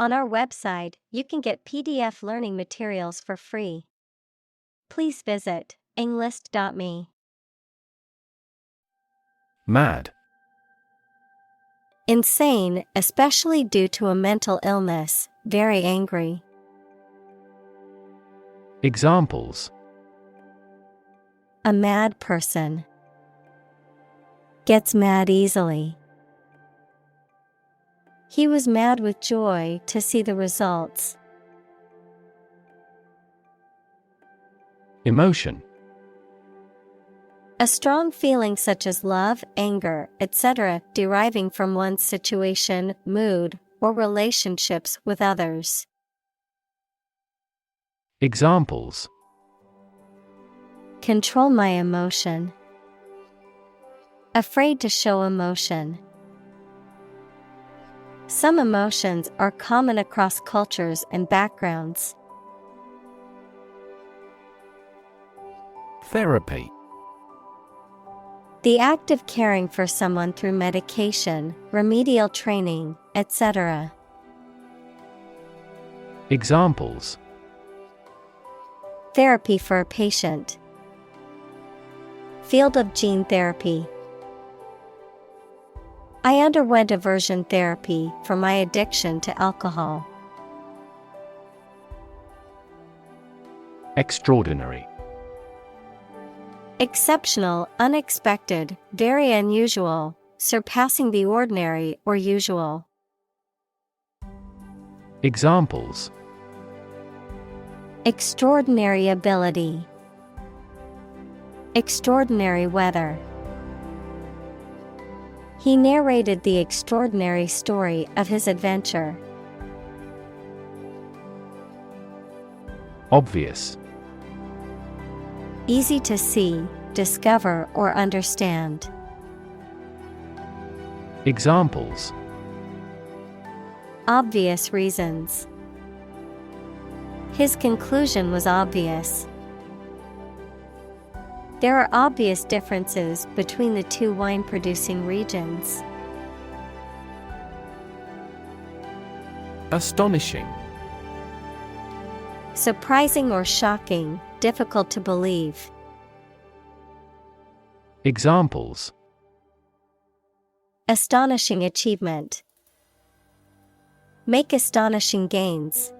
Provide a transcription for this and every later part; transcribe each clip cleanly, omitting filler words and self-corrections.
On our website, you can get PDF learning materials for free. Please visit englist.me. Mad. Insane, especially due to a mental illness, very angry. Examples: A mad person. Gets mad easily. He was mad with joy to see the results. Emotion. A strong feeling such as love, anger, etc., deriving from one's situation, mood, or relationships with others. Examples: Control my emotion. Afraid to show emotion. Some emotions are common across cultures and backgrounds. Therapy. The act of caring for someone through medication, remedial training, etc. Examples: Therapy for a patient. Field of gene therapy. I underwent aversion therapy for my addiction to alcohol. Extraordinary. Exceptional, unexpected, very unusual, surpassing the ordinary or usual. Examples: Extraordinary ability. Extraordinary weather. He narrated the extraordinary story of his adventure. Obvious. Easy to see, discover, or understand. Examples: Obvious reasons. His conclusion was obvious. There are obvious differences between the two wine-producing regions. Astonishing. Surprising or shocking, difficult to believe. Examples: Astonishing achievement. Make astonishing gains.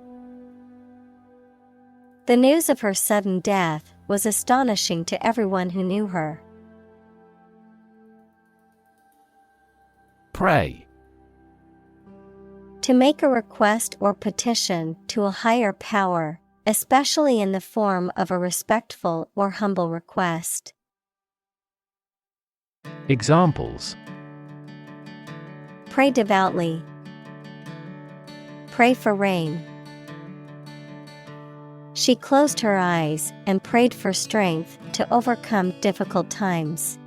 The news of her sudden death was astonishing to everyone who knew her. Pray. To make a request or petition to a higher power, especially in the form of a respectful or humble request. Examples: Pray devoutly. Pray for rain. She closed her eyes and prayed for strength to overcome difficult times.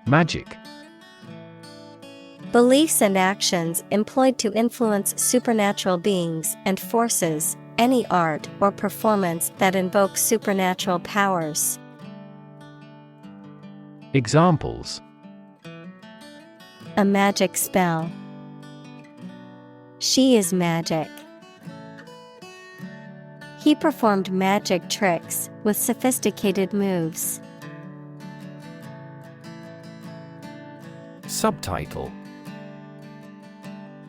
Magic. Beliefs and actions employed to influence supernatural beings and forces, any art or performance that invokes supernatural powers. Examples: A magic spell. She is magic. He performed magic tricks with sophisticated moves. Subtitle.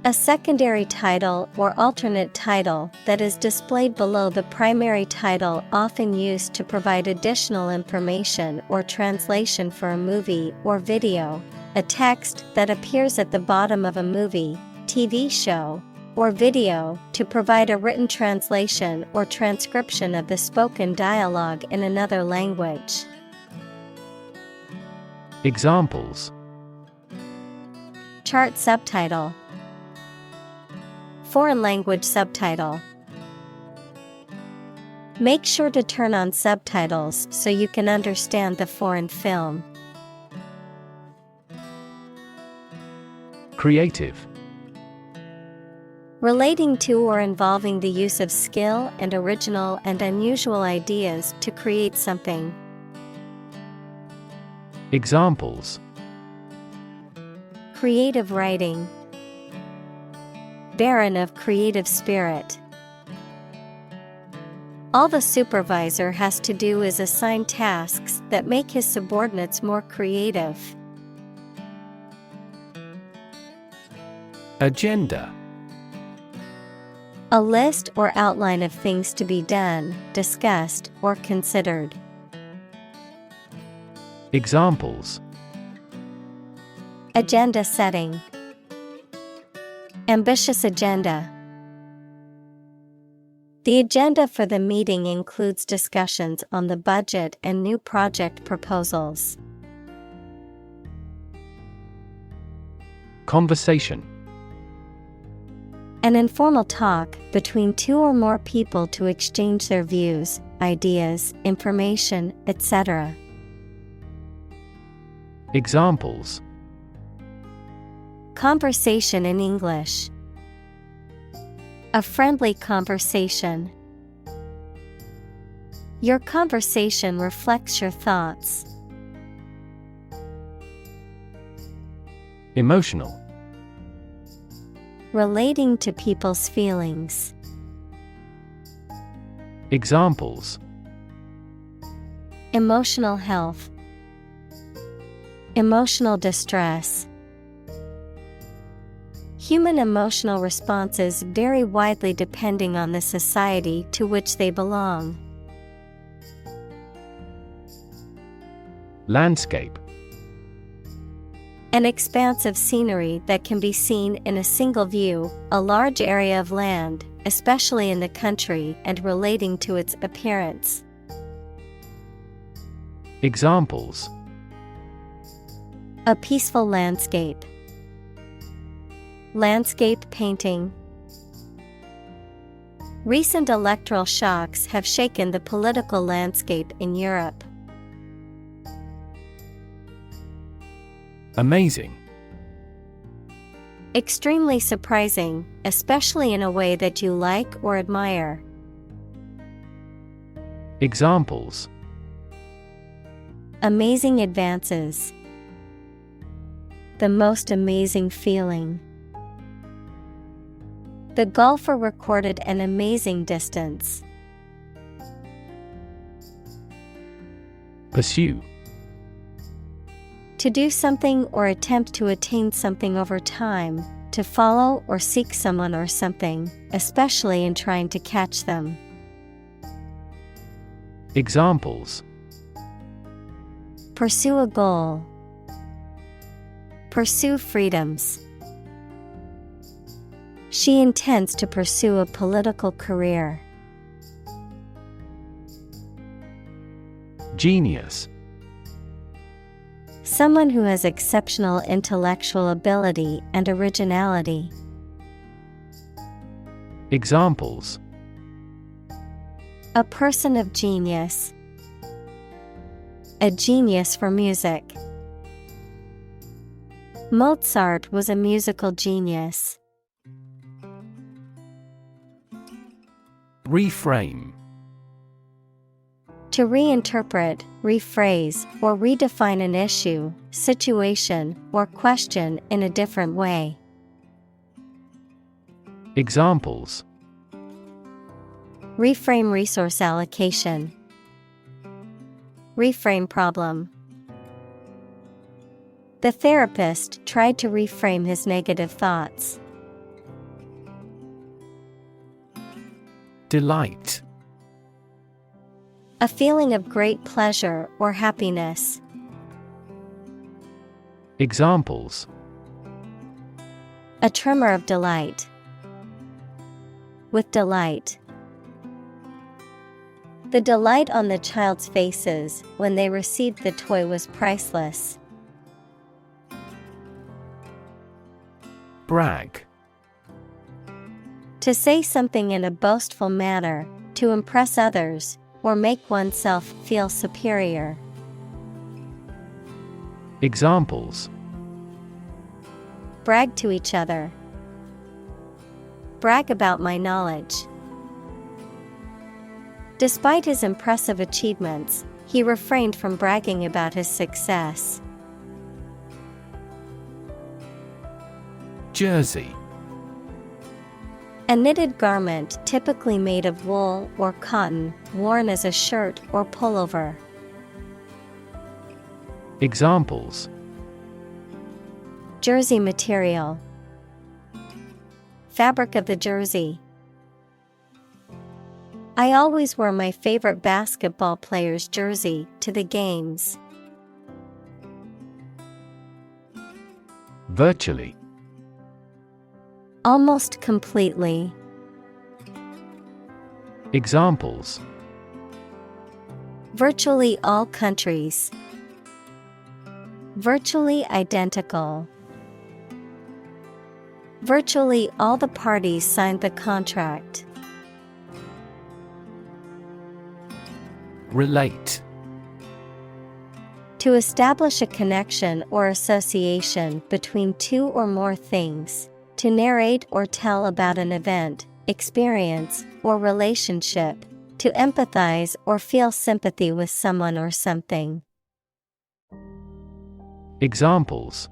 A secondary title or alternate title that is displayed below the primary title, often used to provide additional information or translation for a movie or video. A text that appears at the bottom of a movie, TV show, or video to provide a written translation or transcription of the spoken dialogue in another language. Examples: Chart subtitle. Foreign language subtitle. Make sure to turn on subtitles so you can understand the foreign film. Creative. Relating to or involving the use of skill and original and unusual ideas to create something. Examples: Creative writing. barren of creative spirit. All the supervisor has to do is assign tasks that make his subordinates more creative. Agenda. A list or outline of things to be done, discussed, or considered. Examples. Agenda setting. Ambitious agenda. The agenda for the meeting includes discussions on the budget and new project proposals. Conversation. An informal talk between two or more people to exchange their views, ideas, information, etc. Examples. Conversation in English. A friendly conversation. Your conversation reflects your thoughts. Emotional. Relating to people's feelings. Examples. Emotional health. Emotional distress. Human emotional responses vary widely depending on the society to which they belong. Landscape. An expanse of scenery that can be seen in a single view, a large area of land, especially in the country and relating to its appearance. Examples. A peaceful landscape. Landscape painting. Recent electoral shocks have shaken the political landscape in Europe. Amazing. Extremely surprising, especially in a way that you like or admire. Examples. Amazing advances. The most amazing feeling. The golfer recorded an amazing distance. Pursue. To do something or attempt to attain something over time, to follow or seek someone or something, especially in trying to catch them. Examples. Pursue a goal. Pursue freedoms. She intends to pursue a political career. Genius. Someone who has exceptional intellectual ability and originality. Examples. A person of genius. A genius for music. Mozart was a musical genius. Reframe. To reinterpret, rephrase, or redefine an issue, situation, or question in a different way. Examples. Reframe resource allocation. Reframe problem. The therapist tried to reframe his negative thoughts. Delight. A feeling of great pleasure or happiness. Examples. A tremor of delight. With delight. The delight on the child's faces when they received the toy was priceless. Brag. To say something in a boastful manner, to impress others, or make oneself feel superior. Examples. Brag to each other. Brag about my knowledge. Despite his impressive achievements, he refrained from bragging about his success. Jersey. A knitted garment typically made of wool or cotton, worn as a shirt or pullover. Examples: Jersey material. Fabric of the jersey. I always wear my favorite basketball player's jersey to the games. Virtually. Almost completely. Examples: Virtually all countries. Virtually identical. Virtually all the parties signed the contract. Relate. To establish a connection or association between two or more things. To narrate or tell about an event, experience, or relationship. To empathize or feel sympathy with someone or something. Examples: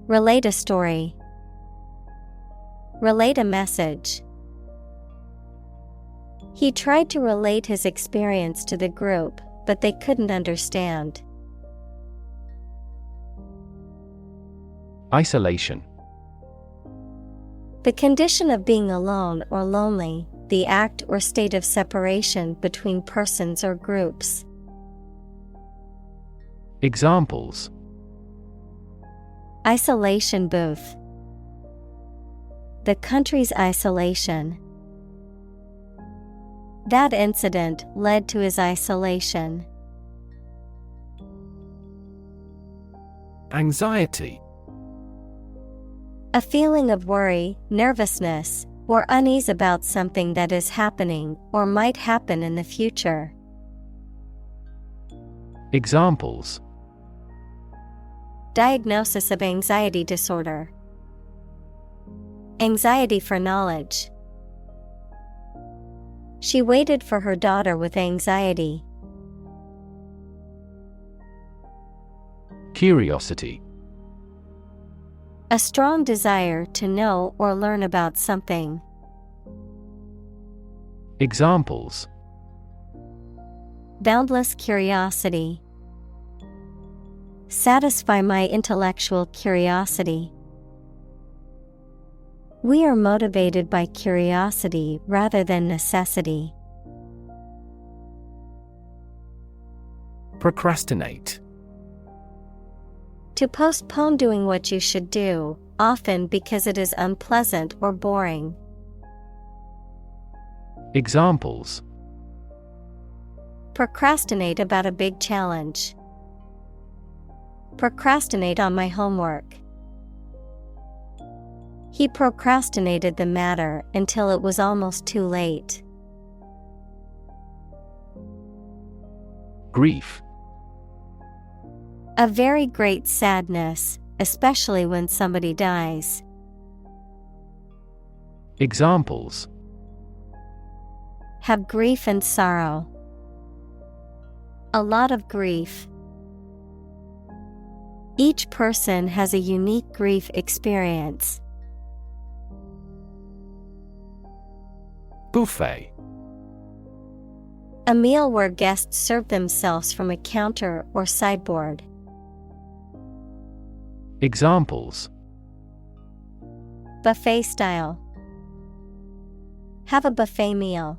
Relate a story. Relate a message. He tried to relate his experience to the group, but they couldn't understand. Isolation. The condition of being alone or lonely, the act or state of separation between persons or groups. Examples: Isolation booth. The country's isolation. That incident led to his isolation. Anxiety. A feeling of worry, nervousness, or unease about something that is happening or might happen in the future. Examples: Diagnosis of anxiety disorder. Anxiety for knowledge. She waited for her daughter with anxiety. Curiosity. A strong desire to know or learn about something. Examples: Boundless curiosity. Satisfy my intellectual curiosity. We are motivated by curiosity rather than necessity. Procrastinate. To postpone doing what you should do, often because it is unpleasant or boring. Examples: Procrastinate about a big challenge. Procrastinate on my homework. He procrastinated the matter until it was almost too late. Grief. A very great sadness, especially when somebody dies. Examples: Have grief and sorrow. A lot of grief. Each person has a unique grief experience. Buffet. A meal where guests serve themselves from a counter or sideboard. Examples: Buffet style. Have a buffet meal.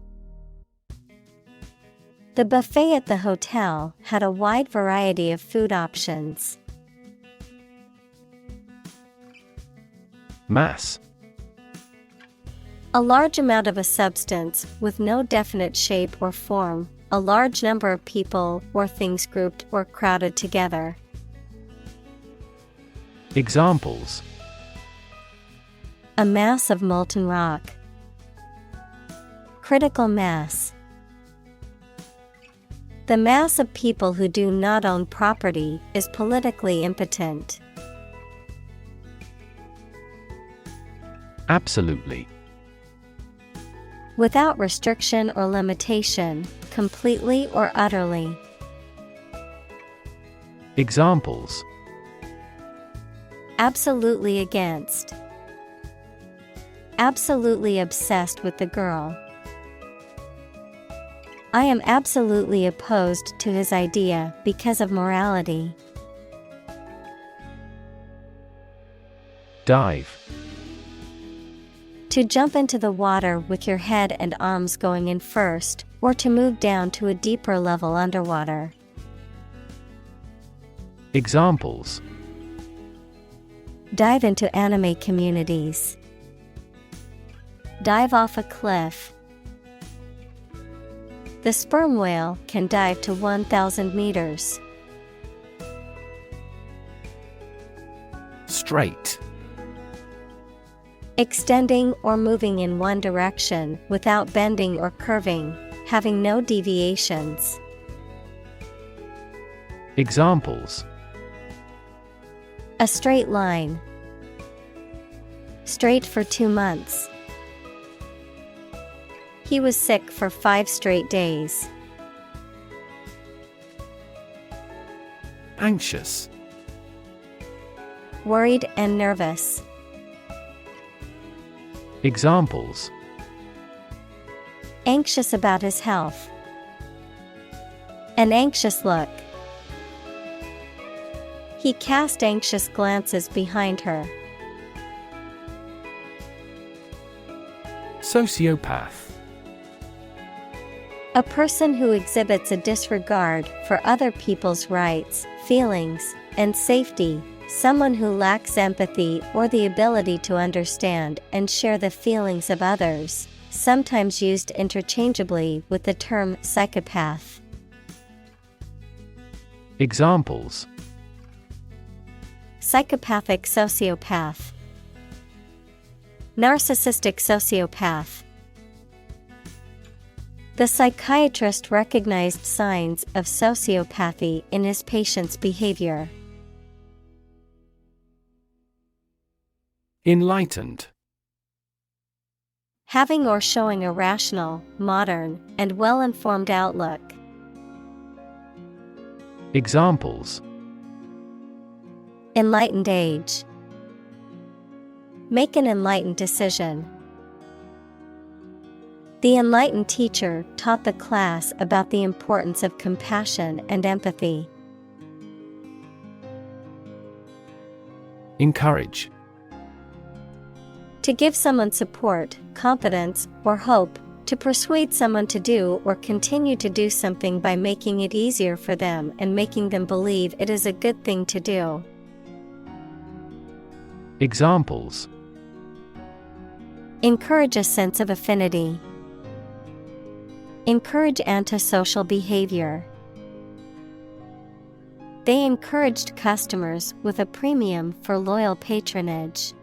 The buffet at the hotel had a wide variety of food options. Mass. A large amount of a substance with no definite shape or form, a large number of people or things grouped or crowded together. Examples: A mass of molten rock. Critical mass. The mass of people who do not own property is politically impotent. Absolutely. Without restriction or limitation, completely or utterly. Examples: Absolutely against. Absolutely obsessed with the girl. I am absolutely opposed to his idea because of morality. Dive. To jump into the water with your head and arms going in first, or to move down to a deeper level underwater. Examples: Dive into anime communities. Dive off a cliff. The sperm whale can dive to 1,000 meters. Straight. Extending or moving in one direction without bending or curving, having no deviations. Examples: A straight line. Straight for 2 months. He was sick for 5 straight days. Anxious. Worried and nervous. Examples: Anxious about his health. An anxious look. He cast anxious glances behind her. Sociopath. A person who exhibits a disregard for other people's rights, feelings, and safety. Someone who lacks empathy or the ability to understand and share the feelings of others, sometimes used interchangeably with the term psychopath. Examples: Psychopathic sociopath. Narcissistic sociopath. The psychiatrist recognized signs of sociopathy in his patient's behavior. Enlightened. Having or showing a rational, modern, and well-informed outlook. Examples: Enlightened age. Make an enlightened decision. The enlightened teacher taught the class about the importance of compassion and empathy. Encourage. To give someone support, confidence, or hope, to persuade someone to do or continue to do something by making it easier for them and making them believe it is a good thing to do. Examples: Encourage a sense of affinity. Encourage antisocial behavior. They encouraged customers with a premium for loyal patronage.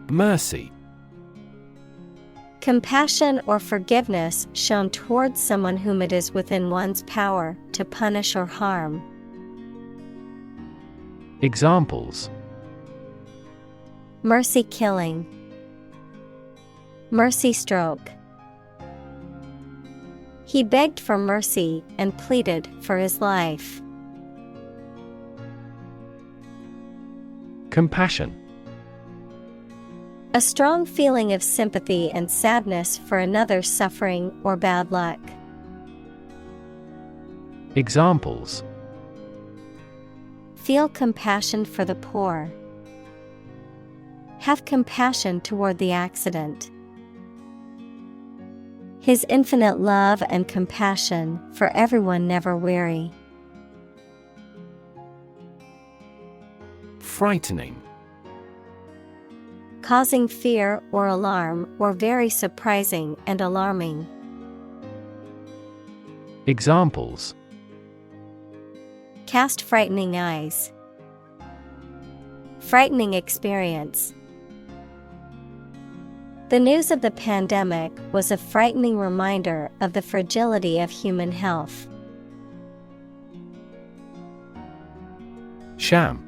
Mercy. Compassion or forgiveness shown towards someone whom it is within one's power to punish or harm. Examples: Mercy killing. Mercy stroke. He begged for mercy and pleaded for his life. Compassion. A strong feeling of sympathy and sadness for another's suffering or bad luck. Examples: Feel compassion for the poor. Have compassion toward the accident. His infinite love and compassion for everyone never weary. Frightening. Causing fear or alarm or very surprising and alarming. Examples: Cast frightening eyes. Frightening experience. The news of the pandemic was a frightening reminder of the fragility of human health. Sham.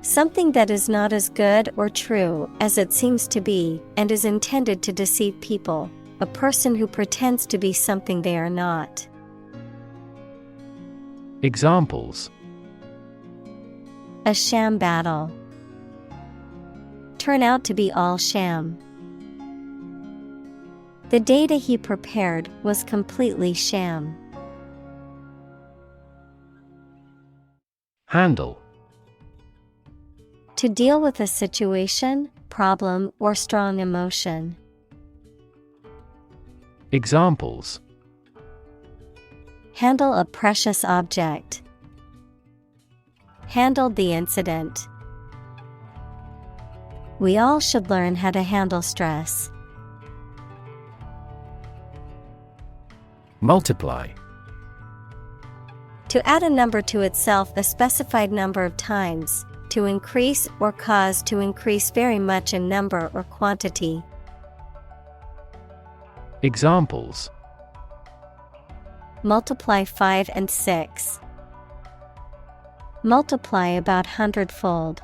Something that is not as good or true as it seems to be and is intended to deceive people, a person who pretends to be something they are not. Examples: A sham battle. turn out to be all sham. The data he prepared was completely sham. Handle. To deal with a situation, problem, or strong emotion. Examples: Handle a precious object. Handled the incident. We all should learn how to handle stress. Multiply. To add a number to itself a specified number of times, to increase or cause to increase very much in number or quantity. Examples: Multiply 5 and 6. Multiply about 100-fold.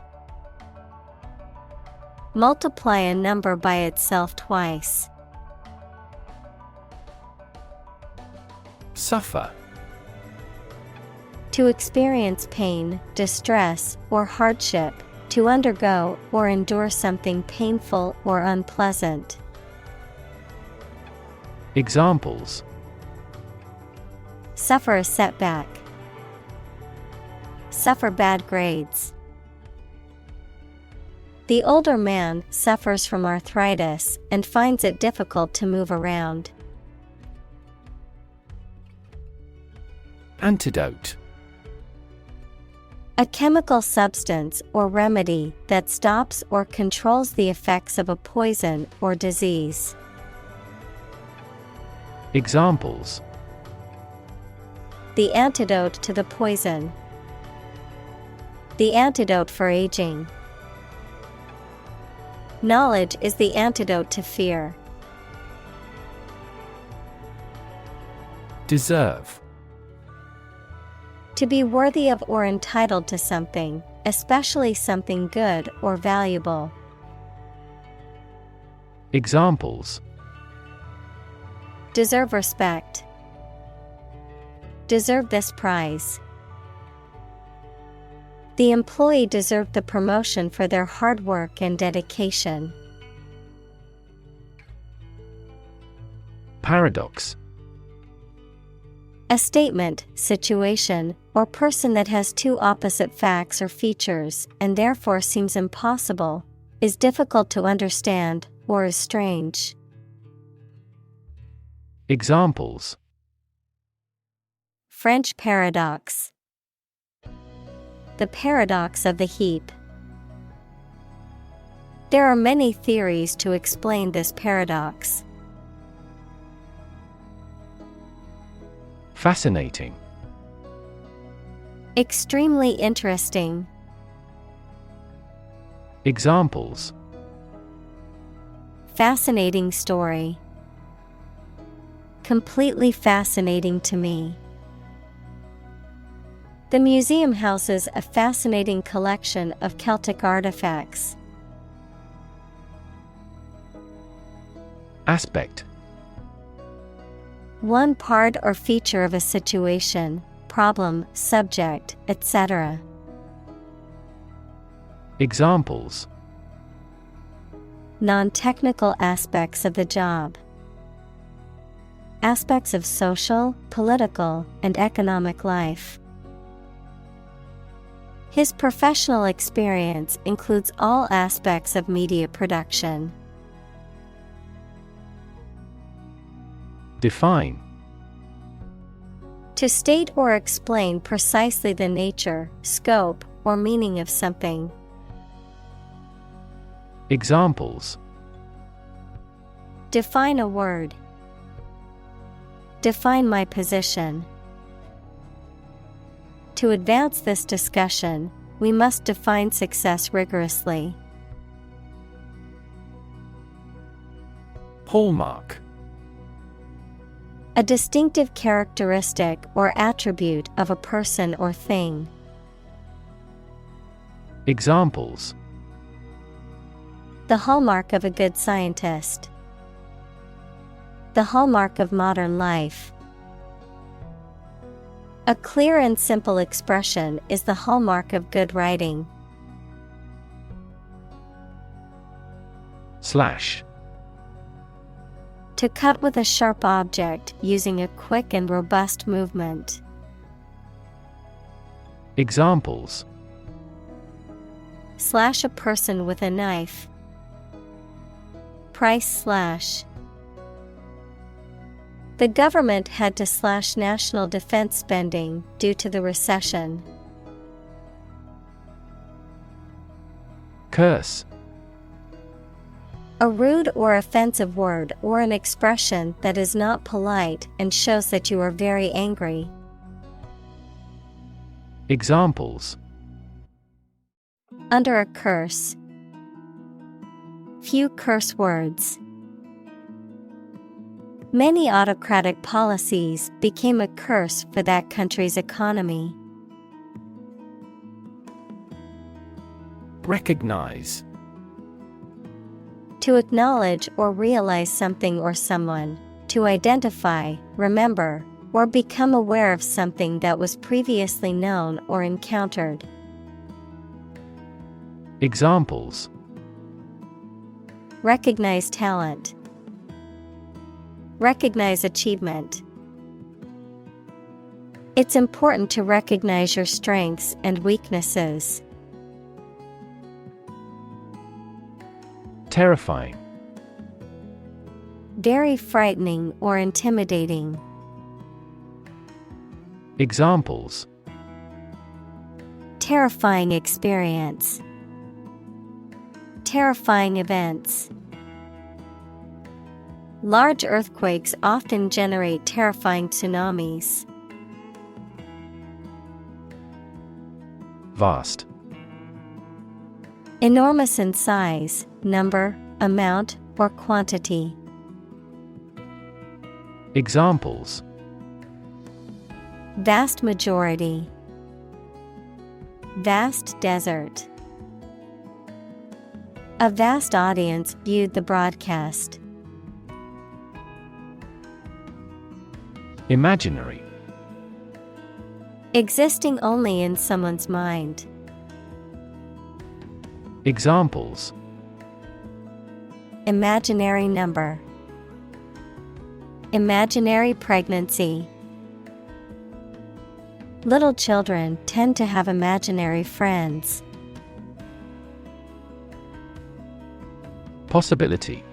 Multiply a number by itself twice. Suffer. To experience pain, distress, or hardship, to undergo or endure something painful or unpleasant. Examples: Suffer a setback. Suffer bad grades. The older man suffers from arthritis and finds it difficult to move around. Antidote. A chemical substance or remedy that stops or controls the effects of a poison or disease. Examples: The antidote to the poison. The antidote for aging. Knowledge is the antidote to fear. Deserve. To be worthy of or entitled to something, especially something good or valuable. Examples: Deserve respect. Deserve this prize. The employee deserved the promotion for their hard work and dedication. Paradox. A statement, situation, or person that has two opposite facts or features and therefore seems impossible, is difficult to understand, or is strange. Examples: French paradox. The paradox of the heap. There are many theories to explain this paradox. Fascinating. Extremely interesting. Examples: Fascinating story. Completely fascinating to me. The museum houses a fascinating collection of Celtic artifacts. Aspect. One part or feature of a situation, problem, subject, etc. Examples: Non-technical aspects of the job. Aspects of social, political, and economic life. His professional experience includes all aspects of media production. Define. To state or explain precisely the nature, scope, or meaning of something. Examples: Define a word. Define my position. To advance this discussion, we must define success rigorously. Hallmark. A distinctive characteristic or attribute of a person or thing. Examples: The hallmark of a good scientist. The hallmark of modern life. A clear and simple expression is the hallmark of good writing. Slash. To cut with a sharp object using a quick and robust movement. Examples: Slash a person with a knife. Price slash. The government had to slash national defense spending due to the recession. Curse. A rude or offensive word or an expression that is not polite and shows that you are very angry. Examples: Under a curse. Few curse words. Many autocratic policies became a curse for that country's economy. Recognize. To acknowledge or realize something or someone, to identify, remember, or become aware of something that was previously known or encountered. Examples: Recognize talent. Recognize achievement. It's important to recognize your strengths and weaknesses. Terrifying. Very frightening or intimidating. Examples: Terrifying experience. Terrifying events. Large earthquakes often generate terrifying tsunamis. Vast. Enormous in size, number, amount, or quantity. Examples: Vast majority. Vast desert. A vast audience viewed the broadcast. Imaginary. Existing only in someone's mind. Examples: Imaginary number. Imaginary pregnancy. Little children tend to have imaginary friends. Possibility.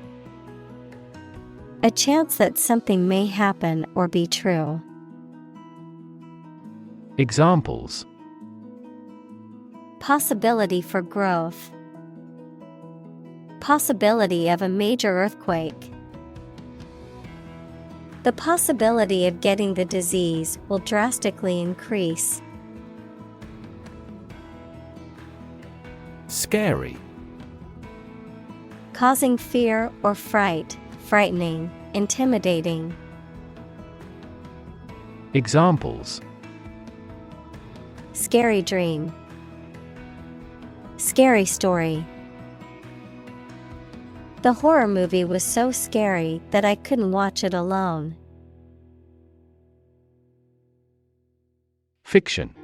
A chance that something may happen or be true. Examples: Possibility for growth. Possibility of a major earthquake. The possibility of getting the disease will drastically increase. Scary. Causing fear or fright, frightening, intimidating. Examples: Scary dream. Scary story. The horror movie was so scary that I couldn't watch it alone. Fiction.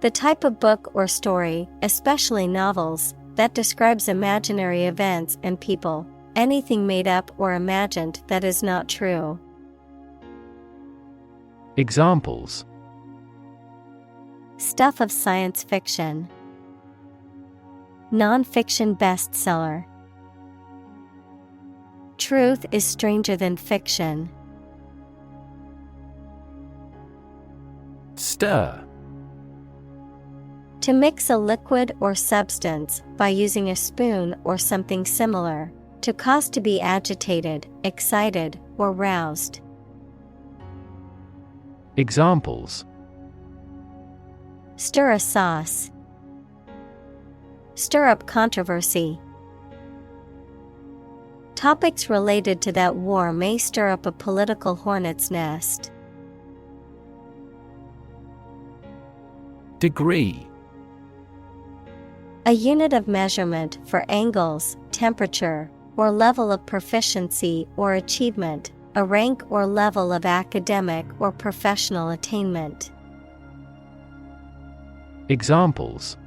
The type of book or story, especially novels, that describes imaginary events and people, anything made up or imagined that is not true. Examples: Stuff of science fiction. Non-fiction bestseller. Truth is stranger than fiction. Stir. To mix a liquid or substance by using a spoon or something similar. To cause to be agitated, excited, or roused. Examples: Stir a sauce. Stir up controversy. Topics related to that war may stir up a political hornet's nest. Degree. A unit of measurement for angles, temperature, or level of proficiency or achievement, a rank or level of academic or professional attainment. Examples: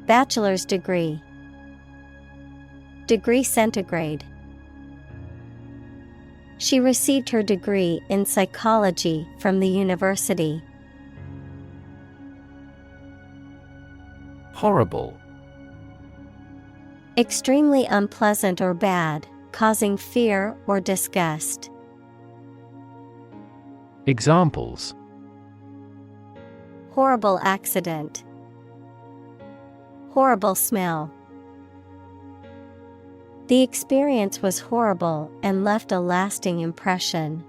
Bachelor's degree. Degree centigrade. She received her degree in psychology from the university. Horrible. Extremely unpleasant or bad, causing fear or disgust. Examples: Horrible accident. Horrible smell. The experience was horrible and left a lasting impression.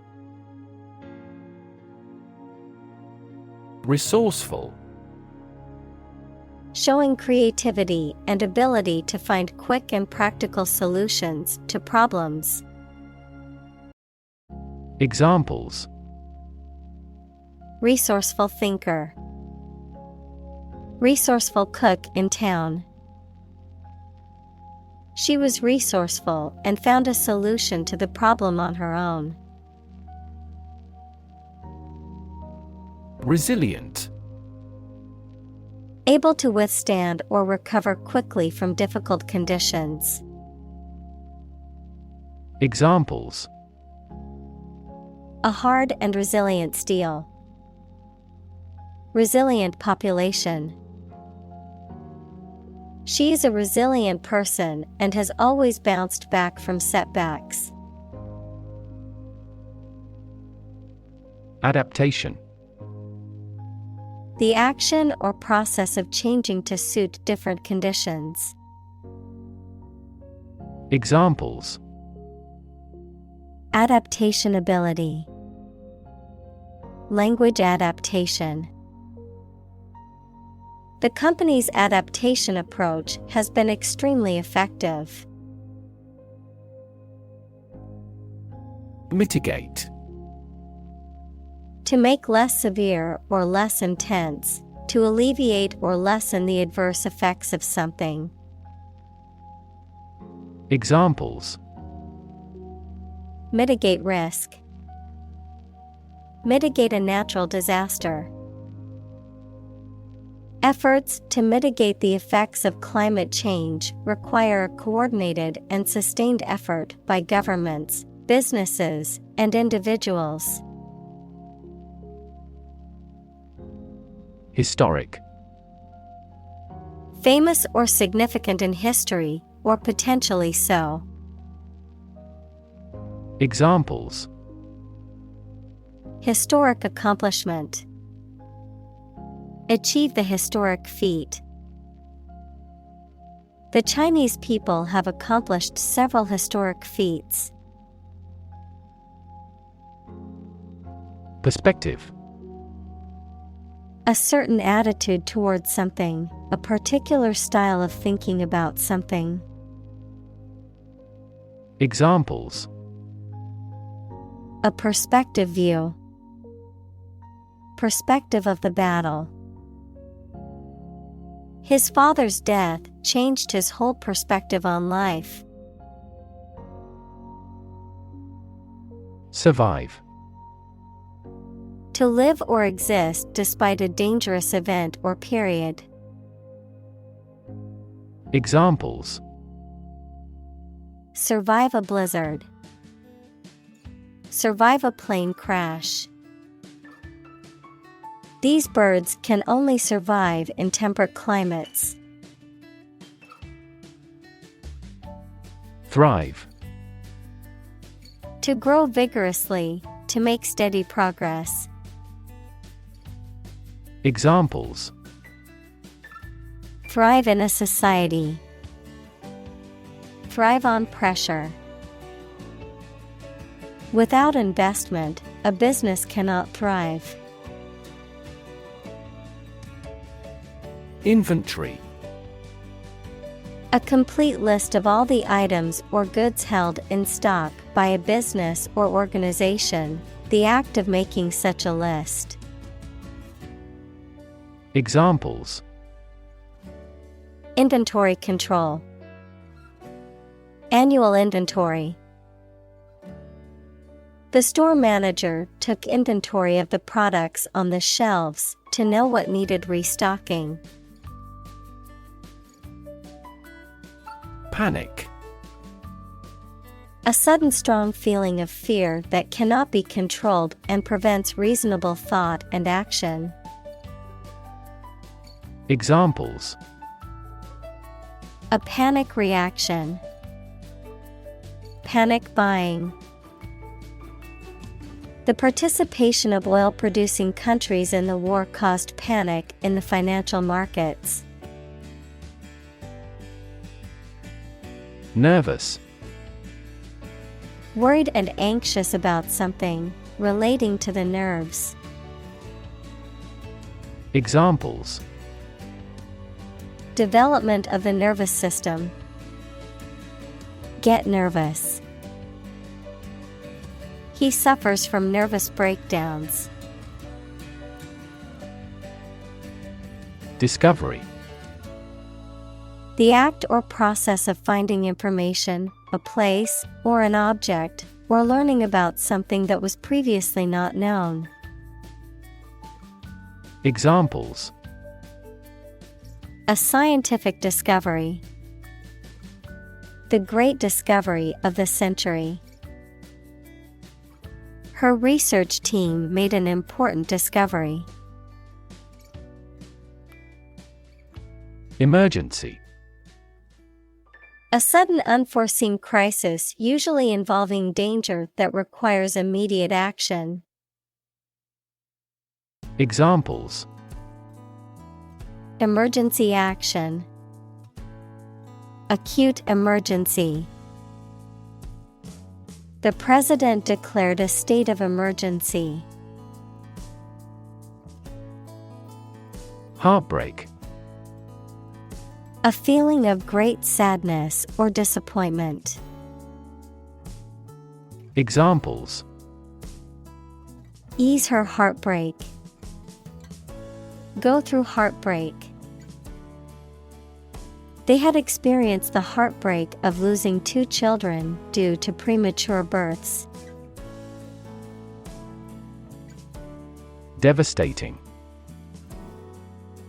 Resourceful. Showing creativity and ability to find quick and practical solutions to problems. Examples: Resourceful thinker. Resourceful cook in town. She was resourceful and found a solution to the problem on her own. Resilient. Able to withstand or recover quickly from difficult conditions. Examples: A hard and resilient steel. Resilient population. She is a resilient person and has always bounced back from setbacks. Adaptation. The action or process of changing to suit different conditions. Examples: Adaptation ability. Language adaptation. The company's adaptation approach has been extremely effective. Mitigate. To make less severe or less intense, to alleviate or lessen the adverse effects of something. Examples: Mitigate risk. Mitigate a natural disaster. Efforts to mitigate the effects of climate change require a coordinated and sustained effort by governments, businesses, and individuals. Historic. Famous or significant in history, or potentially so. Examples: Historic accomplishment. Achieve the historic feat. The Chinese people have accomplished several historic feats. Perspective. A certain attitude towards something, a particular style of thinking about something. Examples: A perspective view. Perspective of the battle. His father's death changed his whole perspective on life. Survive. To live or exist despite a dangerous event or period. Examples: Survive a blizzard. Survive a plane crash. These birds can only survive in temperate climates. Thrive. To grow vigorously, to make steady progress. Examples: Thrive in a society. Thrive on pressure. Without investment, a business cannot thrive. Inventory. A complete list of all the items or goods held in stock by a business or organization, the act of making such a list. Examples: Inventory control. Annual inventory. The store manager took inventory of the products on the shelves to know what needed restocking. Panic. A sudden strong feeling of fear that cannot be controlled and prevents reasonable thought and action. Examples: A panic reaction. Panic buying. The participation of oil-producing countries in the war caused panic in the financial markets. Nervous. Worried and anxious about something, relating to the nerves. Examples: Development of the nervous system. Get nervous. He suffers from nervous breakdowns. Discovery. The act or process of finding information, a place, or an object, or learning about something that was previously not known. Examples: A scientific discovery. The great discovery of the century. Her research team made an important discovery. Emergency. A sudden unforeseen crisis usually involving danger that requires immediate action. Examples: Emergency action. Acute emergency. The president declared a state of emergency. Heartbreak. A feeling of great sadness or disappointment. Examples: Ease her heartbreak. Go through heartbreak. They had experienced the heartbreak of losing 2 children due to premature births. Devastating.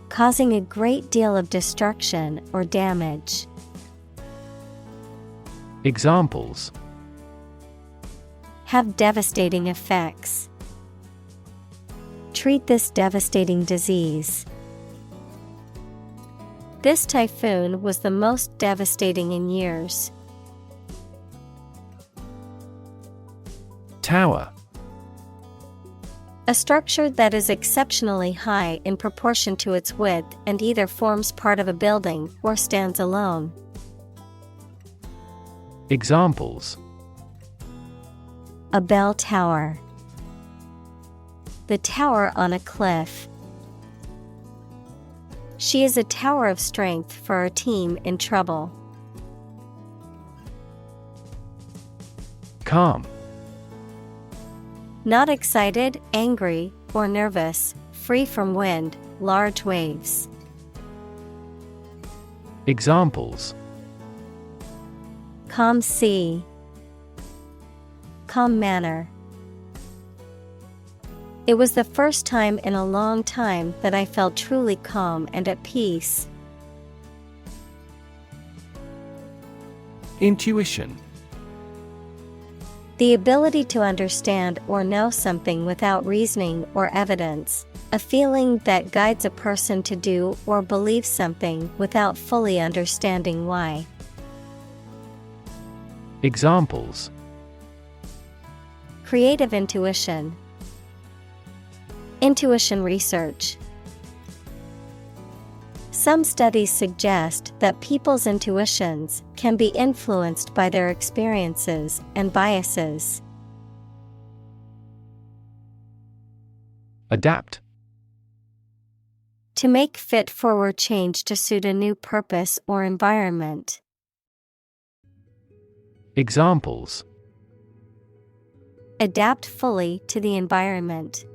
Causing a great deal of destruction or damage. Examples: Have devastating effects. Treat this devastating disease. This typhoon was the most devastating in years. Tower. A structure that is exceptionally high in proportion to its width and either forms part of a building or stands alone. Examples: A bell tower. The tower on a cliff. She is a tower of strength for our team in trouble. Calm. Not excited, angry, or nervous, free from wind, large waves. Examples: Calm sea. Calm manner. It was the first time in a long time that I felt truly calm and at peace. Intuition. The ability to understand or know something without reasoning or evidence. A feeling that guides a person to do or believe something without fully understanding why. Examples: Creative intuition. Intuition research. Some studies suggest that people's intuitions can be influenced by their experiences and biases. Adapt. To make fit forward change to suit a new purpose or environment. Examples: Adapt fully to the environment.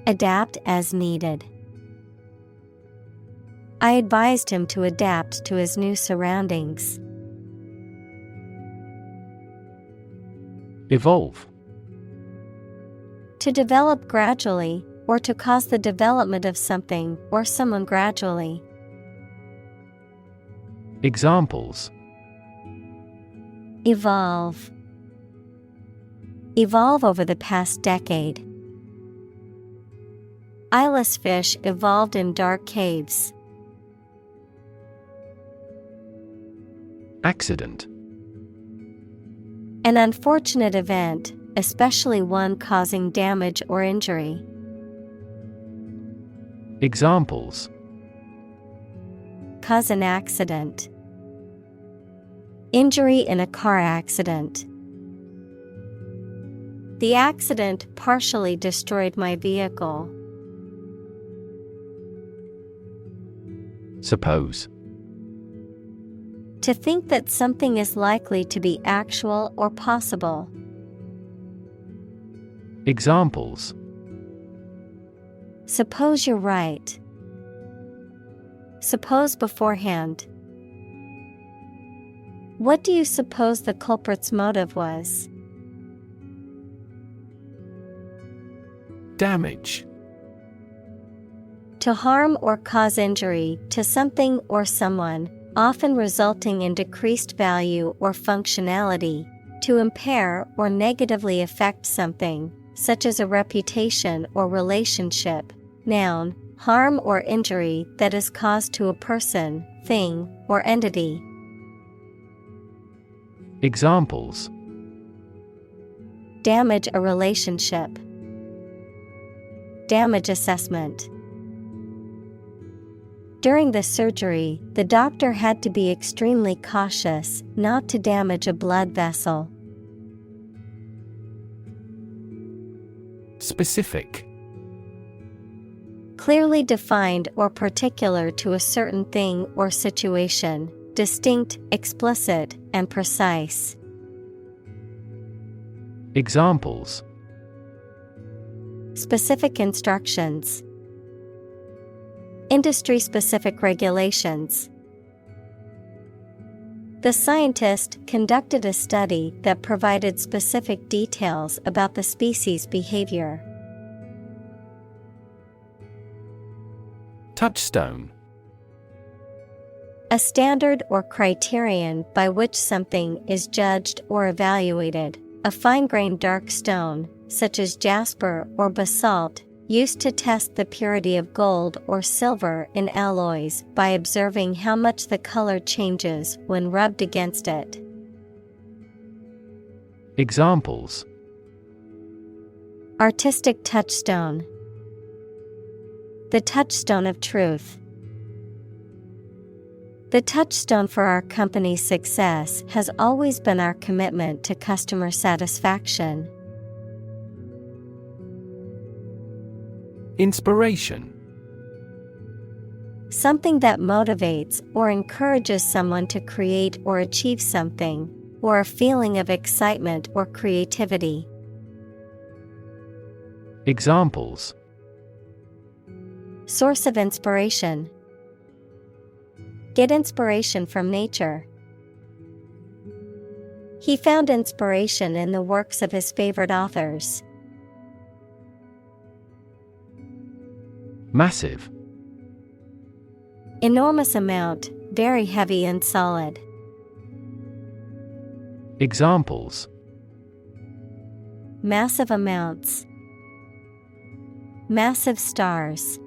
Adapt as needed. I advised him to adapt to his new surroundings. Evolve. To develop gradually, or to cause the development of something or someone gradually. Examples: Evolve. Evolve over the past decade. Eyeless fish evolved in dark caves. Accident. An unfortunate event, especially one causing damage or injury. Examples: Cause an accident. Injury in a car accident. The accident partially destroyed my vehicle. Suppose. To think that something is likely to be actual or possible. Examples: Suppose you're right. Suppose beforehand. What do you suppose the culprit's motive was? Damage. To harm or cause injury to something or someone, often resulting in decreased value or functionality, to impair or negatively affect something, such as a reputation or relationship. Noun, harm or injury that is caused to a person, thing, or entity. Examples: Damage a relationship. Damage assessment. During the surgery, the doctor had to be extremely cautious not to damage a blood vessel. Specific. Clearly defined or particular to a certain thing or situation, distinct, explicit, and precise. Examples: Specific instructions. Industry-specific regulations. The scientist conducted a study that provided specific details about the species' behavior. Touchstone. A standard or criterion by which something is judged or evaluated, a fine-grained dark stone, such as jasper or basalt, used to test the purity of gold or silver in alloys by observing how much the color changes when rubbed against it. Examples: Artistic touchstone. The touchstone of truth. The touchstone for our company's success has always been our commitment to customer satisfaction. Inspiration. Something that motivates or encourages someone to create or achieve something, or a feeling of excitement or creativity. Examples: Source of inspiration. Get inspiration from nature. He found inspiration in the works of his favorite authors. Massive. Enormous amount, very heavy and solid. Examples: Massive amounts. Massive stars.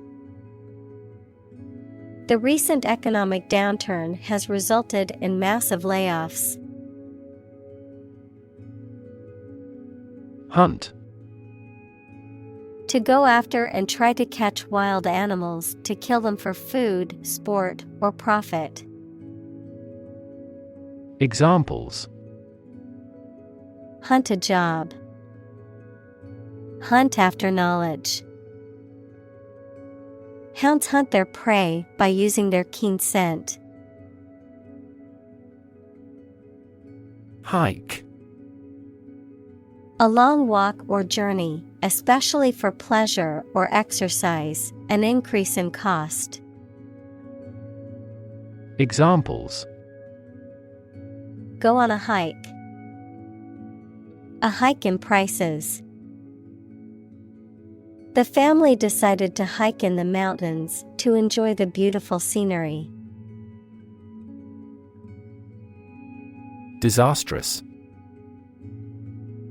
The recent economic downturn has resulted in massive layoffs. Hunt. To go after and try to catch wild animals to kill them for food, sport, or profit. Examples: Hunt a job. Hunt after knowledge. Hounds hunt their prey by using their keen scent. Hike. A long walk or journey, especially for pleasure or exercise, an increase in cost. Examples: Go on a hike. A hike in prices. The family decided to hike in the mountains to enjoy the beautiful scenery. Disastrous.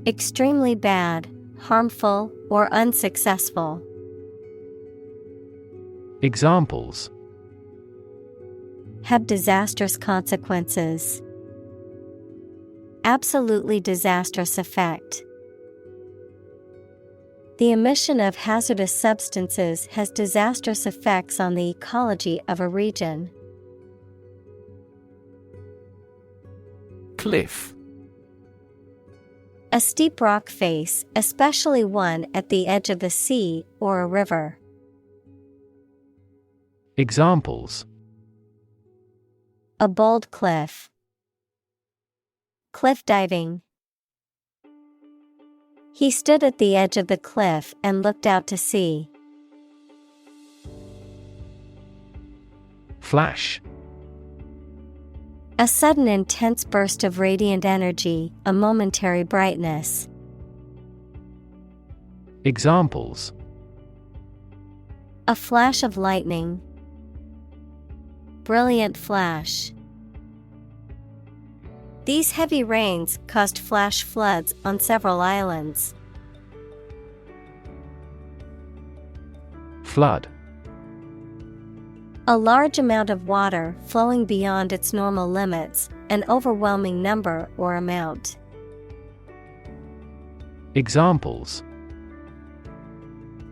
Extremely bad, harmful, or unsuccessful. Examples: Have disastrous consequences. Absolutely disastrous effect. The emission of hazardous substances has disastrous effects on the ecology of a region. Cliff. A steep rock face, especially one at the edge of the sea or a river. Examples: A bold cliff. Cliff diving. He stood at the edge of the cliff and looked out to sea. Flash. A sudden intense burst of radiant energy, a momentary brightness. Examples: A flash of lightning. Brilliant flash. These heavy rains caused flash floods on several islands. Flood. A large amount of water flowing beyond its normal limits, an overwhelming number or amount. Examples: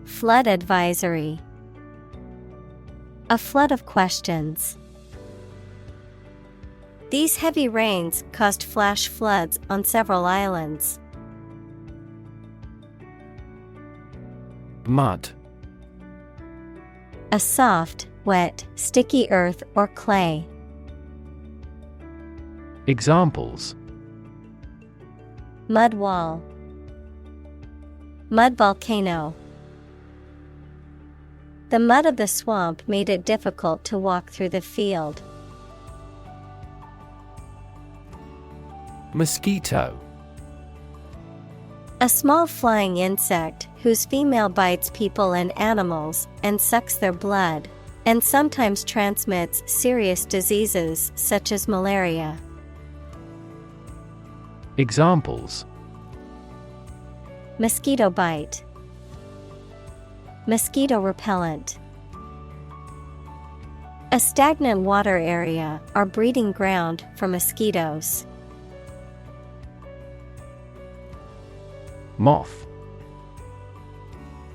Flood advisory. A flood of questions. These heavy rains caused flash floods on several islands. Mud. A soft, wet, sticky earth or clay. Examples: Mud wall. Mud volcano. The mud of the swamp made it difficult to walk through the field. Mosquito. A small flying insect whose female bites people and animals and sucks their blood, and sometimes transmits serious diseases such as malaria. Examples: Mosquito bite. Mosquito repellent. A stagnant water area or breeding ground for mosquitoes. Moth.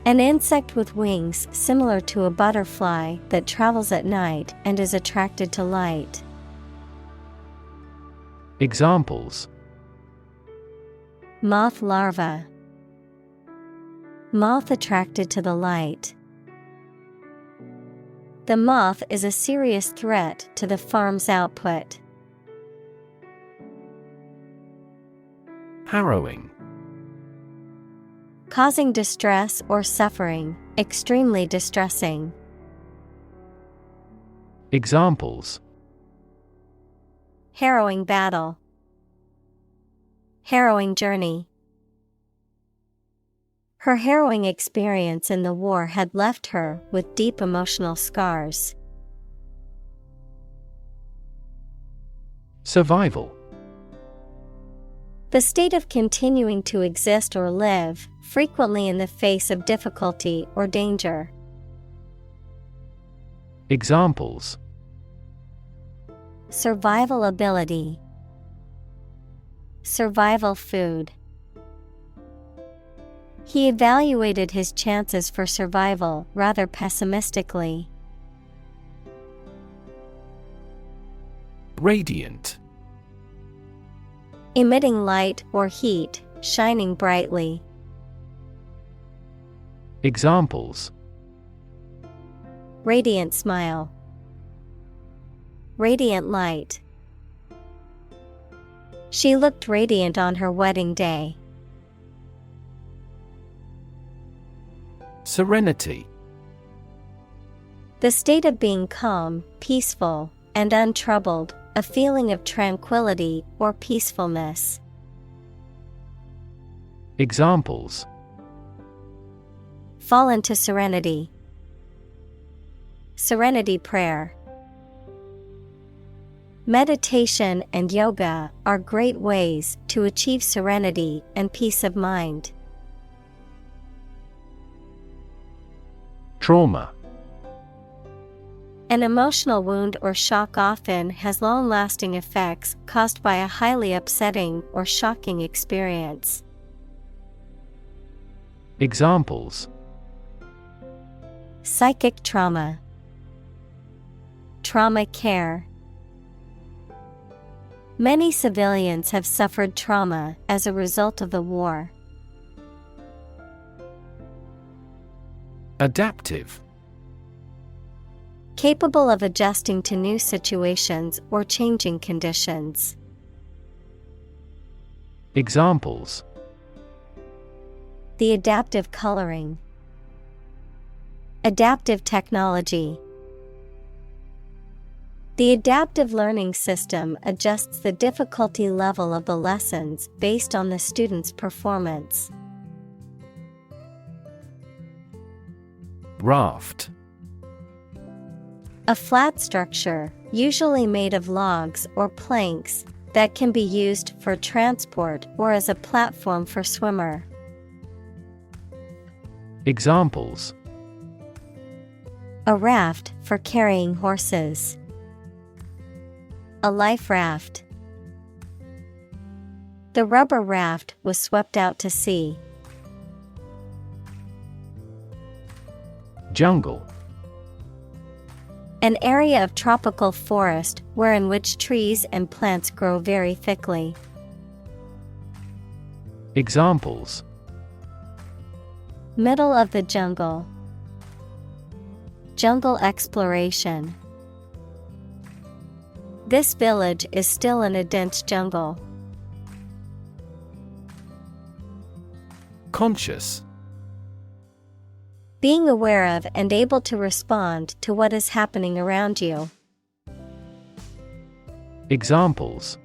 An insect with wings similar to a butterfly that travels at night and is attracted to light. Examples: Moth larva. Moth attracted to the light. The moth is a serious threat to the farm's output. Harrowing. Causing distress or suffering, extremely distressing. Examples: Harrowing battle. Harrowing journey. Her harrowing experience in the war had left her with deep emotional scars. Survival. The state of continuing to exist or live, frequently in the face of difficulty or danger. Examples: Survival ability. Survival food. He evaluated his chances for survival rather pessimistically. Radiant. Emitting light or heat, shining brightly. Examples: Radiant smile. Radiant light. She looked radiant on her wedding day. Serenity. The state of being calm, peaceful, and untroubled, a feeling of tranquility or peacefulness. Examples: Fall into serenity. Serenity prayer. Meditation and yoga are great ways to achieve serenity and peace of mind. Trauma. An emotional wound or shock often has long-lasting effects caused by a highly upsetting or shocking experience. Examples: Psychic trauma, trauma care. Many civilians have suffered trauma as a result of the war. Adaptive. Capable of adjusting to new situations or changing conditions. Examples: The adaptive coloring. Adaptive technology. The adaptive learning system adjusts the difficulty level of the lessons based on the student's performance. Raft. A flat structure, usually made of logs or planks, that can be used for transport or as a platform for swimmer. Examples: A raft for carrying horses. A life raft. The rubber raft was swept out to sea. Jungle. An area of tropical forest wherein which trees and plants grow very thickly. Examples: Middle of the jungle. Jungle exploration. This village is still in a dense jungle. Conscious. Being aware of and able to respond to what is happening around you. Examples: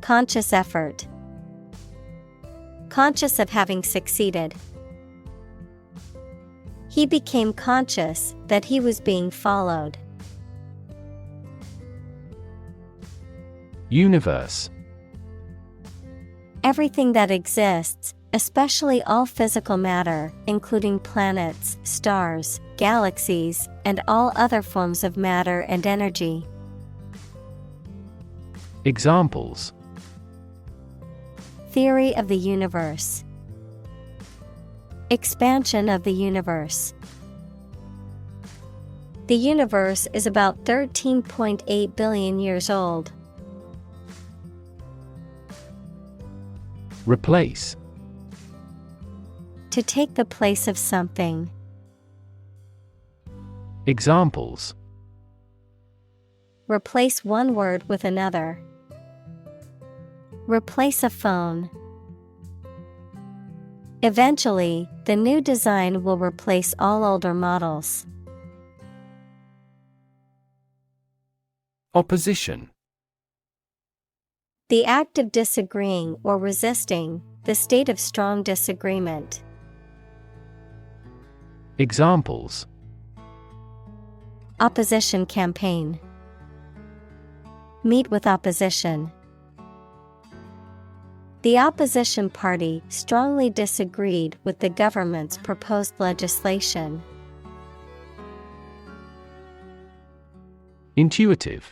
Conscious effort. Conscious of having succeeded. He became conscious that he was being followed. Universe. Everything that exists, especially all physical matter, including planets, stars, galaxies, and all other forms of matter and energy. Examples: Theory of the universe. Expansion of the universe. The universe is about 13.8 billion years old. Replace. To take the place of something. Examples: Replace one word with another. Replace a phone. Eventually, the new design will replace all older models. Opposition. The act of disagreeing or resisting, the state of strong disagreement. Examples: Opposition campaign. Meet with opposition. The opposition party strongly disagreed with the government's proposed legislation. Intuitive.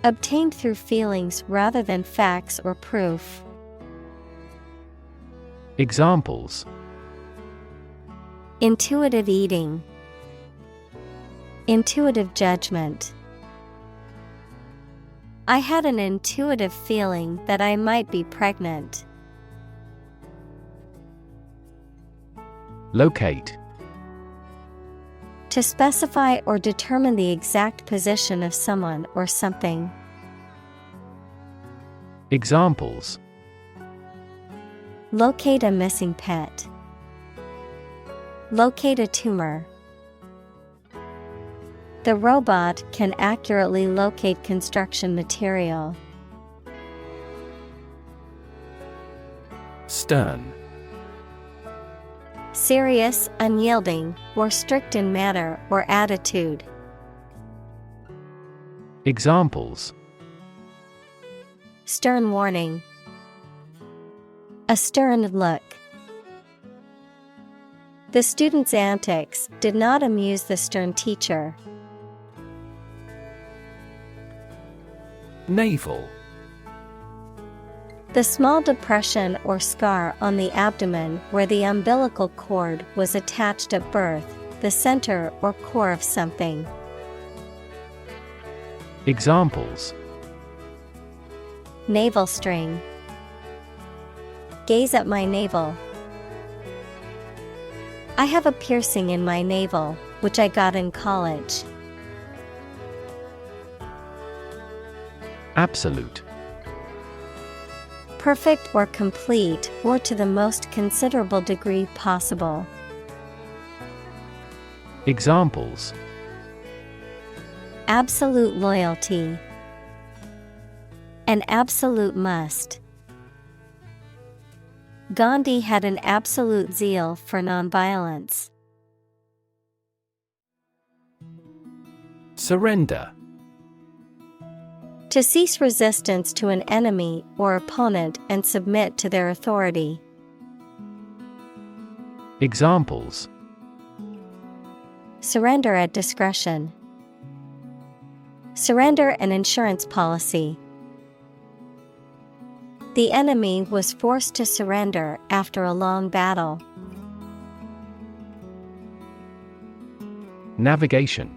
Obtained through feelings rather than facts or proof. Examples: Intuitive eating. Intuitive judgment. I had an intuitive feeling that I might be pregnant. Locate. To specify or determine the exact position of someone or something. Examples: Locate a missing pet. Locate a tumor. The robot can accurately locate construction material. Stern. Serious, unyielding, or strict in manner or attitude. Examples. Stern warning. A stern look. The student's antics did not amuse the stern teacher. Navel. The small depression or scar on the abdomen where the umbilical cord was attached at birth, the center or core of something. Examples. Navel string. Gaze at my navel. I have a piercing in my navel, which I got in college. Absolute. Perfect or complete, or to the most considerable degree possible. Examples. Absolute loyalty. An absolute must. Gandhi had an absolute zeal for nonviolence. Surrender. To cease resistance to an enemy or opponent and submit to their authority. Examples. Surrender at discretion. Surrender an insurance policy. The enemy was forced to surrender after a long battle. Navigation.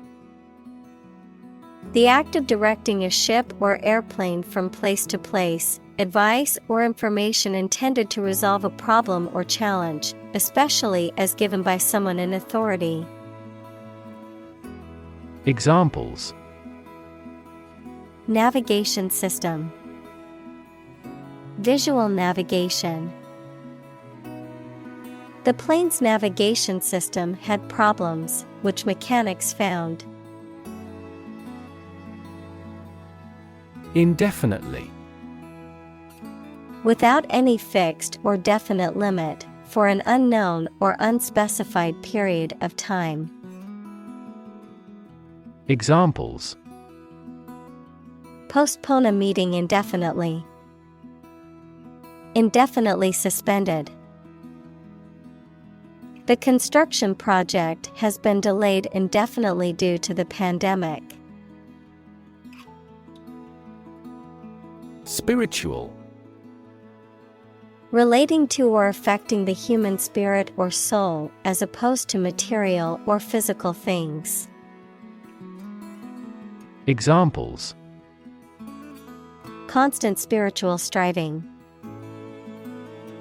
The act of directing a ship or airplane from place to place, advice or information intended to resolve a problem or challenge, especially as given by someone in authority. Examples. Navigation system. Visual navigation. The plane's navigation system had problems, which mechanics found. Indefinitely. Without any fixed or definite limit, for an unknown or unspecified period of time. Examples. Postpone a meeting indefinitely. Indefinitely suspended. The construction project has been delayed indefinitely due to the pandemic. Spiritual. Relating to or affecting the human spirit or soul as opposed to material or physical things. Examples. Constant spiritual striving.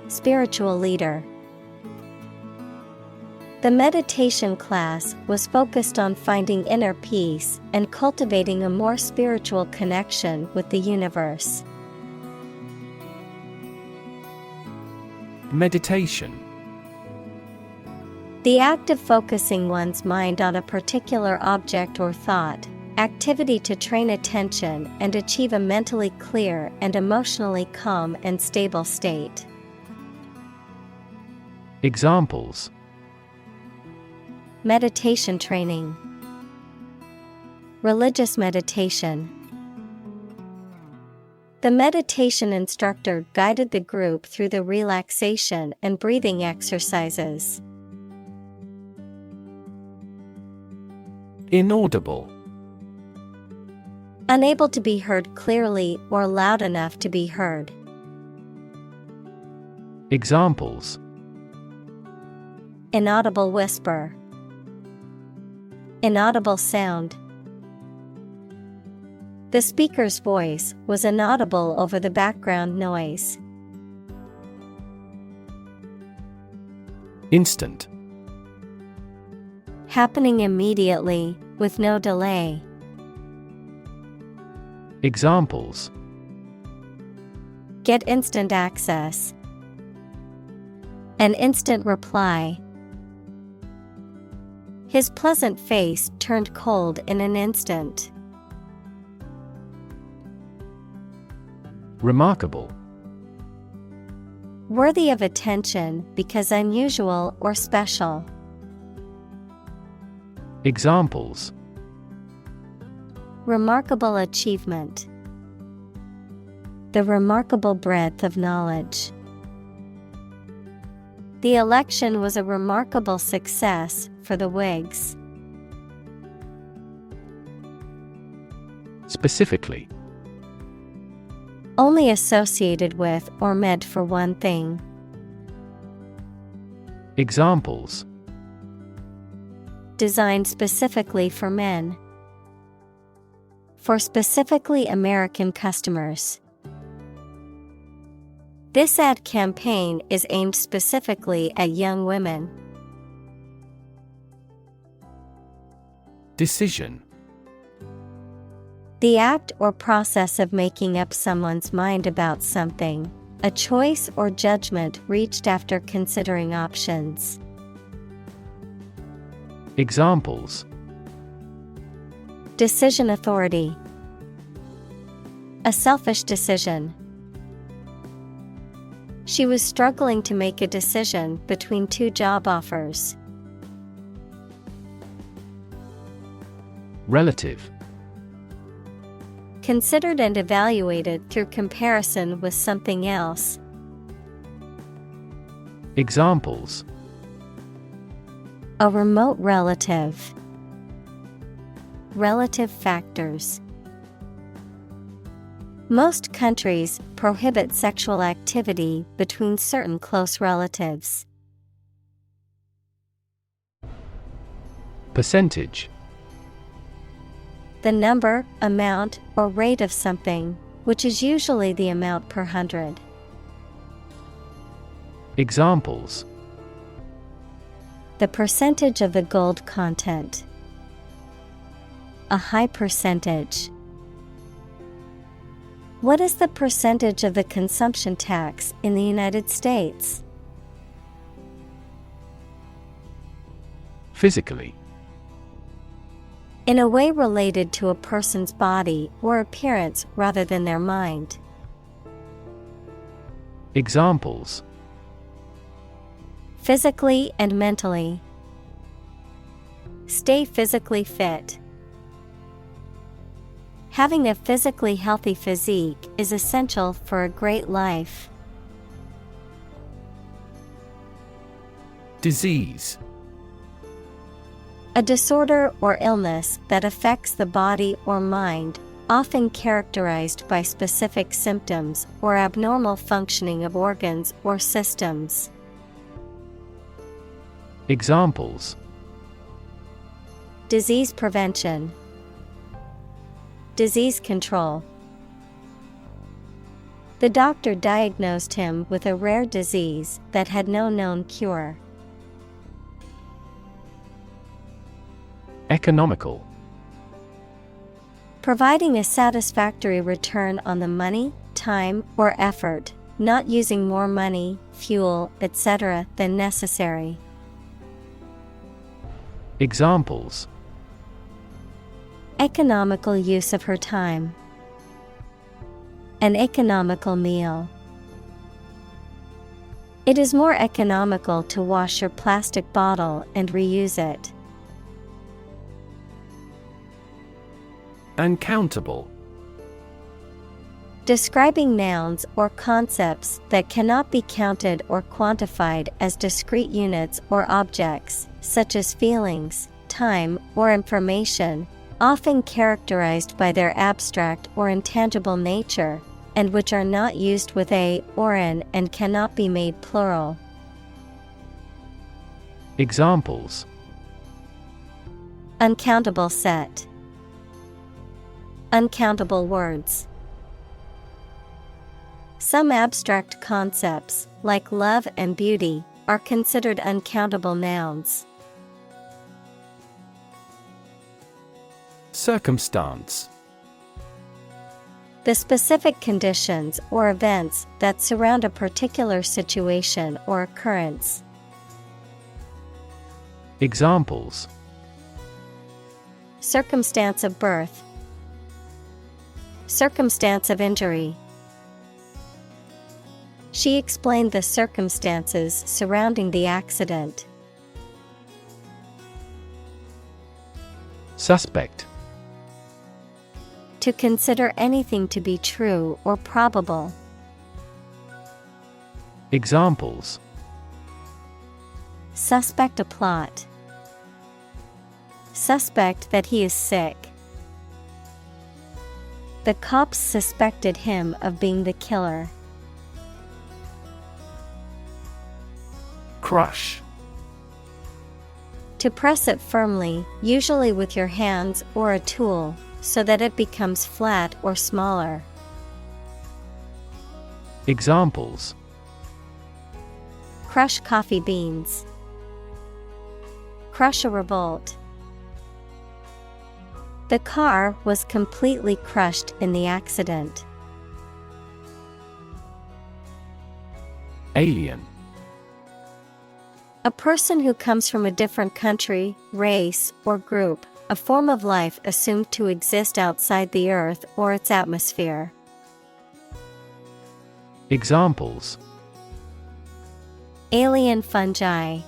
Spiritual leader. The meditation class was focused on finding inner peace and cultivating a more spiritual connection with the universe. Meditation. The act of focusing one's mind on a particular object or thought, activity to train attention and achieve a mentally clear and emotionally calm and stable state. Examples. Meditation training. Religious meditation. The meditation instructor guided the group through the relaxation and breathing exercises. Inaudible. Unable to be heard clearly or loud enough to be heard. Examples. Inaudible whisper. Inaudible sound. The speaker's voice was inaudible over the background noise. Instant. Happening immediately, with no delay. Examples. Get instant access. An instant reply. His pleasant face turned cold in an instant. Remarkable. Worthy of attention because unusual or special. Remarkable achievement. The remarkable breadth of knowledge. The election was a remarkable success for the Whigs. Specifically. Only associated with or meant for one thing. Examples. Designed specifically for men. For specifically American customers. This ad campaign is aimed specifically at young women. Decision. The act or process of making up someone's mind about something, a choice or judgment reached after considering options. Examples. Decision authority. A selfish decision. She was struggling to make a decision between two job offers. Relative. Considered and evaluated through comparison with something else. Examples. A remote relative. Relative factors. Most countries prohibit sexual activity between certain close relatives. Percentage. The number, amount, or rate of something, which is usually the amount per 100. Examples. The percentage of the gold content. A high percentage. What is the percentage of the consumption tax in the United States? Physically. In a way related to a person's body or appearance rather than their mind. Examples. Physically and mentally. Stay physically fit. Having a physically healthy physique is essential for a great life. Disease. A disorder or illness that affects the body or mind, often characterized by specific symptoms or abnormal functioning of organs or systems. Examples. Disease prevention. Disease control. The doctor diagnosed him with a rare disease that had no known cure. Economical. Providing a satisfactory return on the money, time, or effort, not using more money, fuel, etc. than necessary. Examples. Economical use of her time. An economical meal. It is more economical to wash your plastic bottle and reuse it. Uncountable. Describing nouns or concepts that cannot be counted or quantified as discrete units or objects, such as feelings, time, or information, often characterized by their abstract or intangible nature, and which are not used with a or an and cannot be made plural. Examples. Uncountable set. Uncountable words. Some abstract concepts, like love and beauty, are considered uncountable nouns. Circumstance. The specific conditions or events that surround a particular situation or occurrence. Examples. Circumstance of birth. Circumstance of injury. She explained the circumstances surrounding the accident. Suspect. To consider anything to be true or probable. Examples: Suspect a plot. Suspect that he is sick. The cops suspected him of being the killer. Crush. To press it firmly, usually with your hands or a tool, so that it becomes flat or smaller. Examples: Crush coffee beans. Crush a revolt. The car was completely crushed in the accident. Alien. A person who comes from a different country, race, or group, a form of life assumed to exist outside the Earth or its atmosphere. Examples: Alien fungi.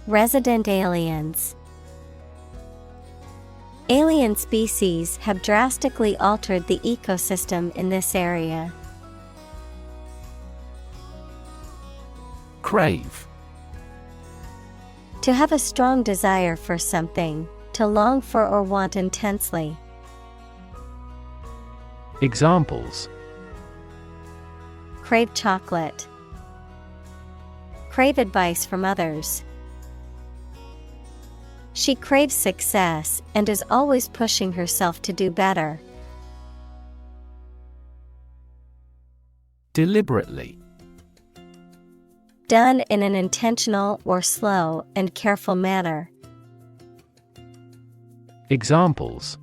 Resident aliens. Alien species have drastically altered the ecosystem in this area. Crave. To have a strong desire for something, to long for or want intensely. Examples: Crave chocolate. Crave advice from others. She craves success and is always pushing herself to do better. Deliberately. Done in an intentional or slow and careful manner. Examples: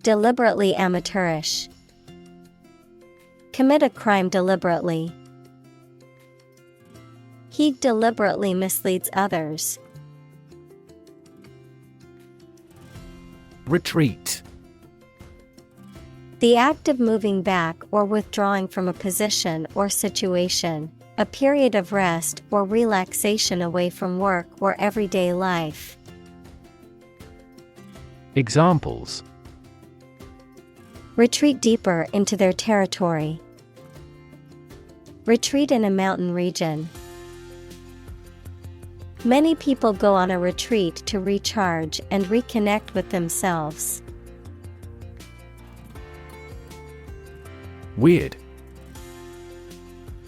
Deliberately amateurish. Commit a crime deliberately. He deliberately misleads others. Retreat. The act of moving back or withdrawing from a position or situation, a period of rest or relaxation away from work or everyday life. Examples: Retreat deeper into their territory. Retreat in a mountain region. Many people go on a retreat to recharge and reconnect with themselves. Weird.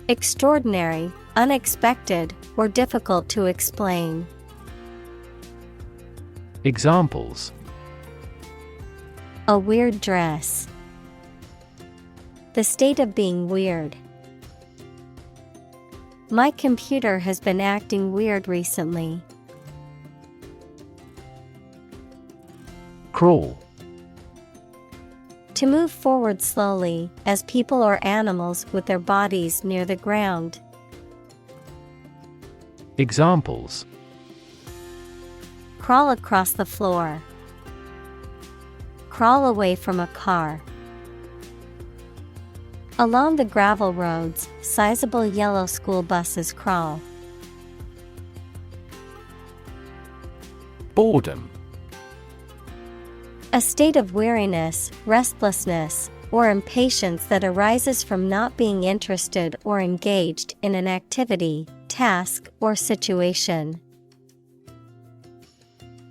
Extraordinary, unexpected, or difficult to explain. Examples: A weird dress. The state of being weird. My computer has been acting weird recently. Crawl. To move forward slowly, as people or animals with their bodies near the ground. Examples: Crawl across the floor. Crawl away from a car. Along the gravel roads, sizable yellow school buses crawl. Boredom. A state of weariness, restlessness, or impatience that arises from not being interested or engaged in an activity, task, or situation.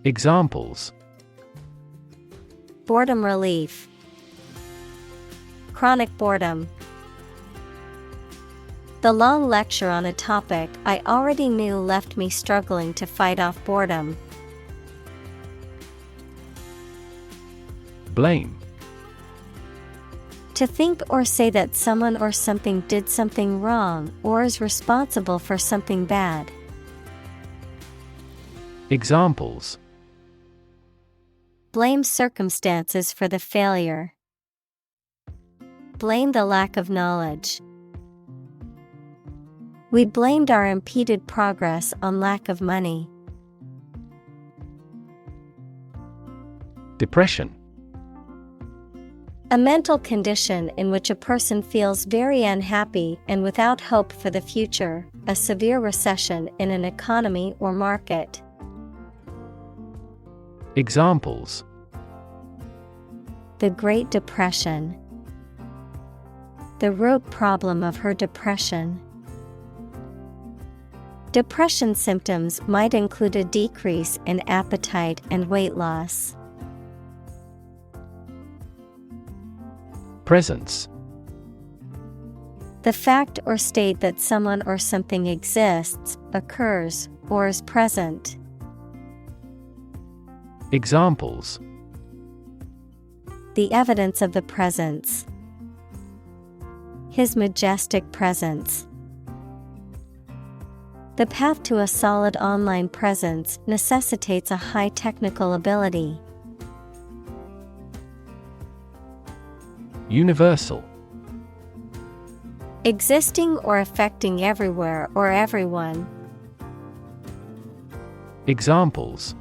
Examples: Boredom relief. Chronic boredom. The long lecture on a topic I already knew left me struggling to fight off boredom. Blame. To think or say that someone or something did something wrong or is responsible for something bad. Examples: Blame circumstances for the failure. Blame the lack of knowledge. We blamed our impeded progress on lack of money. Depression. A mental condition in which a person feels very unhappy and without hope for the future, a severe recession in an economy or market. Examples: the Great Depression. The root problem of her depression. Depression symptoms might include a decrease in appetite and weight loss. Presence. The fact or state that someone or something exists, occurs, or is present. Examples. The evidence of the presence. His majestic presence. The path to a solid online presence necessitates a high technical ability. Universal. Existing or affecting everywhere or everyone. Examples.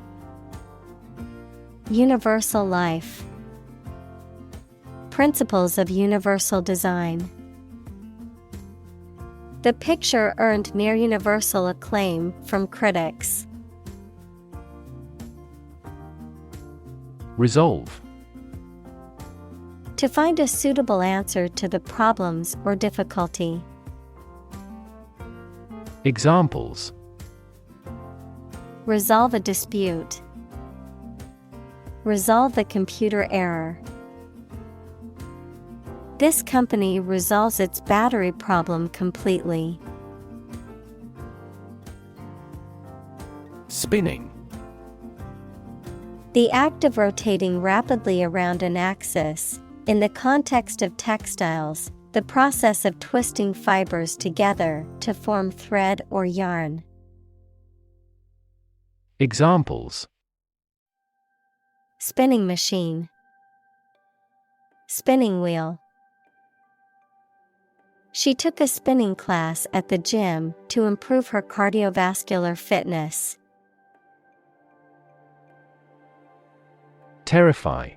Universal life. Principles of universal design. The picture earned near universal acclaim from critics. Resolve. To find a suitable answer to the problems or difficulty. Examples. Resolve a dispute. Resolve the computer error. This company resolves its battery problem completely. Spinning. The act of rotating rapidly around an axis. In the context of textiles, the process of twisting fibers together to form thread or yarn. Examples. Spinning machine. Spinning wheel. She took a spinning class at the gym to improve her cardiovascular fitness. Terrify.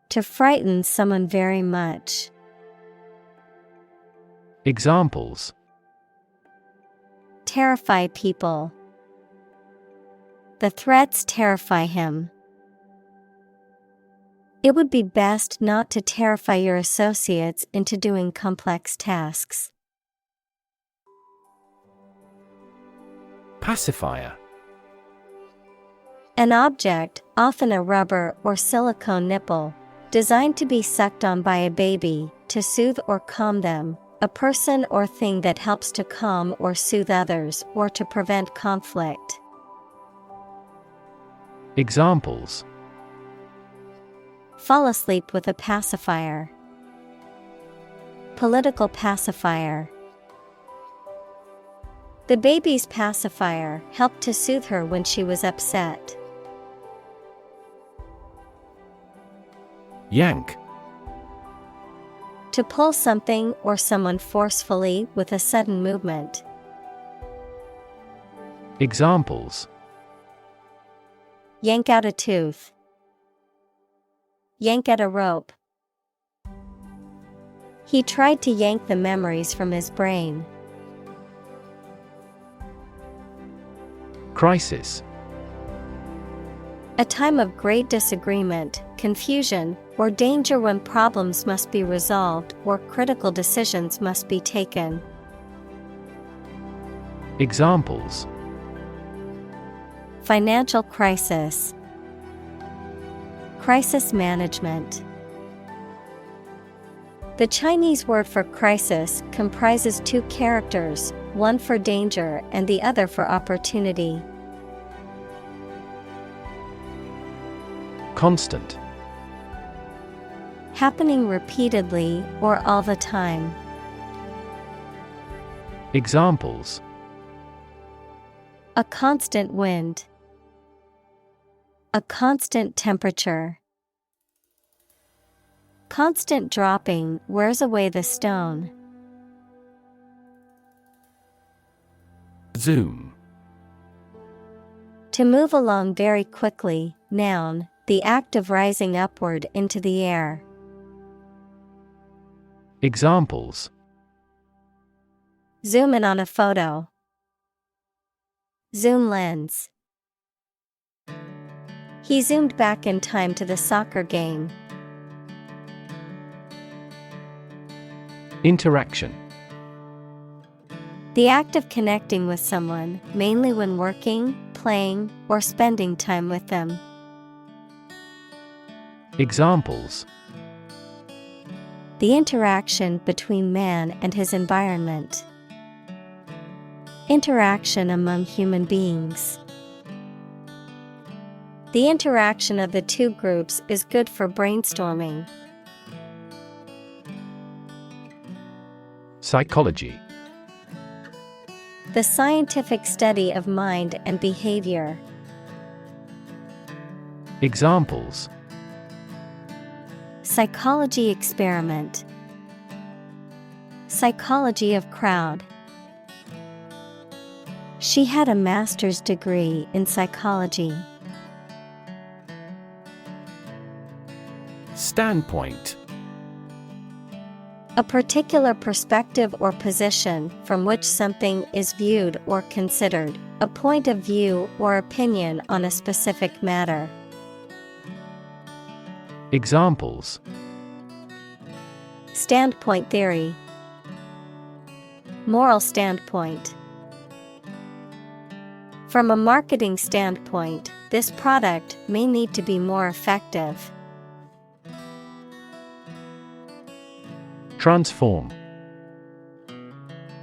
To frighten someone very much. Examples. Terrify people. The threats terrify him. It would be best not to terrify your associates into doing complex tasks. Pacifier. An object, often a rubber or silicone nipple, designed to be sucked on by a baby, to soothe or calm them, a person or thing that helps to calm or soothe others or to prevent conflict. Examples. Fall asleep with a pacifier. Political pacifier. The baby's pacifier helped to soothe her when she was upset. Yank. To pull something or someone forcefully with a sudden movement. Examples. Yank out a tooth. Yank at a rope. He tried to yank the memories from his brain. Crisis. A time of great disagreement, confusion, or danger when problems must be resolved or critical decisions must be taken. Examples. Financial crisis. Crisis management. The Chinese word for crisis comprises two characters, one for danger and the other for opportunity. Constant. Happening repeatedly or all the time. Examples. A constant wind. A constant temperature. Constant dropping wears away the stone. Zoom. To move along very quickly, noun, the act of rising upward into the air. Examples. Zoom in on a photo. Zoom lens. He zoomed back in time to the soccer game. Interaction. The act of connecting with someone, mainly when working, playing, or spending time with them. Examples. The interaction between man and his environment. Interaction among human beings. The interaction of the two groups is good for brainstorming. Psychology. The scientific study of mind and behavior. Examples. Psychology experiment. Psychology of crowd. She had a master's degree in psychology. Standpoint. A particular perspective or position from which something is viewed or considered, a point of view or opinion on a specific matter. Examples. Standpoint theory. Moral standpoint. From a marketing standpoint, this product may need to be more effective. Transform.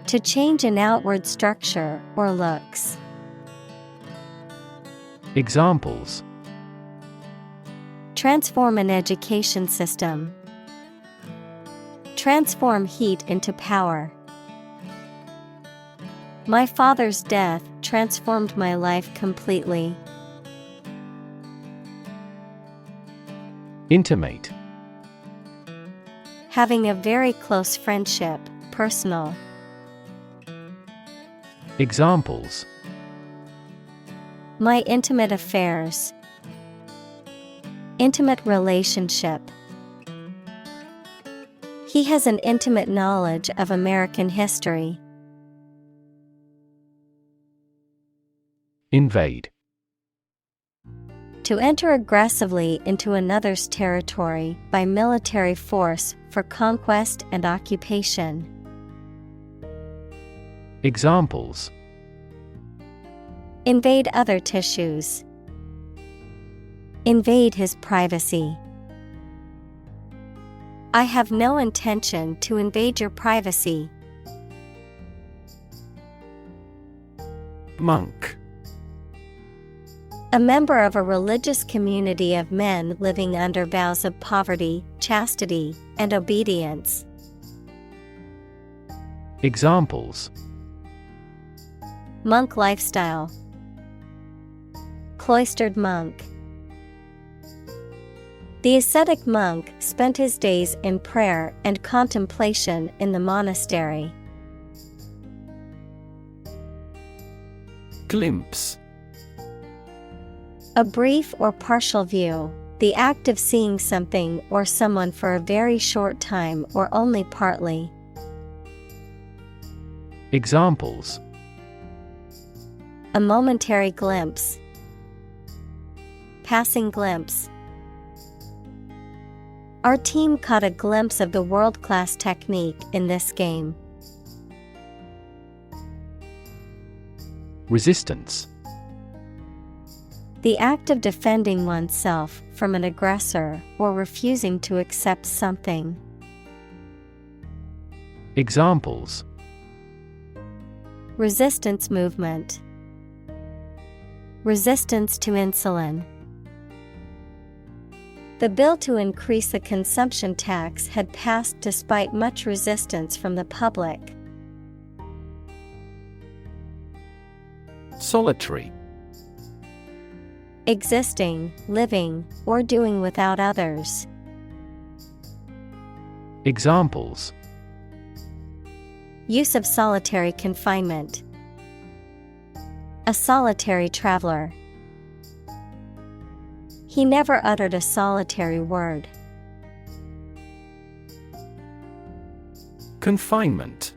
To change an outward structure or looks. Examples. Transform an education system. Transform heat into power. My father's death transformed my life completely. Intimate. Having a very close friendship, personal. Examples. My intimate affairs. Intimate relationship. He has an intimate knowledge of American history. Invade. To enter aggressively into another's territory by military force for conquest and occupation. Examples. Invade other tissues. Invade his privacy. I have no intention to invade your privacy. Monk. A member of a religious community of men living under vows of poverty, chastity, and obedience. Examples. Monk lifestyle. Cloistered monk. The ascetic monk spent his days in prayer and contemplation in the monastery. Glimpse. A brief or partial view, the act of seeing something or someone for a very short time or only partly. Examples. A momentary glimpse. Passing glimpse. Our team caught a glimpse of the world-class technique in this game. Resistance. The act of defending oneself from an aggressor or refusing to accept something. Examples. Resistance movement. Resistance to insulin. The bill to increase the consumption tax had passed despite much resistance from the public. Solitary. Existing, living, or doing without others. Examples. Use of solitary confinement. A solitary traveler. He never uttered a solitary word. Confinement.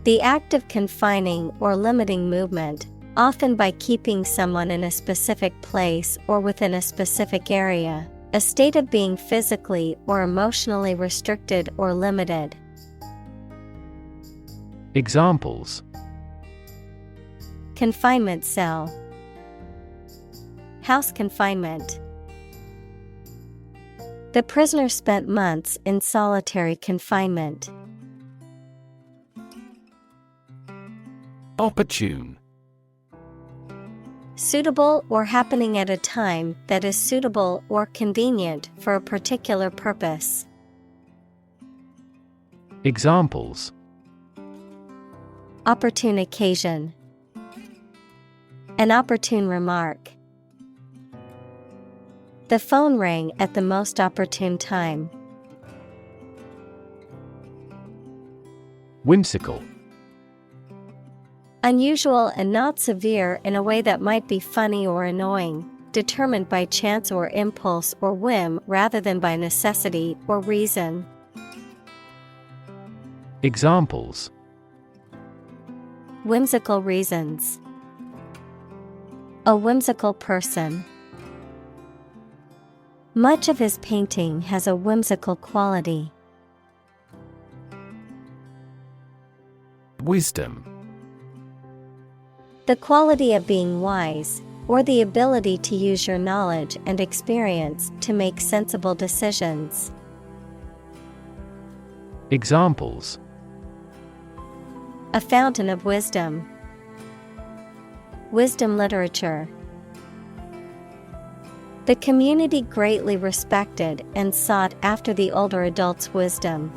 The act of confining or limiting movement, often by keeping someone in a specific place or within a specific area, a state of being physically or emotionally restricted or limited. Examples: confinement cell, house confinement. The prisoner spent months in solitary confinement. Opportune. Suitable or happening at a time that is suitable or convenient for a particular purpose. Examples: opportune occasion, an opportune remark. The phone rang at the most opportune time. Whimsical. Unusual and not severe in a way that might be funny or annoying, determined by chance or impulse or whim rather than by necessity or reason. Examples: whimsical reasons, a whimsical person. Much of his painting has a whimsical quality. Wisdom. The quality of being wise, or the ability to use your knowledge and experience to make sensible decisions. Examples: a fountain of wisdom, wisdom literature. The community greatly respected and sought after the older adult's wisdom.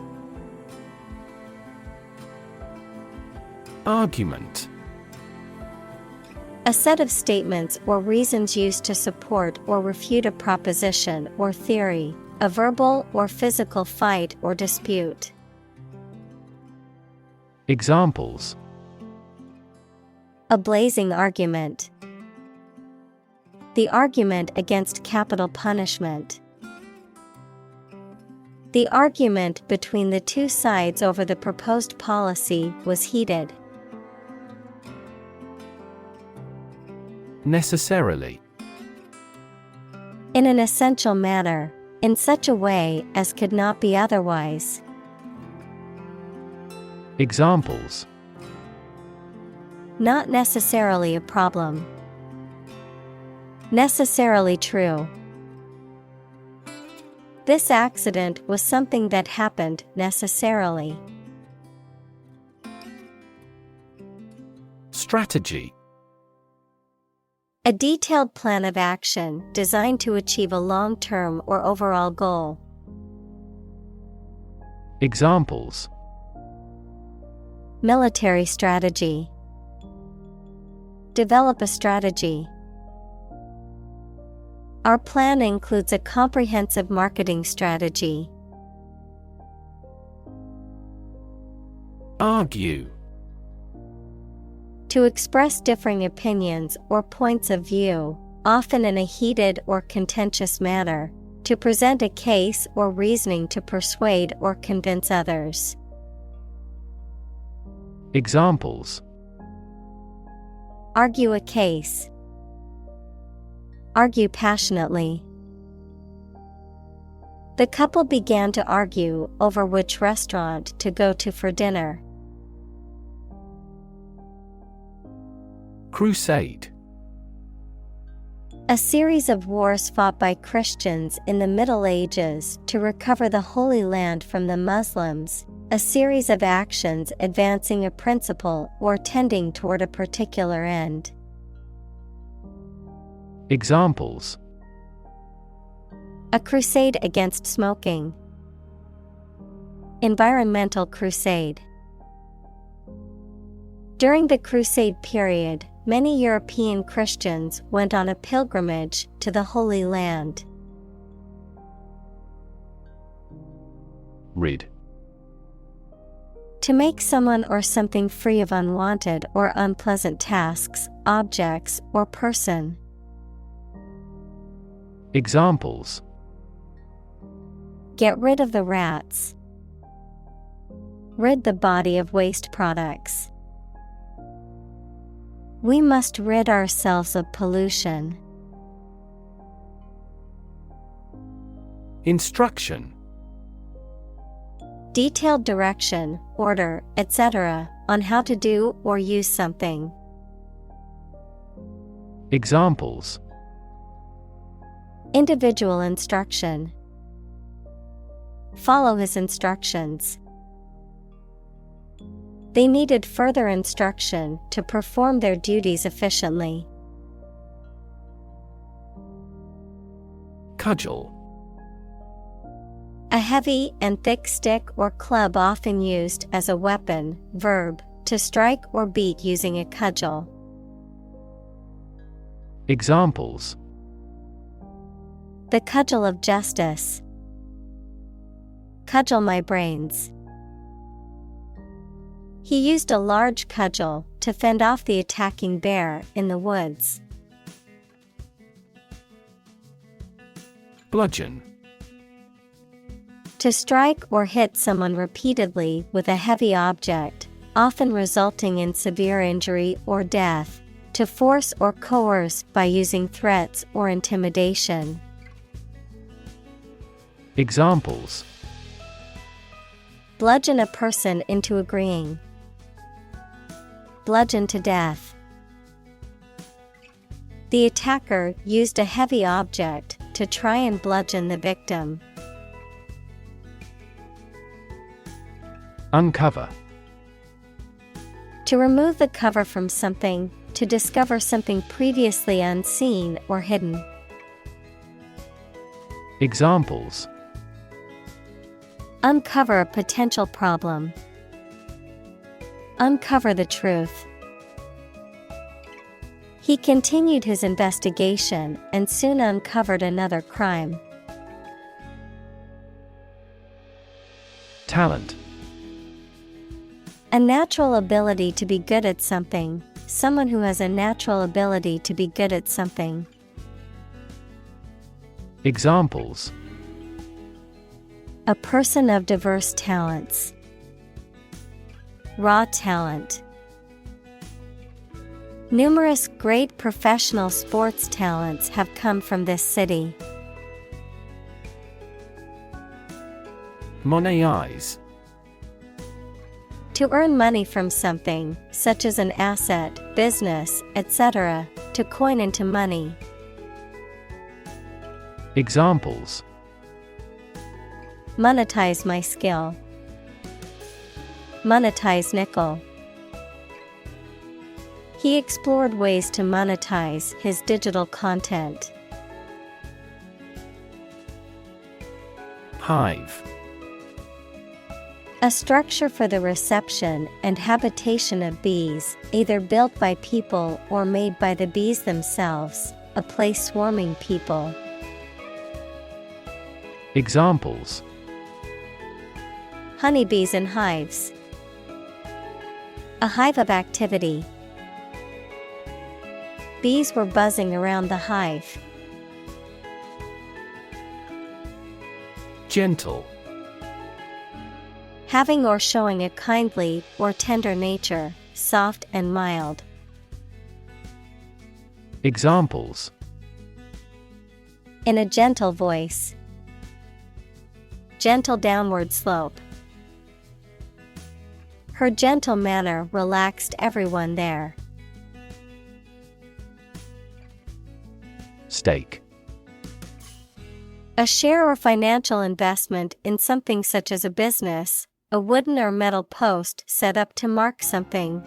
Argument. A set of statements or reasons used to support or refute a proposition or theory, a verbal or physical fight or dispute. Examples: a blazing argument, the argument against capital punishment. The argument between the two sides over the proposed policy was heated. Necessarily. In an essential manner, in such a way as could not be otherwise. Examples: not necessarily a problem. Necessarily true. This accident was something that happened necessarily. Strategy. A detailed plan of action designed to achieve a long-term or overall goal. Examples: military strategy, develop a strategy. Our plan includes a comprehensive marketing strategy. Argue. To express differing opinions or points of view, often in a heated or contentious manner, to present a case or reasoning to persuade or convince others. Examples: argue a case, argue passionately. The couple began to argue over which restaurant to go to for dinner. Crusade. A series of wars fought by Christians in the Middle Ages to recover the Holy Land from the Muslims, a series of actions advancing a principle or tending toward a particular end. Examples: a crusade against smoking, environmental crusade. During the Crusade period, many European Christians went on a pilgrimage to the Holy Land. Rid. To make someone or something free of unwanted or unpleasant tasks, objects, or person. Examples: get rid of the rats, rid the body of waste products. We must rid ourselves of pollution. Instruction. Detailed direction, order, etc., on how to do or use something. Examples. Individual instruction. Follow his instructions. They needed further instruction to perform their duties efficiently. Cudgel. A heavy and thick stick or club often used as a weapon. Verb, to strike or beat using a cudgel. Examples. The cudgel of justice. Cudgel my brains. He used a large cudgel to fend off the attacking bear in the woods. Bludgeon. To strike or hit someone repeatedly with a heavy object, often resulting in severe injury or death. To force or coerce by using threats or intimidation. Examples. Bludgeon a person into agreeing. Bludgeon to death. The attacker used a heavy object to try and bludgeon the victim. Uncover. To remove the cover from something, to discover something previously unseen or hidden. Examples. Uncover a potential problem. Uncover the truth. He continued his investigation and soon uncovered another crime. Talent. A natural ability to be good at something. Someone who has a natural ability to be good at something. Examples. A person of diverse talents. Raw talent. Numerous great professional sports talents have come from this city. Monetize. To earn money from something, such as an asset, business, etc., to coin into money. Examples. Monetize my skill. Monetize nickel. He explored ways to monetize his digital content. Hive. A structure for the reception and habitation of bees, either built by people or made by the bees themselves, a place swarming people. Examples. Honeybees in hives. A hive of activity. Bees were buzzing around the hive. Gentle. Having or showing a kindly or tender nature, soft and mild. Examples. In a gentle voice. Gentle downward slope. Her gentle manner relaxed everyone there. Stake. A share or financial investment in something such as a business, a wooden or metal post set up to mark something.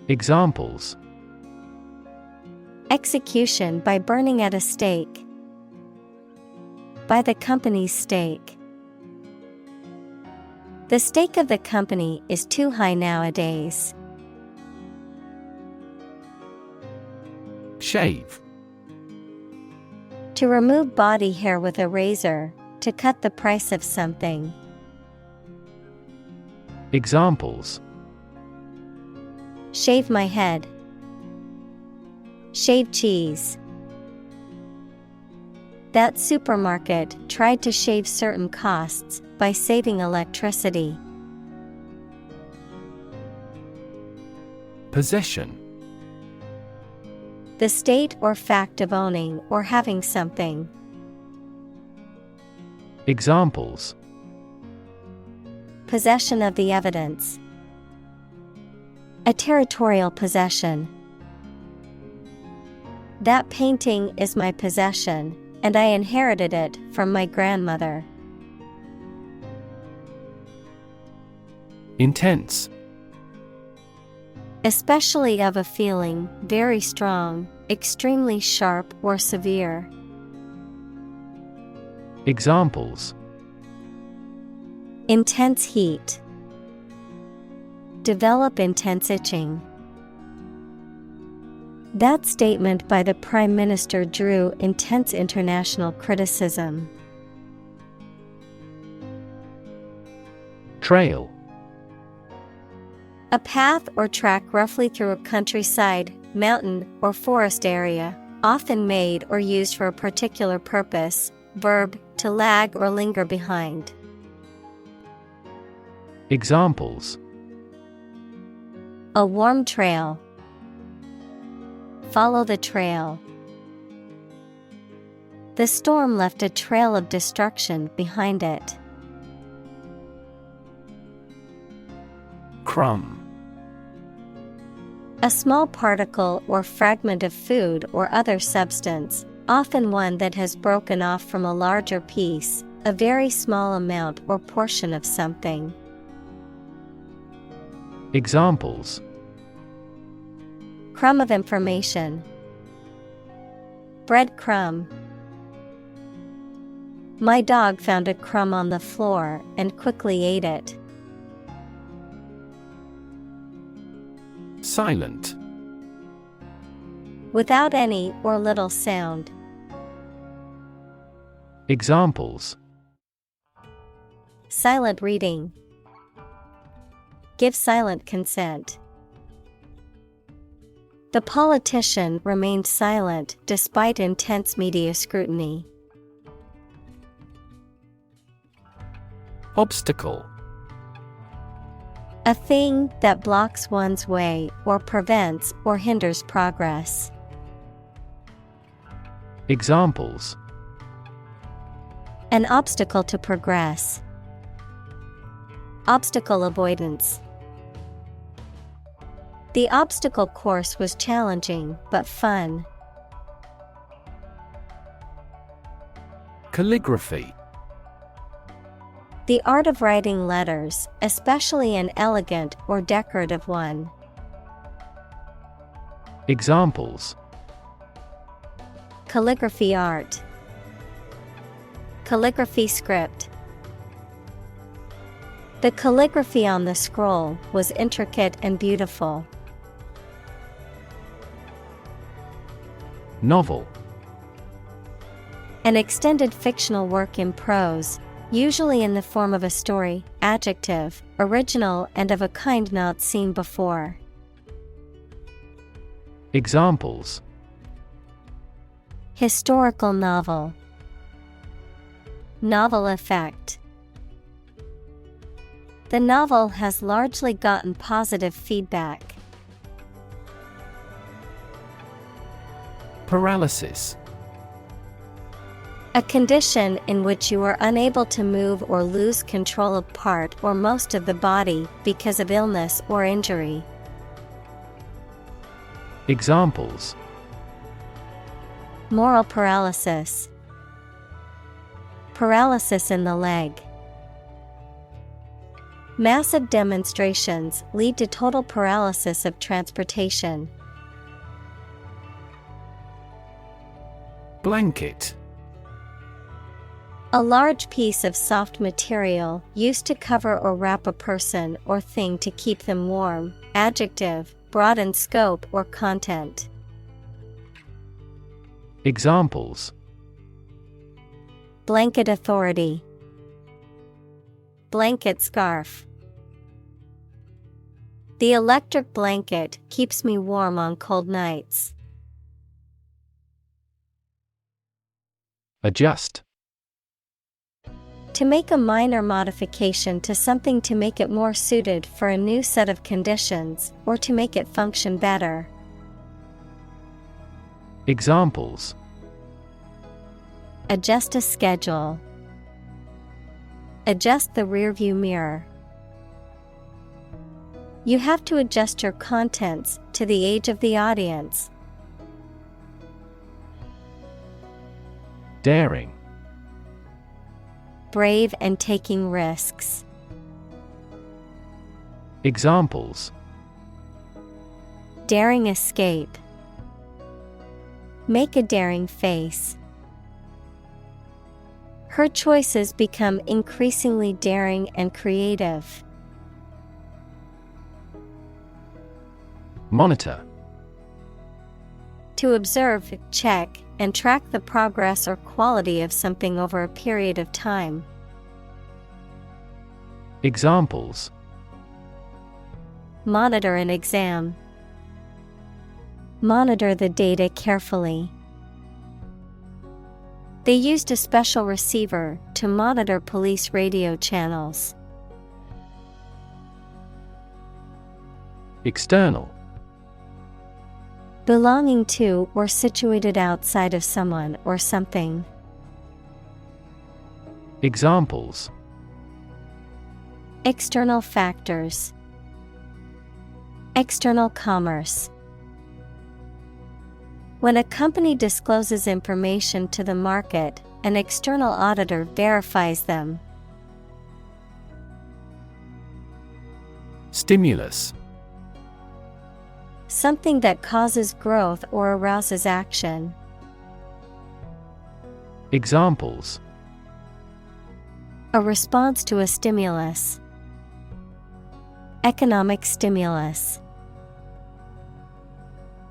Examples. Execution by burning at a stake. By the company's stake. The stake of the company is too high nowadays. Shave. To remove body hair with a razor, to cut the price of something. Examples. Shave my head. Shave cheese. That supermarket tried to shave certain costs by saving electricity. Possession. The state or fact of owning or having something. Examples: Possession of the evidence. A territorial possession. That painting is my possession, and I inherited it from my grandmother. Intense. Especially of a feeling, very strong, extremely sharp or severe. Examples: Intense heat. Develop intense itching. That statement by the Prime Minister drew intense international criticism. Trail. A path or track roughly through a countryside, mountain, or forest area, often made or used for a particular purpose. Verb, to lag or linger behind. Examples: A warm trail. Follow the trail. The storm left a trail of destruction behind it. Crumb. A small particle or fragment of food or other substance, often one that has broken off from a larger piece, a very small amount or portion of something. Examples: Crumb of information. Breadcrumb. My dog found a crumb on the floor and quickly ate it. Silent. Without any or little sound. Examples: Silent reading. Give silent consent. The politician remained silent despite intense media scrutiny. Obstacle. A thing that blocks one's way or prevents or hinders progress. Examples: An obstacle to progress. Obstacle avoidance. The obstacle course was challenging but fun. Calligraphy. The art of writing letters, especially an elegant or decorative one. Examples: Calligraphy art. Calligraphy script. The calligraphy on the scroll was intricate and beautiful. Novel. An extended fictional work in prose, usually in the form of a story. Adjective, original and of a kind not seen before. Examples: Historical novel. Novel effect. The novel has largely gotten positive feedback. Paralysis. A condition in which you are unable to move or lose control of part or most of the body because of illness or injury. Examples: Moral paralysis. Paralysis in the leg. Massive demonstrations lead to total paralysis of transportation. Blanket. A large piece of soft material used to cover or wrap a person or thing to keep them warm. Adjective, broad in scope or content. Examples: Blanket authority. Blanket scarf. The electric blanket keeps me warm on cold nights. Adjust. To make a minor modification to something to make it more suited for a new set of conditions, or to make it function better. Examples: Adjust a schedule. Adjust the rearview mirror. You have to adjust your contents to the age of the audience. Daring. Brave and taking risks. Examples: Daring escape. Make a daring face. Her choices become increasingly daring and creative. Monitor. To observe, check, and track the progress or quality of something over a period of time. Examples: Monitor an exam. Monitor the data carefully. They used a special receiver to monitor police radio channels. External. Belonging to or situated outside of someone or something. Examples: External factors. External commerce. When a company discloses information to the market, an external auditor verifies them. Stimulus. Something that causes growth or arouses action. Examples: A response to a stimulus. Economic stimulus.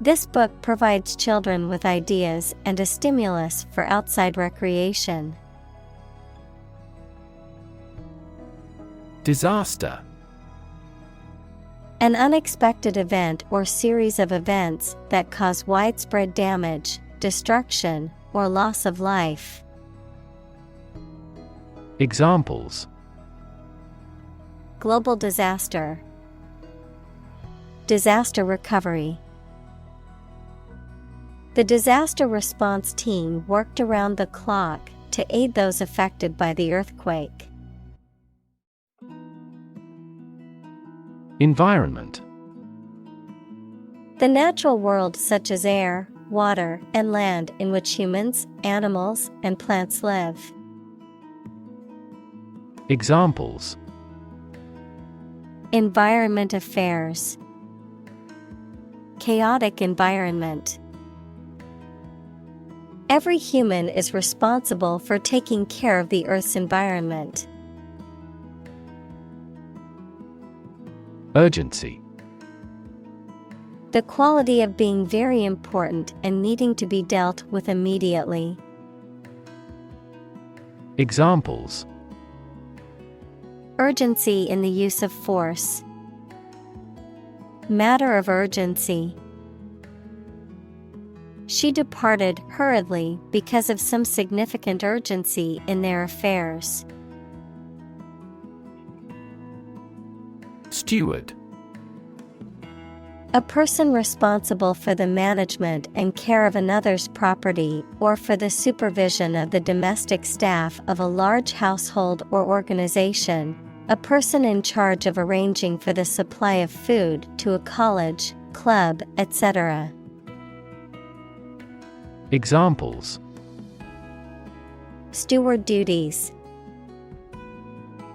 This book provides children with ideas and a stimulus for outside recreation. Disaster. An unexpected event or series of events that cause widespread damage, destruction, or loss of life. Examples: Global disaster. Disaster recovery. The disaster response team worked around the clock to aid those affected by the earthquake. Environment. The natural world such as air, water, and land in which humans, animals, and plants live. Examples: Environment affairs. Chaotic environment. Every human is responsible for taking care of the Earth's environment. Urgency. The quality of being very important and needing to be dealt with immediately. Examples: Urgency in the use of force. Matter of urgency. She departed hurriedly because of some significant urgency in their affairs. Steward. A person responsible for the management and care of another's property or for the supervision of the domestic staff of a large household or organization. A person in charge of arranging for the supply of food to a college, club, etc. Examples: Steward duties.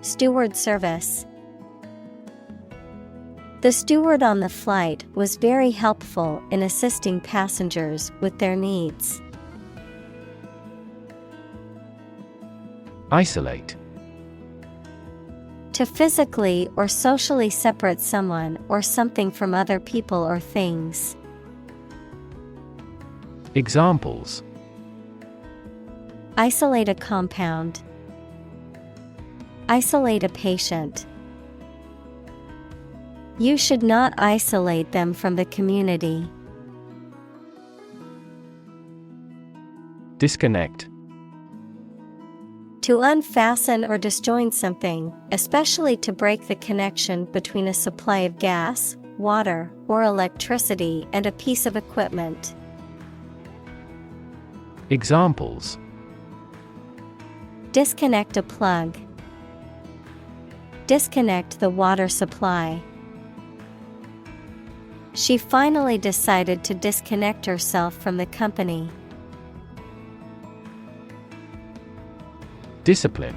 Steward service. The steward on the flight was very helpful in assisting passengers with their needs. Isolate. To physically or socially separate someone or something from other people or things. Examples: Isolate a compound. Isolate a patient. You should not isolate them from the community. Disconnect. To unfasten or disjoin something, especially to break the connection between a supply of gas, water, or electricity and a piece of equipment. Examples: Disconnect a plug. Disconnect the water supply. She finally decided to disconnect herself from the company. Discipline.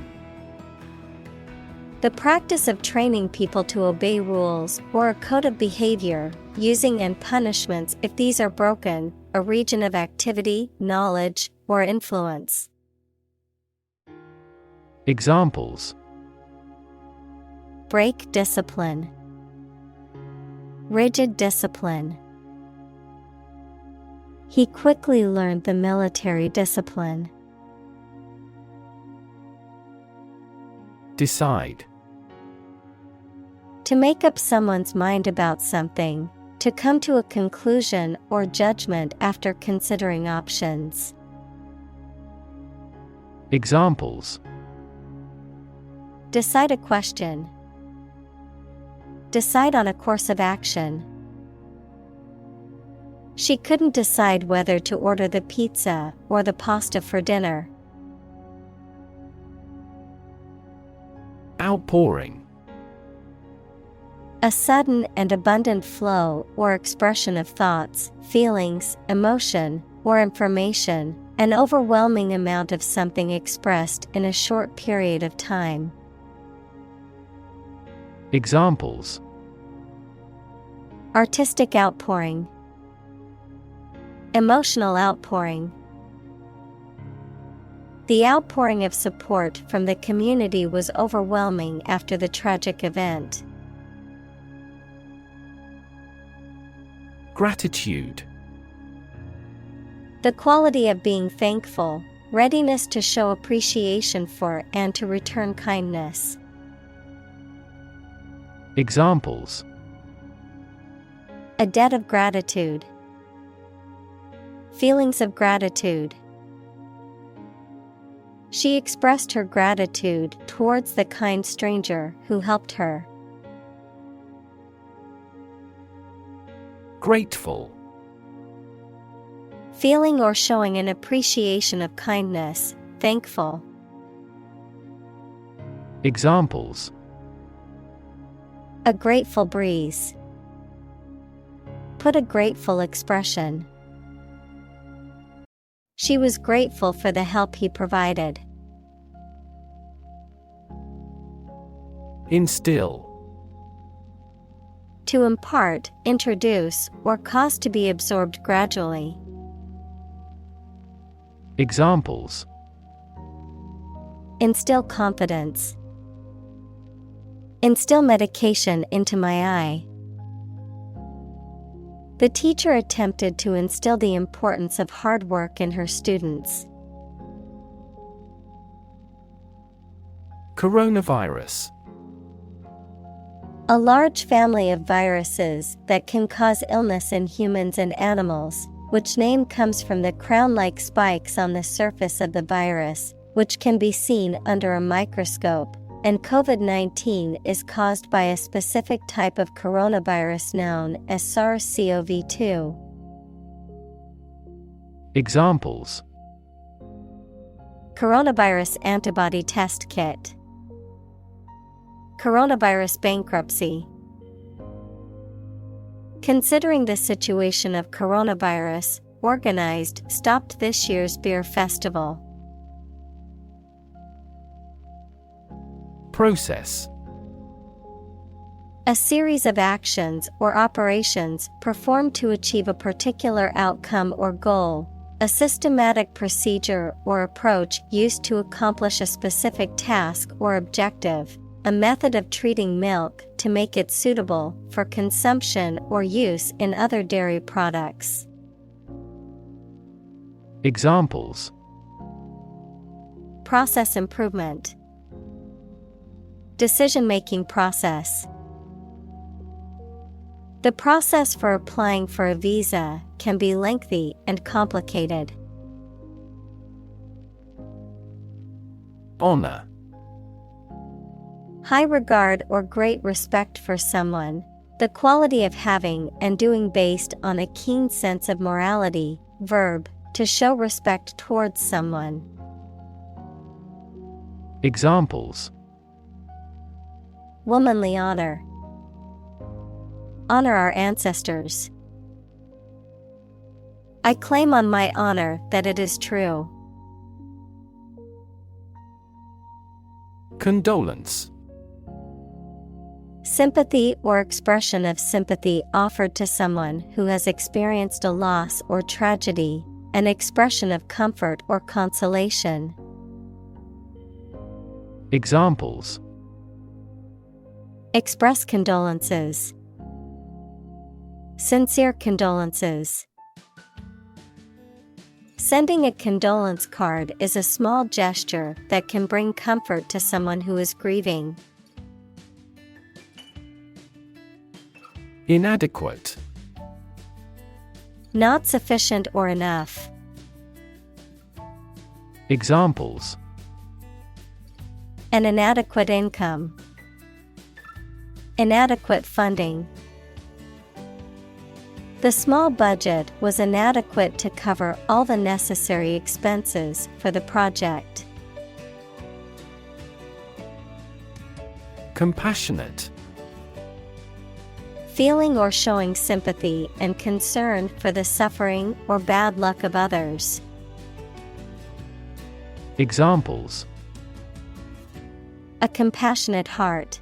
The practice of training people to obey rules or a code of behavior, using and punishments if these are broken, a region of activity, knowledge, or influence. Examples: Break discipline. Rigid discipline. He quickly learned the military discipline. Decide. To make up someone's mind about something, to come to a conclusion or judgment after considering options. Examples: Decide a question. Decide on a course of action. She couldn't decide whether to order the pizza or the pasta for dinner. Outpouring. A sudden and abundant flow or expression of thoughts, feelings, emotion, or information, an overwhelming amount of something expressed in a short period of time. Examples: Artistic outpouring. Emotional outpouring. The outpouring of support from the community was overwhelming after the tragic event. Gratitude. The quality of being thankful, readiness to show appreciation for and to return kindness. Examples: A debt of gratitude. Feelings of gratitude. She expressed her gratitude towards the kind stranger who helped her. Grateful. Feeling or showing an appreciation of kindness, thankful. Examples: A grateful breeze. Put a grateful expression. She was grateful for the help he provided. Instill. To impart, introduce, or cause to be absorbed gradually. Examples: Instill confidence. Instill medication into my eye. The teacher attempted to instill the importance of hard work in her students. Coronavirus. A large family of viruses that can cause illness in humans and animals, which name comes from the crown-like spikes on the surface of the virus, which can be seen under a microscope, and COVID-19 is caused by a specific type of coronavirus known as SARS-CoV-2. Examples: Coronavirus antibody test kit. Coronavirus bankruptcy. Considering the situation of coronavirus, Organized stopped this year's beer festival. Process. A series of actions or operations performed to achieve a particular outcome or goal. A systematic procedure or approach used to accomplish a specific task or objective. A method of treating milk to make it suitable for consumption or use in other dairy products. Examples: Process improvement. Decision-making process. The process for applying for a visa can be lengthy and complicated. Honor. High regard or great respect for someone, the quality of having and doing based on a keen sense of morality. Verb, to show respect towards someone. Examples: Womanly honor. Honor our ancestors. I claim on my honor that it is true. Condolence. Sympathy or expression of sympathy offered to someone who has experienced a loss or tragedy, an expression of comfort or consolation. Examples: Express condolences. Sincere condolences. Sending a condolence card is a small gesture that can bring comfort to someone who is grieving. Inadequate. Not sufficient or enough. Examples: An inadequate income. Inadequate funding. The small budget was inadequate to cover all the necessary expenses for the project. Compassionate. Feeling or showing sympathy and concern for the suffering or bad luck of others. Examples: A compassionate heart.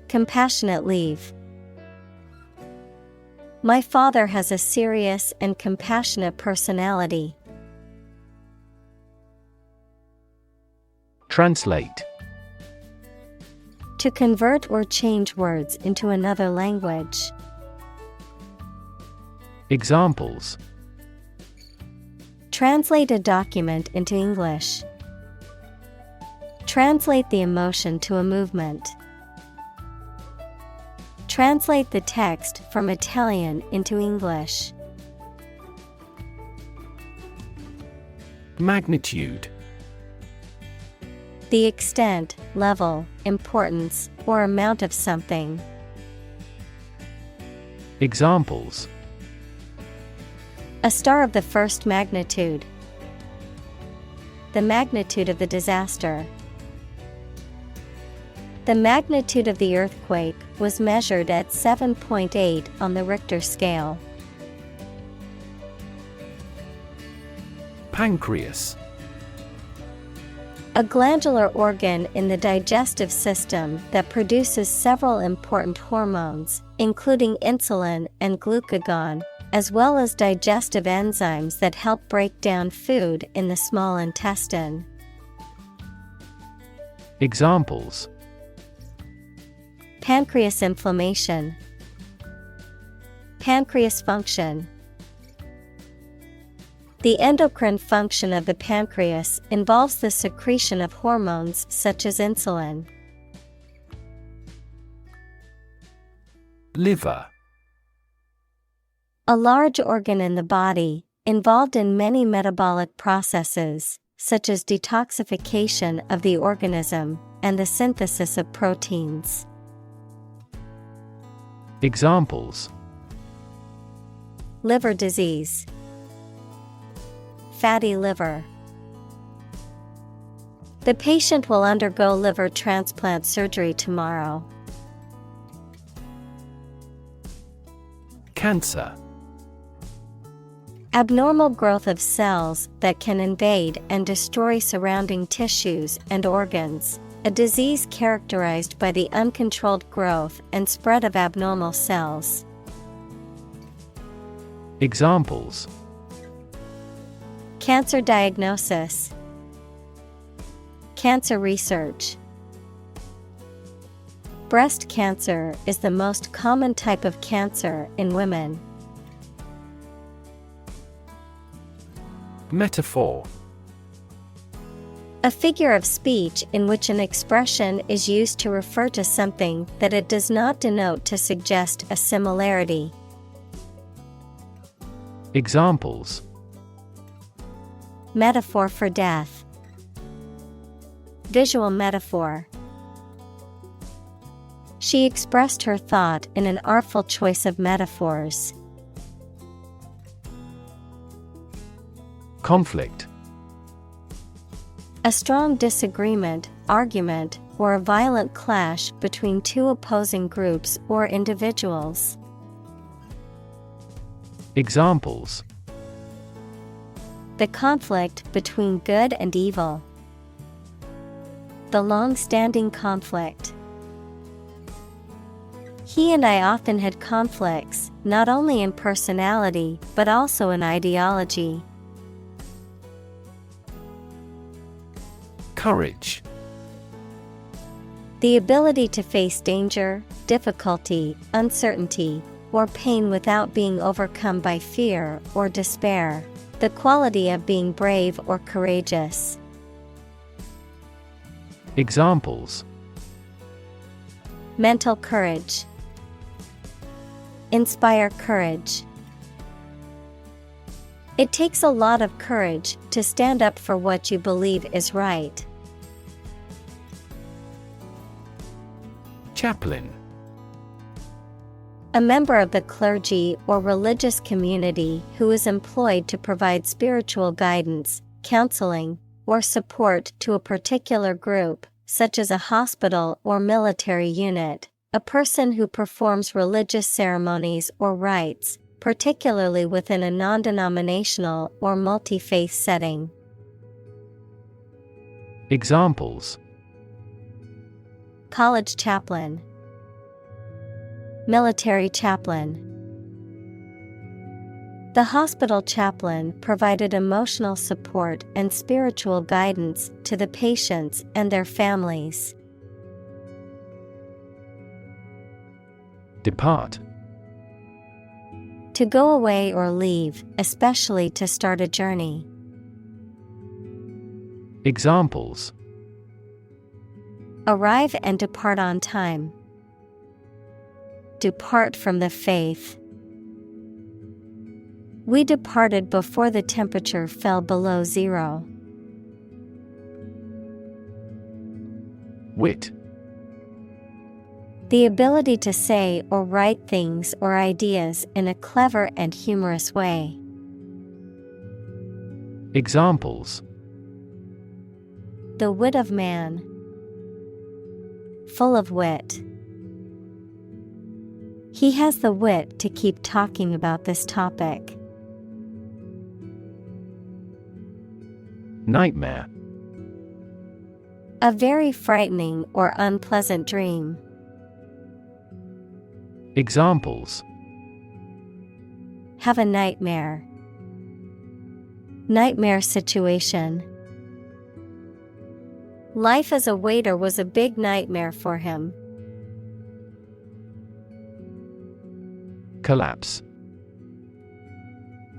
Compassionate leave. My father has a serious and compassionate personality. Translate. To convert or change words into another language. Examples: Translate a document into English. Translate the emotion to a movement. Translate the text from Italian into English. Magnitude. The extent, level, importance, or amount of something. Examples: A star of the first magnitude. The magnitude of the disaster. The magnitude of the earthquake was measured at 7.8 on the Richter scale. Pancreas. A glandular organ in the digestive system that produces several important hormones, including insulin and glucagon, as well as digestive enzymes that help break down food in the small intestine. Examples: Pancreas inflammation. Pancreas function. The endocrine function of the pancreas involves the secretion of hormones such as insulin. Liver. A large organ in the body, involved in many metabolic processes, such as detoxification of the organism and the synthesis of proteins. Examples: Liver disease. Fatty liver. The patient will undergo liver transplant surgery tomorrow. Cancer. Abnormal growth of cells that can invade and destroy surrounding tissues and organs. A disease characterized by the uncontrolled growth and spread of abnormal cells. Examples: Cancer diagnosis. Cancer research. Breast cancer is the most common type of cancer in women. Metaphor. A figure of speech in which an expression is used to refer to something that it does not denote to suggest a similarity. Examples: Metaphor for death. Visual metaphor. She expressed her thought in an artful choice of metaphors. Conflict. A strong disagreement, argument, or a violent clash between two opposing groups or individuals. Examples: The conflict between good and evil. The long-standing conflict. He and I often had conflicts, not only in personality, but also in ideology. Courage. The ability to face danger, difficulty, uncertainty, or pain without being overcome by fear or despair. The quality of being brave or courageous. Examples: Mental courage. Inspire courage. It takes a lot of courage to stand up for what you believe is right. Chaplain. A member of the clergy or religious community who is employed to provide spiritual guidance, counseling, or support to a particular group, such as a hospital or military unit. A person who performs religious ceremonies or rites, particularly within a non-denominational or multi-faith setting. Examples: College chaplain. Military chaplain. The hospital chaplain provided emotional support and spiritual guidance to the patients and their families. Depart. To go away or leave, especially to start a journey. Examples: Arrive and depart on time. Depart from the faith. We departed before the temperature fell below zero. Wit. The ability to say or write things or ideas in a clever and humorous way. Examples: The wit of man. Full of wit. He has the wit to keep talking about this topic. Nightmare. A very frightening or unpleasant dream. Examples: Have a nightmare. Nightmare situation. Life as a waiter was a big nightmare for him. Collapse.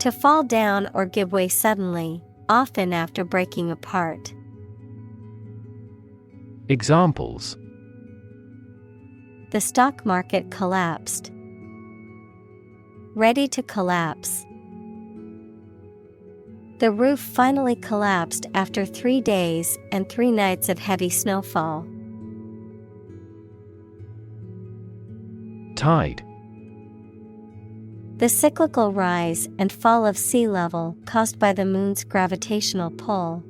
To fall down or give way suddenly, often after breaking apart. Examples: The stock market collapsed. Ready to collapse. The roof finally collapsed after 3 days and 3 nights of heavy snowfall. Tide. The cyclical rise and fall of sea level caused by the moon's gravitational pull.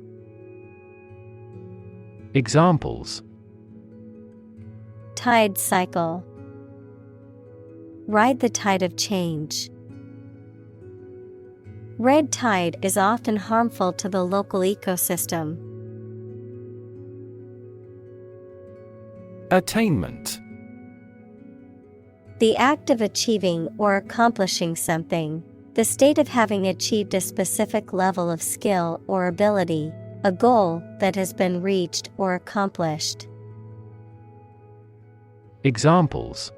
Examples: Tide cycle. Ride the tide of change. Red tide is often harmful to the local ecosystem. Attainment. The act of achieving or accomplishing something, the state of having achieved a specific level of skill or ability, a goal that has been reached or accomplished. Examples: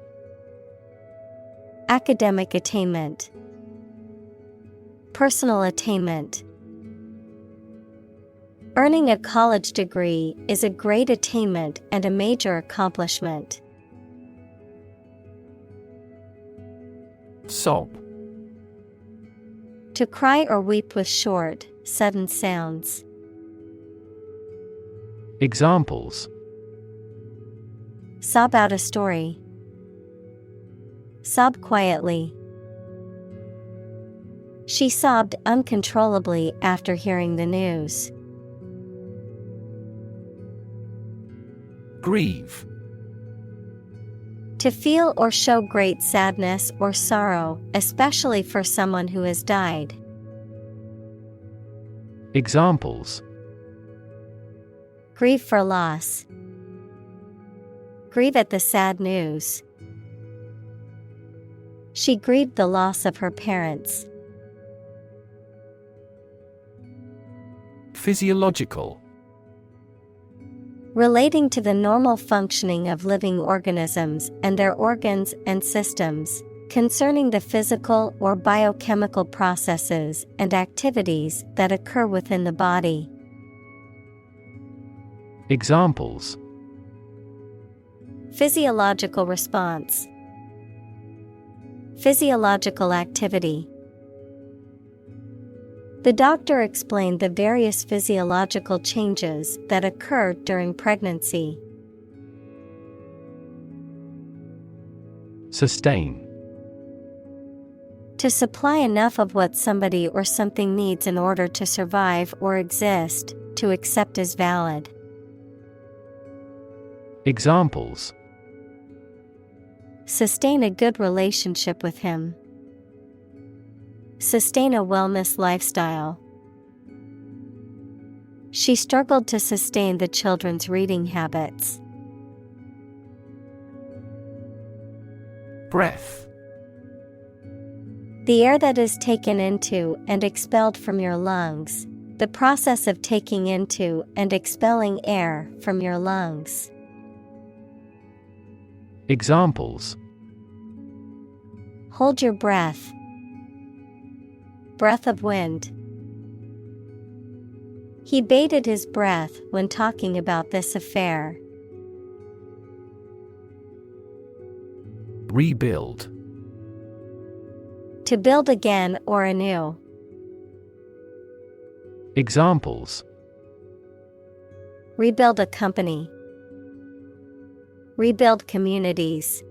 Academic attainment. Personal attainment. Earning a college degree is a great attainment and a major accomplishment. Sob. To cry or weep with short, sudden sounds. Examples: sob out a story, sob quietly. She sobbed uncontrollably after hearing the news. Grieve. To feel or show great sadness or sorrow, especially for someone who has died. Examples: grieve for loss, grieve at the sad news. She grieved the loss of her parents. Physiological. Relating to the normal functioning of living organisms and their organs and systems, concerning the physical or biochemical processes and activities that occur within the body. Examples: physiological response, physiological activity. The doctor explained the various physiological changes that occur during pregnancy. Sustain. To supply enough of what somebody or something needs in order to survive or exist, to accept as valid. Examples: sustain a good relationship with him. Sustain a wellness lifestyle. She struggled to sustain the children's reading habits. Breath. The air that is taken into and expelled from your lungs. The process of taking into and expelling air from your lungs. Examples: hold your breath. Breath of wind. He bated his breath when talking about this affair. Rebuild. To build again or anew. Examples: rebuild a company. Rebuild communities.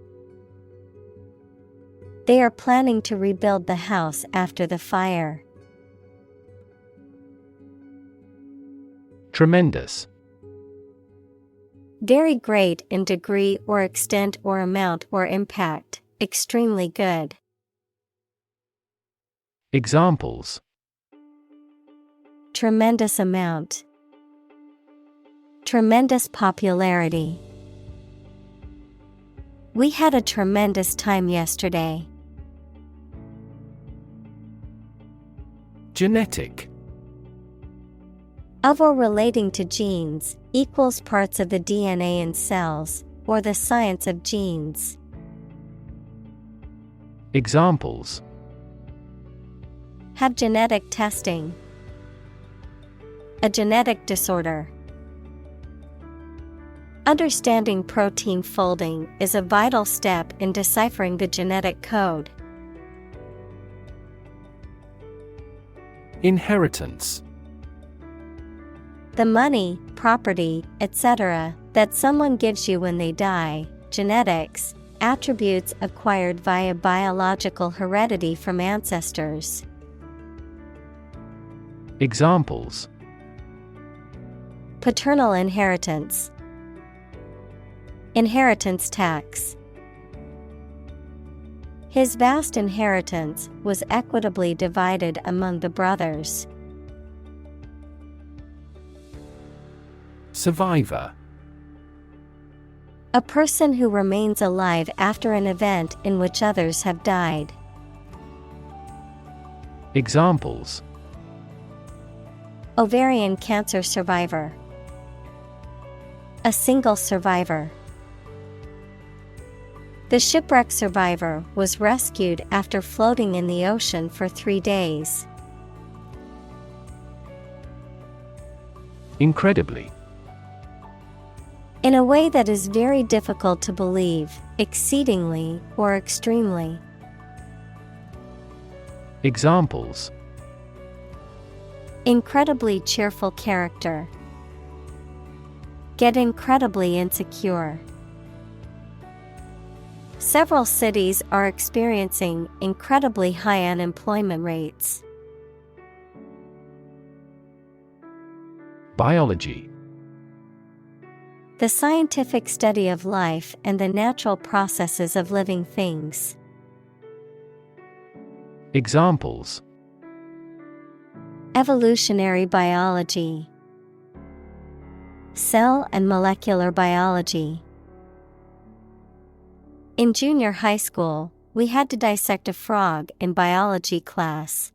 They are planning to rebuild the house after the fire. Tremendous. Very great in degree or extent or amount or impact, extremely good. Examples: tremendous amount. Tremendous popularity. We had a tremendous time yesterday. Genetic. Of or relating to genes, equals parts of the DNA in cells, or the science of genes. Examples: have genetic testing. A genetic disorder. Understanding protein folding is a vital step in deciphering the genetic code. Inheritance. The money, property, etc. that someone gives you when they die. Genetics, attributes acquired via biological heredity from ancestors. Examples: paternal inheritance. Inheritance tax. His vast inheritance was equitably divided among the brothers. Survivor. A person who remains alive after an event in which others have died. Examples: ovarian cancer survivor. A single survivor. The shipwreck survivor was rescued after floating in the ocean for 3 days. Incredibly. In a way that is very difficult to believe, exceedingly, or extremely. Examples: incredibly cheerful character. Get incredibly insecure. Several cities are experiencing incredibly high unemployment rates. Biology. The scientific study of life and the natural processes of living things. Examples: Evolutionary biology, cell and molecular biology. In junior high school, we had to dissect a frog in biology class.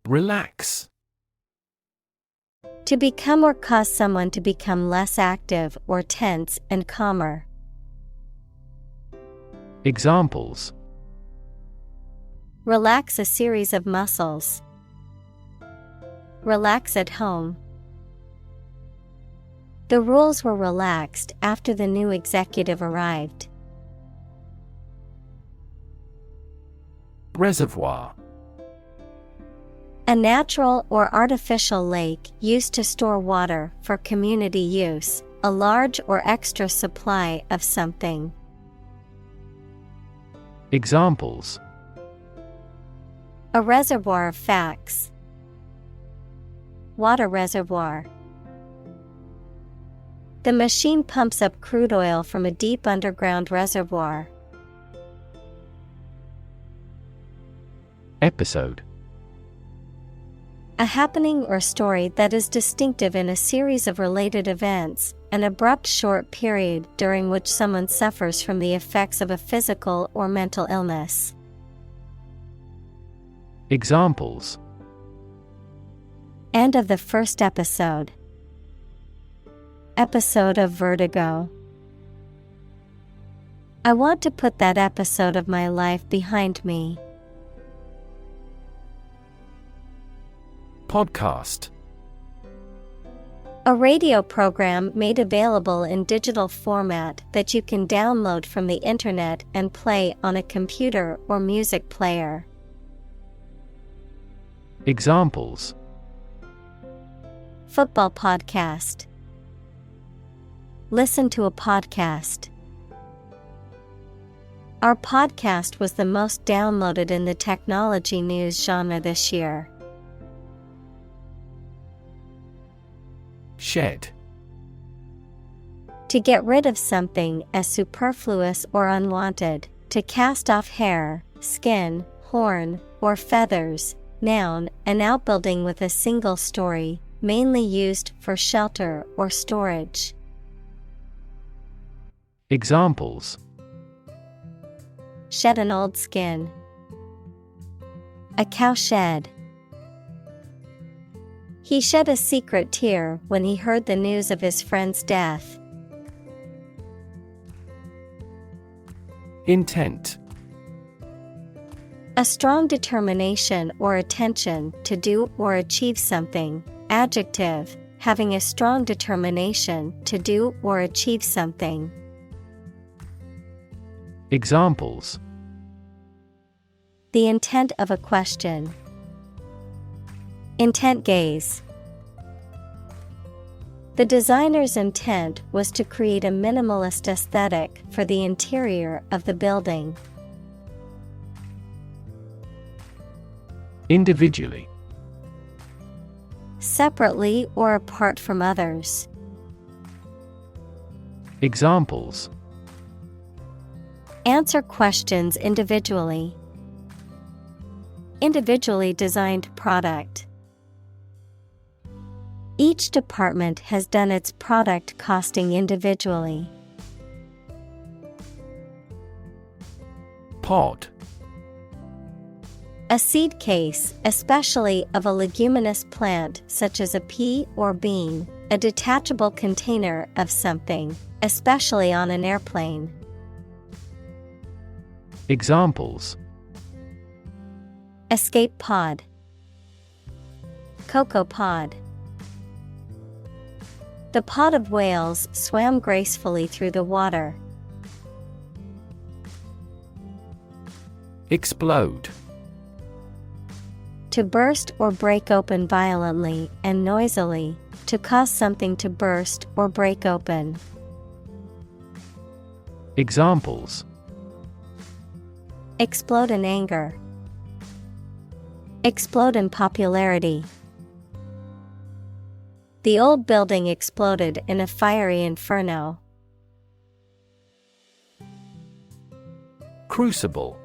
Relax. To become or cause someone to become less active or tense and calmer. Examples: Relax a series of muscles. Relax at home. The rules were relaxed after the new executive arrived. Reservoir. A natural or artificial lake used to store water for community use, a large or extra supply of something. Examples: A reservoir of facts. Water reservoir. The machine pumps up crude oil from a deep underground reservoir. Episode. A happening or story that is distinctive in a series of related events, an abrupt short period during which someone suffers from the effects of a physical or mental illness. Examples: End of the first episode. Episode of vertigo. I want to put that episode of my life behind me. Podcast. A radio program made available in digital format that you can download from the internet and play on a computer or music player. Examples: Football podcast. Listen to a podcast. Our podcast was the most downloaded in the technology news genre this year. Shed. To get rid of something as superfluous or unwanted, to cast off hair, skin, horn, or feathers. Noun, an outbuilding with a single story, mainly used for shelter or storage. Examples: Shed an old skin. A cowshed. He shed a secret tear when he heard the news of his friend's death. Intent. A strong determination or attention to do or achieve something. Adjective, having a strong determination to do or achieve something. Examples: The intent of a question. Intent gaze. The designer's intent was to create a minimalist aesthetic for the interior of the building. Individually. Separately or apart from others. Examples: Answer questions individually. Individually designed product. Each department has done its product costing individually. Pod. A seed case, especially of a leguminous plant such as a pea or bean, a detachable container of something, especially on an airplane. Examples: Escape pod. Cocoa pod. The pod of whales swam gracefully through the water. Explode. To burst or break open violently and noisily, to cause something to burst or break open. Examples: Explode in anger. Explode in popularity. The old building exploded in a fiery inferno. Crucible.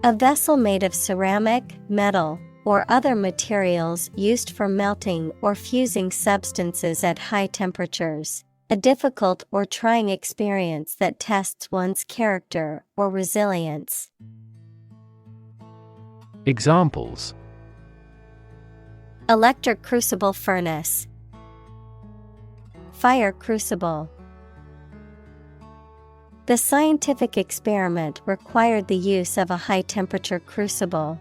A vessel made of ceramic, metal, or other materials used for melting or fusing substances at high temperatures. A difficult or trying experience that tests one's character or resilience. Examples: electric crucible furnace, fire crucible. The scientific experiment required the use of a high-temperature crucible.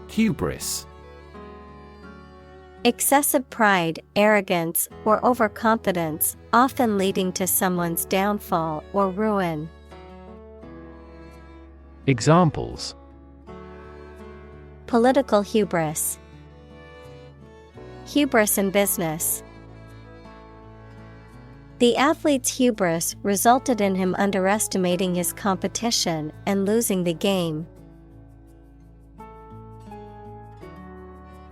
Hubris. Excessive pride, arrogance, or overconfidence, often leading to someone's downfall or ruin. Examples: political hubris, hubris in business. The athlete's hubris resulted in him underestimating his competition and losing the game.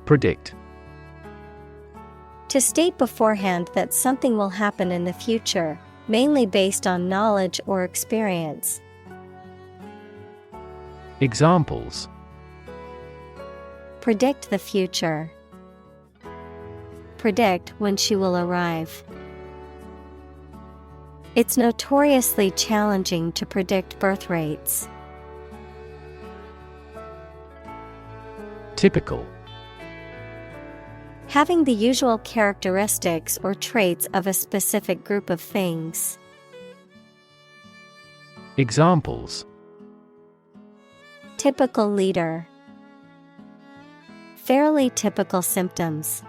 Predict. To state beforehand that something will happen in the future, mainly based on knowledge or experience. Examples: predict the future, predict when she will arrive. It's notoriously challenging to predict birth rates. Typical. Having the usual characteristics or traits of a specific group of things. Examples: typical leader, fairly typical symptoms.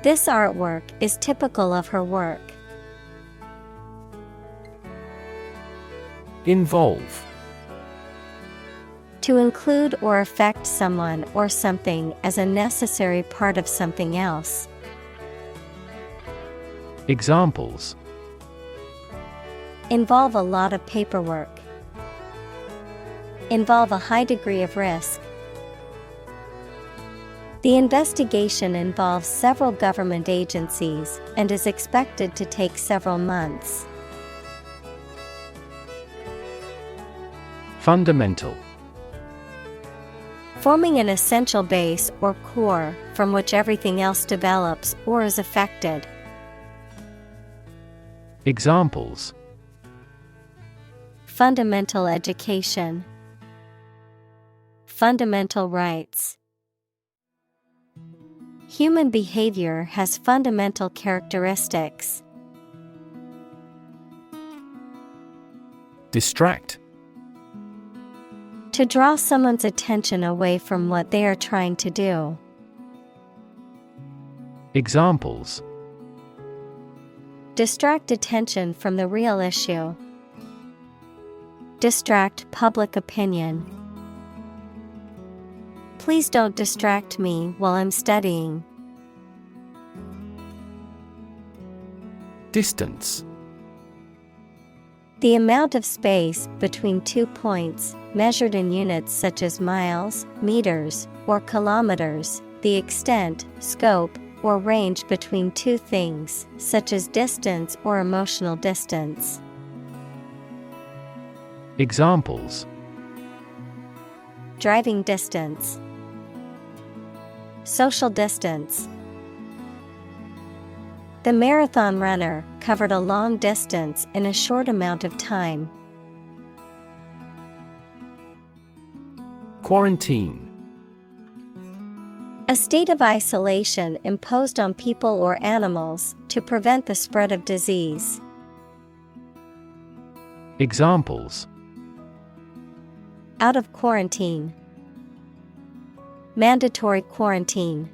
This artwork is typical of her work. Involve. To include or affect someone or something as a necessary part of something else. Examples: involve a lot of paperwork, involve a high degree of risk. The investigation involves several government agencies and is expected to take several months. Fundamental. Forming an essential base or core from which everything else develops or is affected. Examples: fundamental education, fundamental rights. Human behavior has fundamental characteristics. Distract. To draw someone's attention away from what they are trying to do. Examples: distract attention from the real issue, distract public opinion. Please don't distract me while I'm studying. Distance. The amount of space between 2 points, measured in units such as miles, meters, or kilometers, the extent, scope, or range between two things, such as distance or emotional distance. Examples: driving distance, social distance. The marathon runner covered a long distance in a short amount of time. Quarantine. A state of isolation imposed on people or animals to prevent the spread of disease. Examples: out of quarantine, mandatory quarantine.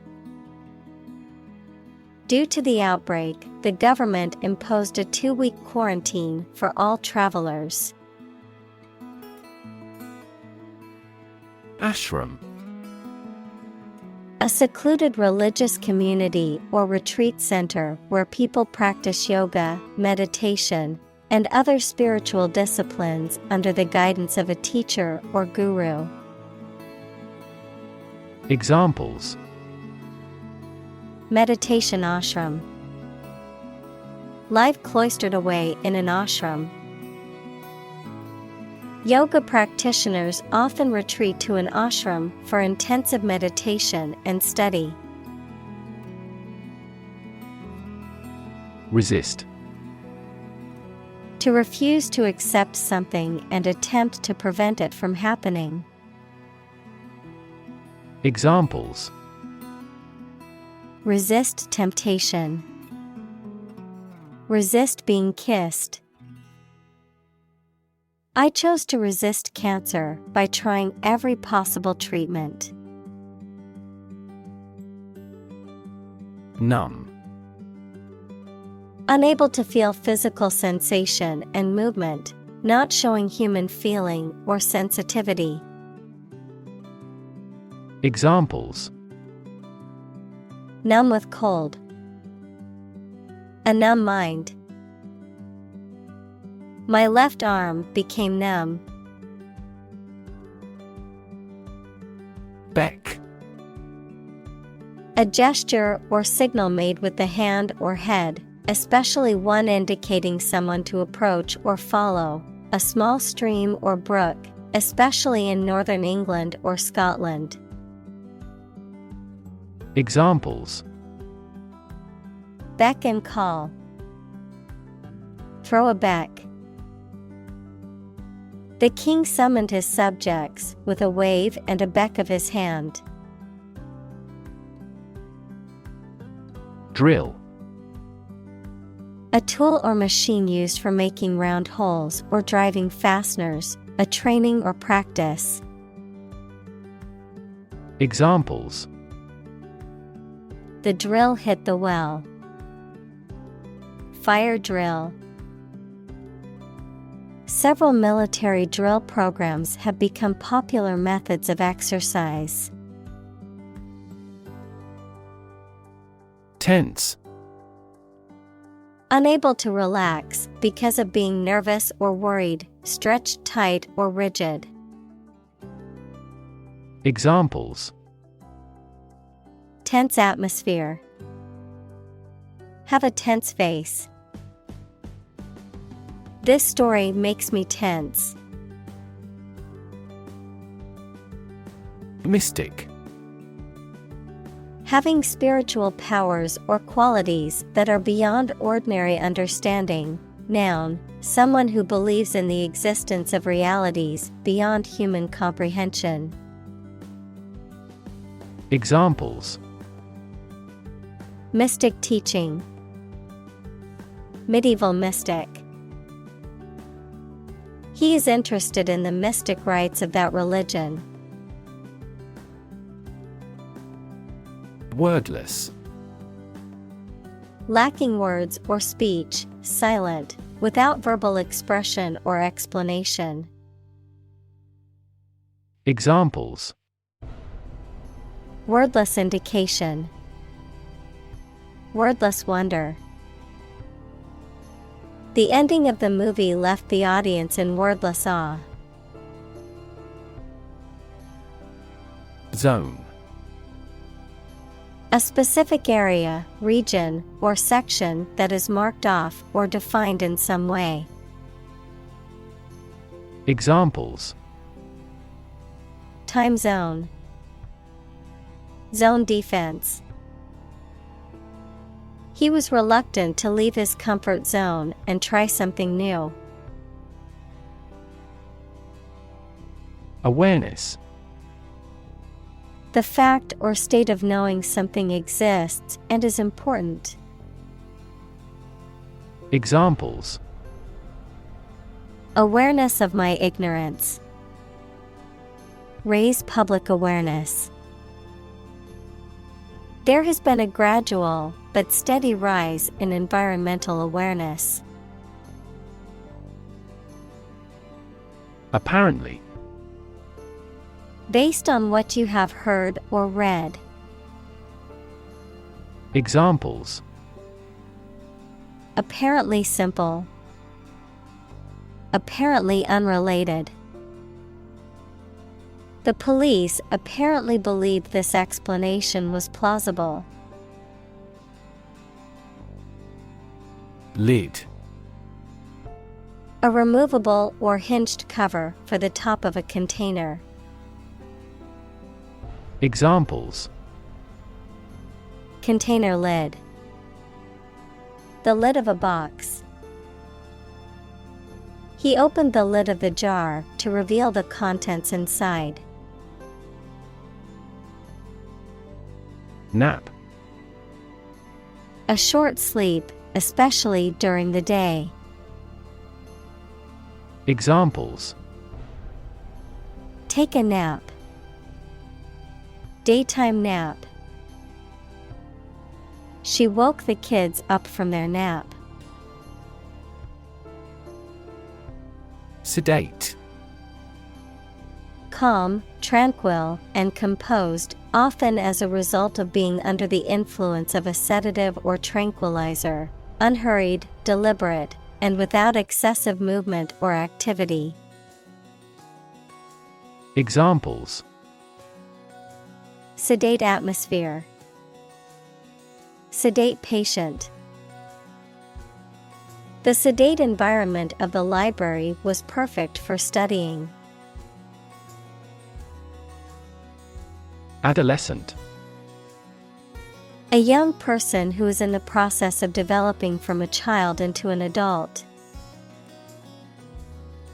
Due to the outbreak, the government imposed a 2-week quarantine for all travelers. Ashram. A secluded religious community or retreat center where people practice yoga, meditation, and other spiritual disciplines under the guidance of a teacher or guru. Examples: Meditation ashram. Live cloistered away in an ashram. Yoga practitioners often retreat to an ashram for intensive meditation and study. Resist. To refuse to accept something and attempt to prevent it from happening. Examples: Resist temptation. Resist being kissed. I chose to resist cancer by trying every possible treatment. Numb. Unable to feel physical sensation and movement, not showing human feeling or sensitivity. Examples: Numb with cold. A numb mind. My left arm became numb. Beck. A gesture or signal made with the hand or head, especially one indicating someone to approach or follow, a small stream or brook, especially in northern England or Scotland. Examples: Beck and call. Throw a beck. The king summoned his subjects with a wave and a beck of his hand. Drill. A tool or machine used for making round holes or driving fasteners, a training or practice. Examples: The drill hit the well. Fire drill. Several military drill programs have become popular methods of exercise. Tense. Unable to relax because of being nervous or worried, stretched tight or rigid. Examples: Tense atmosphere. Have a tense face. This story makes me tense. Mystic. Having spiritual powers or qualities that are beyond ordinary understanding. Noun, someone who believes in the existence of realities beyond human comprehension. Examples: Mystic teaching. Medieval mystic. He is interested in the mystic rites of that religion. Wordless. Lacking words or speech, silent, without verbal expression or explanation. Examples: Wordless indication. Wordless wonder. The ending of the movie left the audience in wordless awe. Zone. A specific area, region, or section that is marked off or defined in some way. Examples: Time zone. Zone defense. He was reluctant to leave his comfort zone and try something new. Awareness. The fact or state of knowing something exists and is important. Examples: Awareness of my ignorance. Raise public awareness. There has been a gradual but steady rise in environmental awareness. Apparently. Based on what you have heard or read. Examples: Apparently simple. Apparently unrelated. The police apparently believed this explanation was plausible. Lid. A removable or hinged cover for the top of a container. Examples: Container lid. The lid of a box. He opened the lid of the jar to reveal the contents inside. Nap. A short sleep, especially during the day. Examples: Take a nap. Daytime nap. She woke the kids up from their nap. Sedate. Calm, tranquil, and composed, often as a result of being under the influence of a sedative or tranquilizer, unhurried, deliberate, and without excessive movement or activity. Examples: Sedate atmosphere. Sedate patient. The sedate environment of the library was perfect for studying. Adolescent. A young person who is in the process of developing from a child into an adult.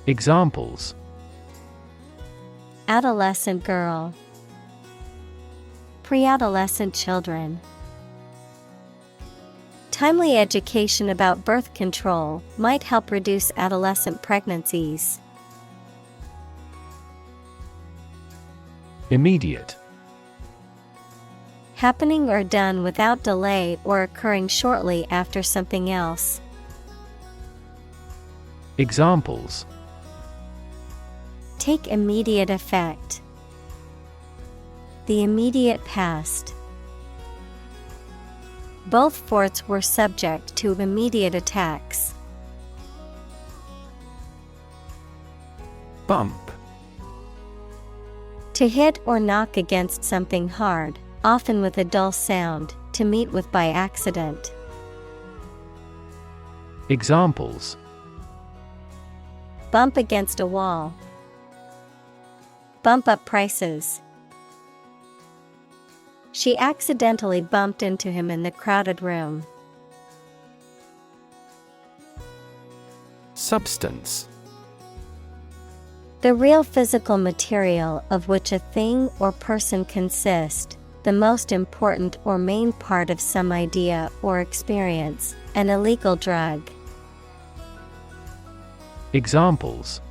Examples: Adolescent girl. Pre-adolescent children. Timely education about birth control might help reduce adolescent pregnancies. Immediate. Happening or done without delay or occurring shortly after something else. Examples: Take immediate effect. The immediate past. Both forts were subject to immediate attacks. Bump. To hit or knock against something hard, often with a dull sound, to meet with by accident. Examples: Bump against a wall. Bump up prices. She accidentally bumped into him in the crowded room. Substance. The real physical material of which a thing or person consists, the most important or main part of some idea or experience, an illegal drug. Examples: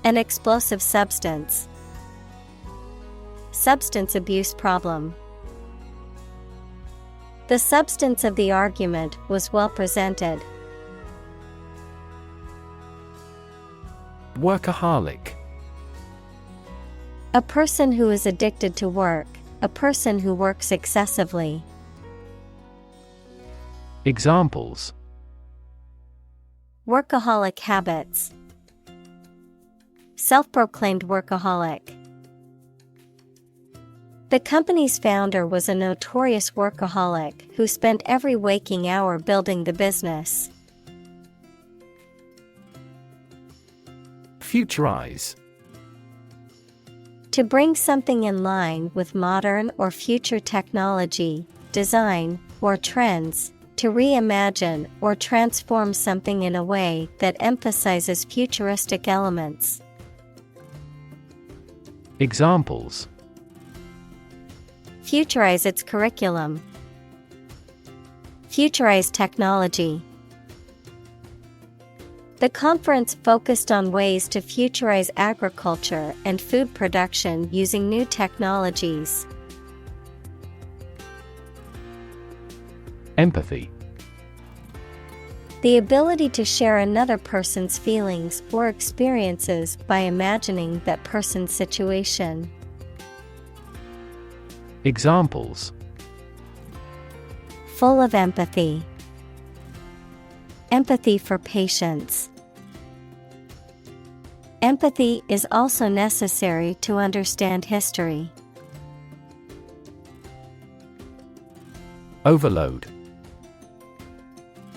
An explosive substance. Substance abuse problem. The substance of the argument was well presented. Workaholic. A person who is addicted to work, a person who works excessively. Examples: Workaholic habits. Self-proclaimed workaholic. The company's founder was a notorious workaholic who spent every waking hour building the business. Futurize. To bring something in line with modern or future technology, design, or trends, to reimagine or transform something in a way that emphasizes futuristic elements. Examples: Futurize its curriculum. Futurize technology. The conference focused on ways to futurize agriculture and food production using new technologies. Empathy. The ability to share another person's feelings or experiences by imagining that person's situation. Examples: Full of empathy. Empathy for patients. Empathy is also necessary to understand history. Overload.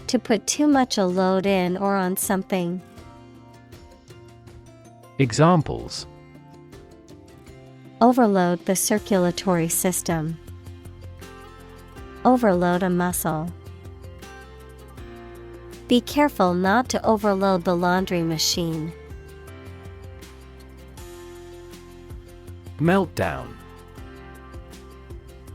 To put too much a load in or on something. Examples: Overload the circulatory system. Overload a muscle. Be careful not to overload the laundry machine. Meltdown.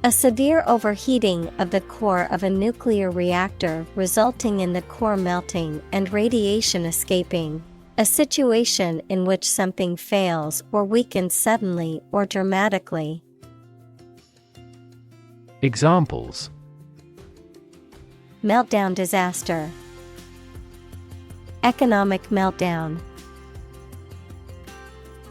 A severe overheating of the core of a nuclear reactor resulting in the core melting and radiation escaping. A situation in which something fails or weakens suddenly or dramatically. Examples: Meltdown disaster. Economic meltdown.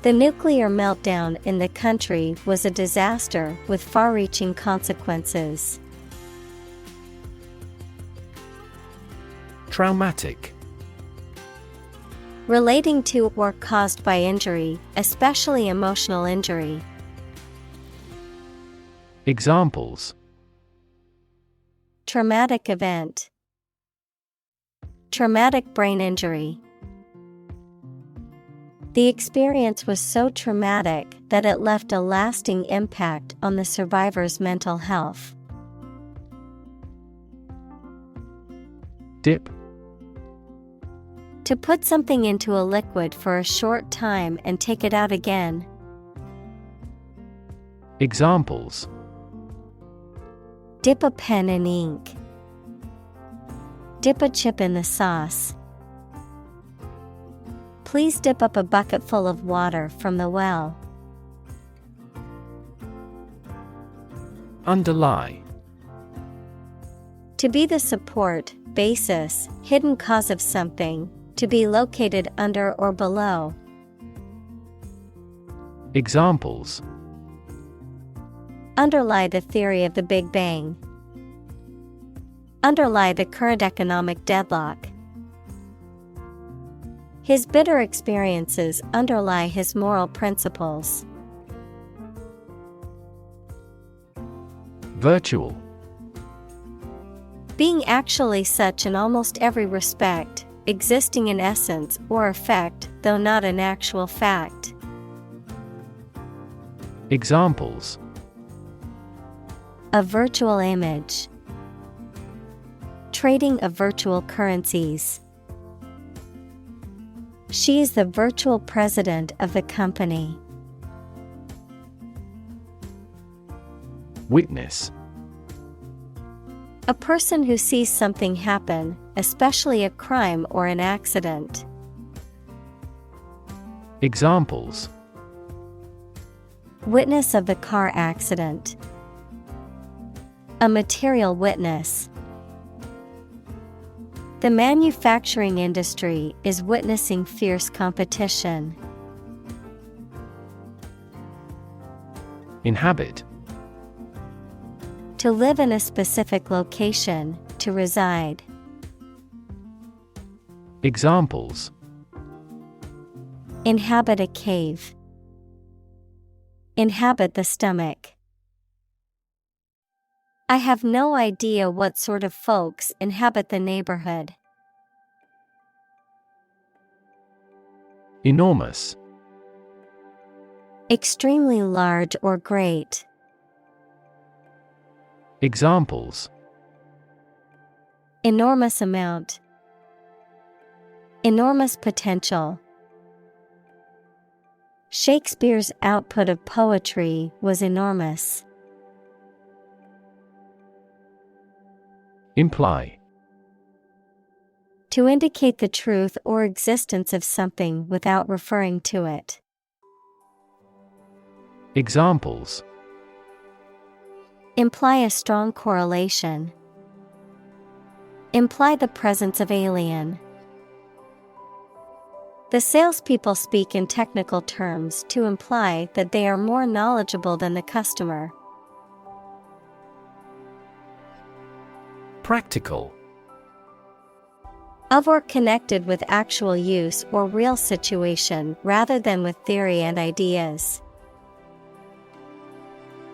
The nuclear meltdown in the country was a disaster with far-reaching consequences. Traumatic. Relating to or caused by injury, especially emotional injury. Examples: Traumatic event. Traumatic brain injury. The experience was so traumatic that it left a lasting impact on the survivor's mental health. Dip. To put something into a liquid for a short time and take it out again. Examples: Dip a pen in ink. Dip a chip in the sauce. Please dip up a bucket full of water from the well. Underlie. To be the support, basis, hidden cause of something, to be located under or below. Examples: Underlie the theory of the Big Bang. Underlie the current economic deadlock. His bitter experiences underlie his moral principles. Virtual. Being actually such in almost every respect, existing in essence or effect, though not an actual fact. Examples: A virtual image. Trading of virtual currencies. She is the virtual president of the company. Witness. A person who sees something happen, especially a crime or an accident. Examples: Witness of the car accident. A material witness. The manufacturing industry is witnessing fierce competition. Inhabit. To live in a specific location, to reside. Examples: Inhabit a cave. Inhabit the stomach. I have no idea what sort of folks inhabit the neighborhood. Enormous. Extremely large or great. Examples: Enormous amount. Enormous potential. Shakespeare's output of poetry was enormous. Imply. To indicate the truth or existence of something without referring to it. Examples: Imply a strong correlation. Imply the presence of alien. The salespeople speak in technical terms to imply that they are more knowledgeable than the customer. Practical. Of or connected with actual use or real situation rather than with theory and ideas.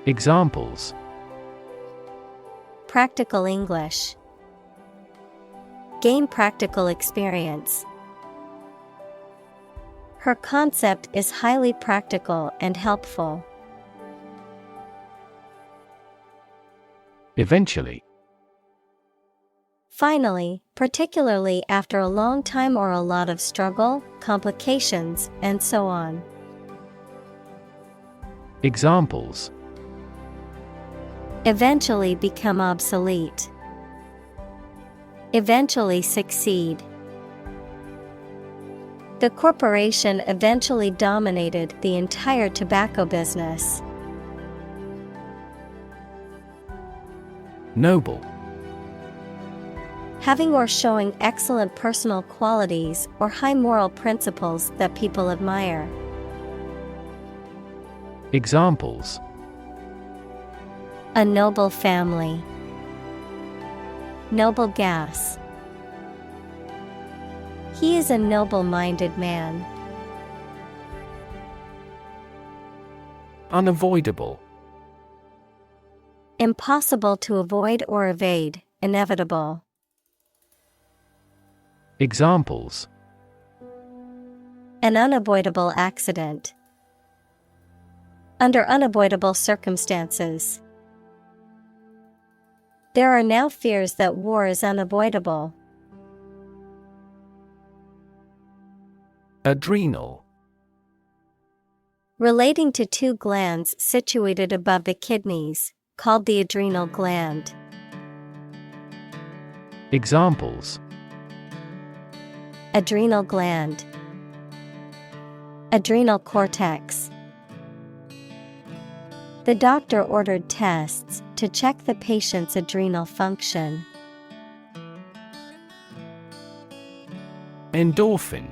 Examples: Practical English. Gain practical experience. Her concept is highly practical and helpful. Eventually. Finally, particularly after a long time or a lot of struggle, complications, and so on. Examples: Eventually become obsolete. Eventually succeed. The corporation eventually dominated the entire tobacco business. Noble. Having or showing excellent personal qualities or high moral principles that people admire. Examples: A noble family. Noble gas. He is a noble-minded man. Unavoidable. Impossible to avoid or evade, inevitable. Examples: An unavoidable accident. Under unavoidable circumstances. There are now fears that war is unavoidable. Adrenal. Relating to two glands situated above the kidneys, called the adrenal gland. Examples: Adrenal gland. Adrenal cortex. The doctor ordered tests to check the patient's adrenal function. Endorphin.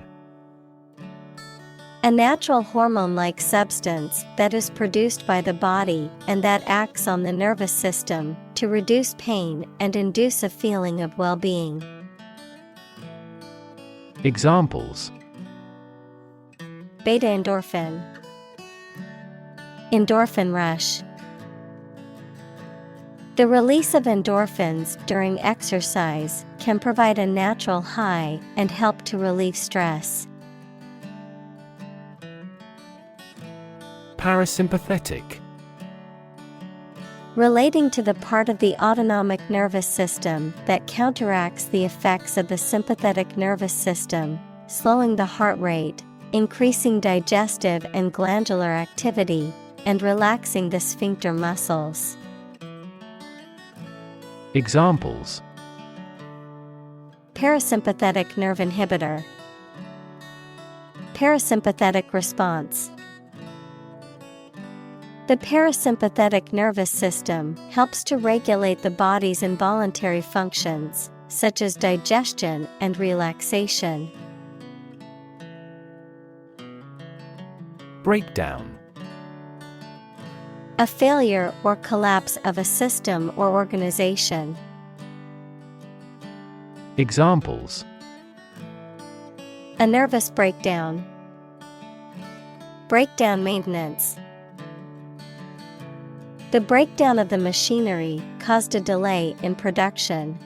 A natural hormone-like substance that is produced by the body and that acts on the nervous system to reduce pain and induce a feeling of well-being. Examples: Beta-endorphin. Endorphin rush. The release of endorphins during exercise can provide a natural high and help to relieve stress. Parasympathetic. Relating to the part of the autonomic nervous system that counteracts the effects of the sympathetic nervous system, slowing the heart rate, increasing digestive and glandular activity, and relaxing the sphincter muscles. Examples: Parasympathetic nerve inhibitor. Parasympathetic response. The parasympathetic nervous system helps to regulate the body's involuntary functions, such as digestion and relaxation. Breakdown. A failure or collapse of a system or organization. Examples: A nervous breakdown. Breakdown maintenance. The breakdown of the machinery caused a delay in production.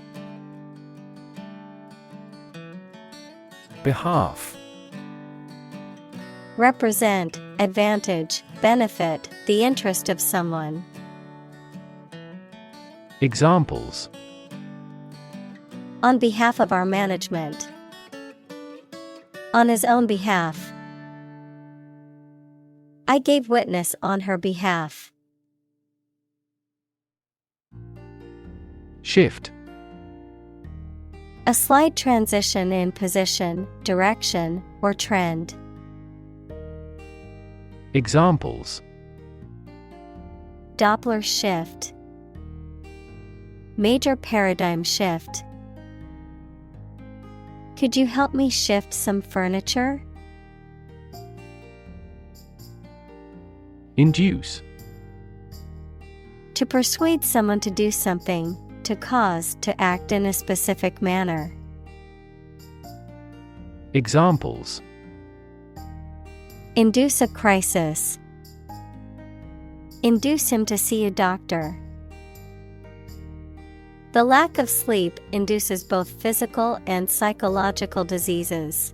Behalf. Represent, advantage, benefit, the interest of someone. Examples: On behalf of our management. On his own behalf. I gave witness on her behalf. Shift. A slight transition in position, direction, or trend. Examples: Doppler shift. Major paradigm shift. Could you help me shift some furniture? Induce. To persuade someone to do something, to cause to act in a specific manner. Examples: Induce a crisis. Induce him to see a doctor. The lack of sleep induces both physical and psychological diseases.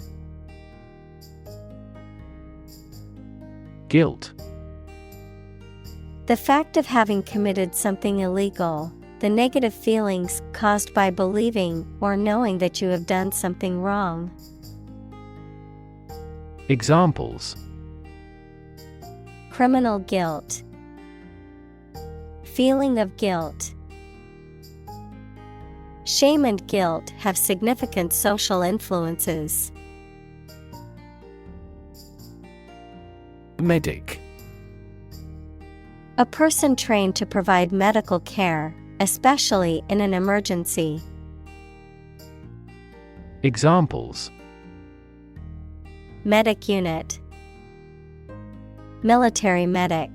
Guilt. The fact of having committed something illegal, the negative feelings caused by believing or knowing that you have done something wrong. Examples: Criminal guilt. Feeling of guilt. Shame and guilt have significant social influences. Medic. A person trained to provide medical care, especially in an emergency. Examples: Medic unit. Military medic.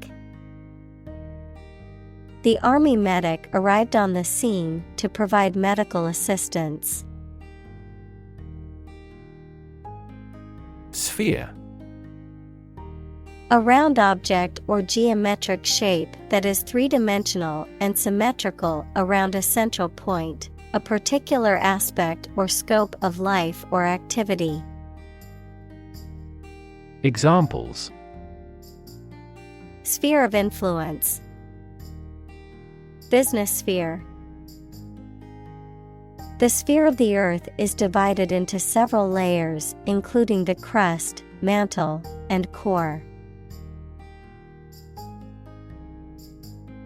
The army medic arrived on the scene to provide medical assistance. Sphere. A round object or geometric shape that is three-dimensional and symmetrical around a central point, a particular aspect or scope of life or activity. Examples: Sphere of influence. Business sphere. The sphere of the Earth is divided into several layers, including the crust, mantle, and core.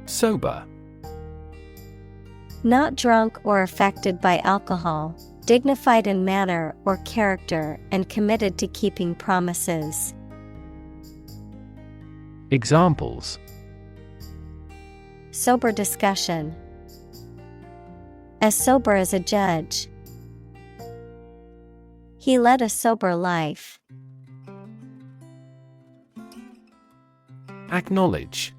Sober. Not drunk or affected by alcohol, dignified in manner or character and committed to keeping promises. Examples: Sober discussion. As sober as a judge. He led a sober life. Acknowledge.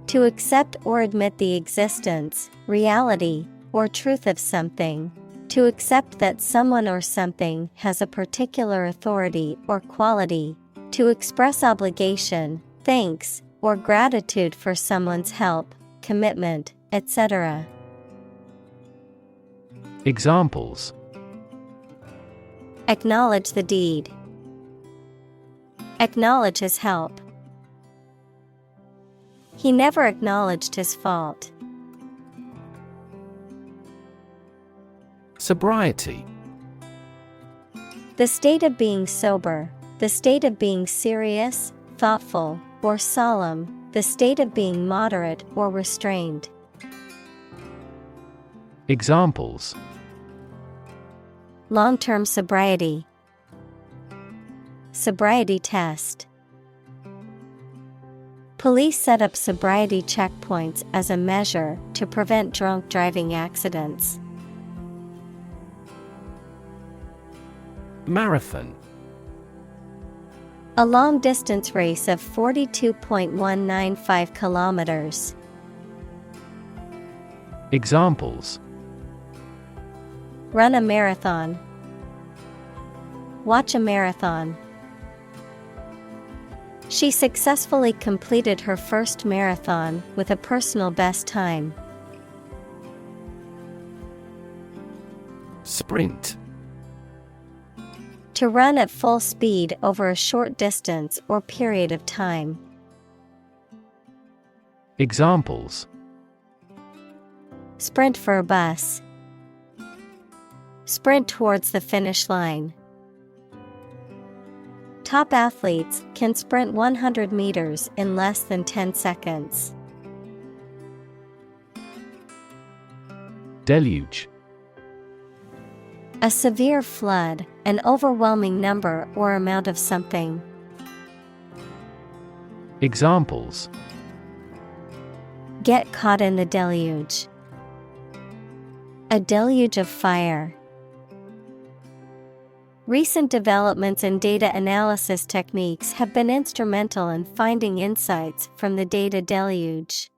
To accept or admit the existence, reality, or truth of something. To accept that someone or something has a particular authority or quality. To express obligation, thanks, or gratitude for someone's help, commitment, etc. Examples: Acknowledge the deed. Acknowledge his help. He never acknowledged his fault. Sobriety. The state of being sober, the state of being serious, thoughtful, or solemn, the state of being moderate or restrained. Examples: Long-term sobriety. Sobriety test. Police set up sobriety checkpoints as a measure to prevent drunk driving accidents. Marathon. A long-distance race of 42.195 kilometers. Examples: Run a marathon. Watch a marathon. She successfully completed her first marathon with a personal best time. Sprint. To run at full speed over a short distance or period of time. Examples: Sprint for a bus. Sprint towards the finish line. Top athletes can sprint 100 meters in less than 10 seconds. Deluge. A severe flood, an overwhelming number or amount of something. Examples: Get caught in the deluge. A deluge of fire. Recent developments in data analysis techniques have been instrumental in finding insights from the data deluge.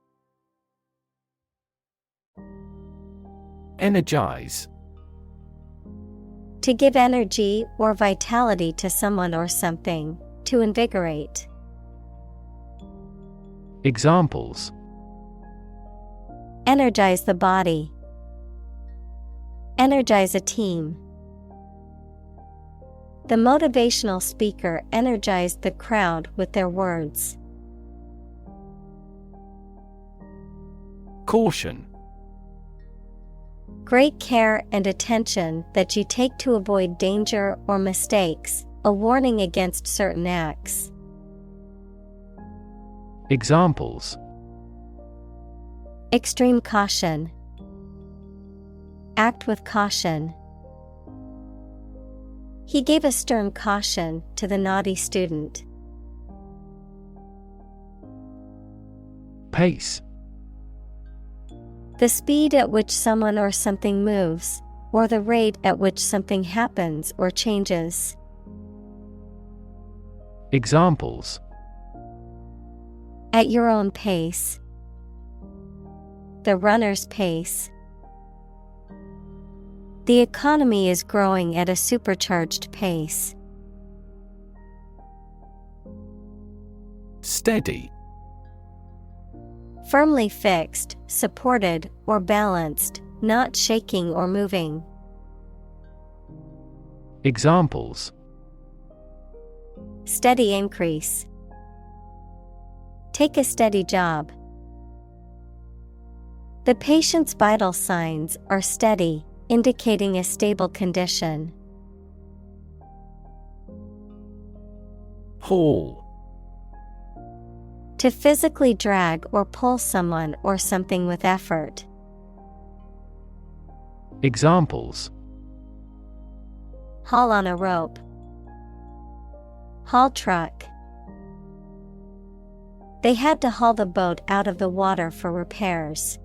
Energize. To give energy or vitality to someone or something, to invigorate. Examples: Energize the body. Energize a team. The motivational speaker energized the crowd with their words. Caution. Great care and attention that you take to avoid danger or mistakes, a warning against certain acts. Examples: Extreme caution. Act with caution. He gave a stern caution to the naughty student. Pace. The speed at which someone or something moves, or the rate at which something happens or changes. Examples: At your own pace. The runner's pace. The economy is growing at a supercharged pace. Steady. Firmly fixed, supported, or balanced, not shaking or moving. Examples: Steady increase. Take a steady job. The patient's vital signs are steady, indicating a stable condition. Haul. To physically drag or pull someone or something with effort. Examples: Haul on a rope. Haul truck. They had to haul the boat out of the water for repairs.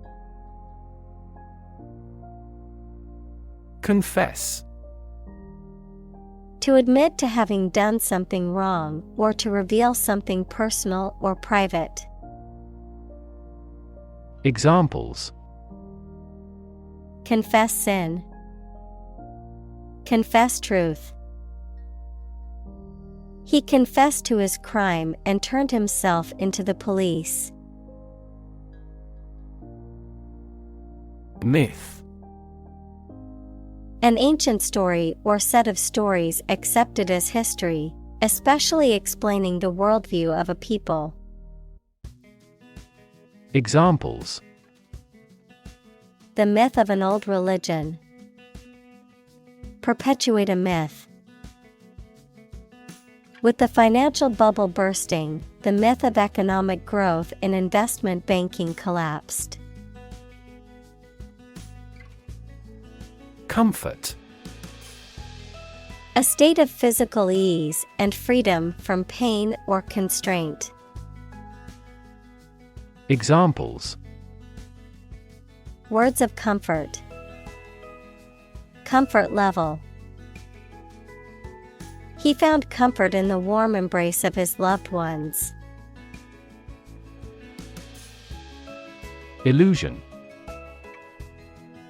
Confess. To admit to having done something wrong or to reveal something personal or private. Examples: Confess sin. Confess truth. He confessed to his crime and turned himself into the police. Myth. An ancient story or set of stories accepted as history, especially explaining the worldview of a people. Examples: The myth of an old religion. Perpetuate a myth. With the financial bubble bursting, the myth of economic growth in investment banking collapsed. Comfort. A state of physical ease and freedom from pain or constraint. Examples: Words of comfort. Comfort level. He found comfort in the warm embrace of his loved ones. Illusion.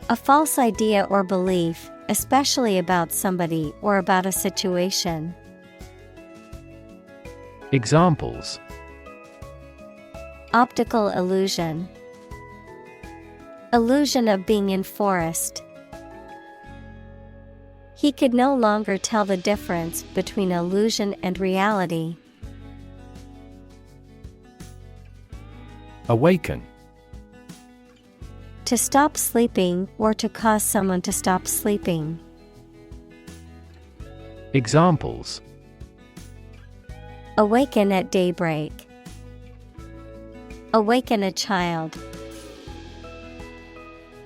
A false idea or belief, especially about somebody or about a situation. Examples: Optical illusion. Illusion of being in forest. He could no longer tell the difference between illusion and reality. Awaken. To stop sleeping or to cause someone to stop sleeping. Examples: Awaken at daybreak. Awaken a child.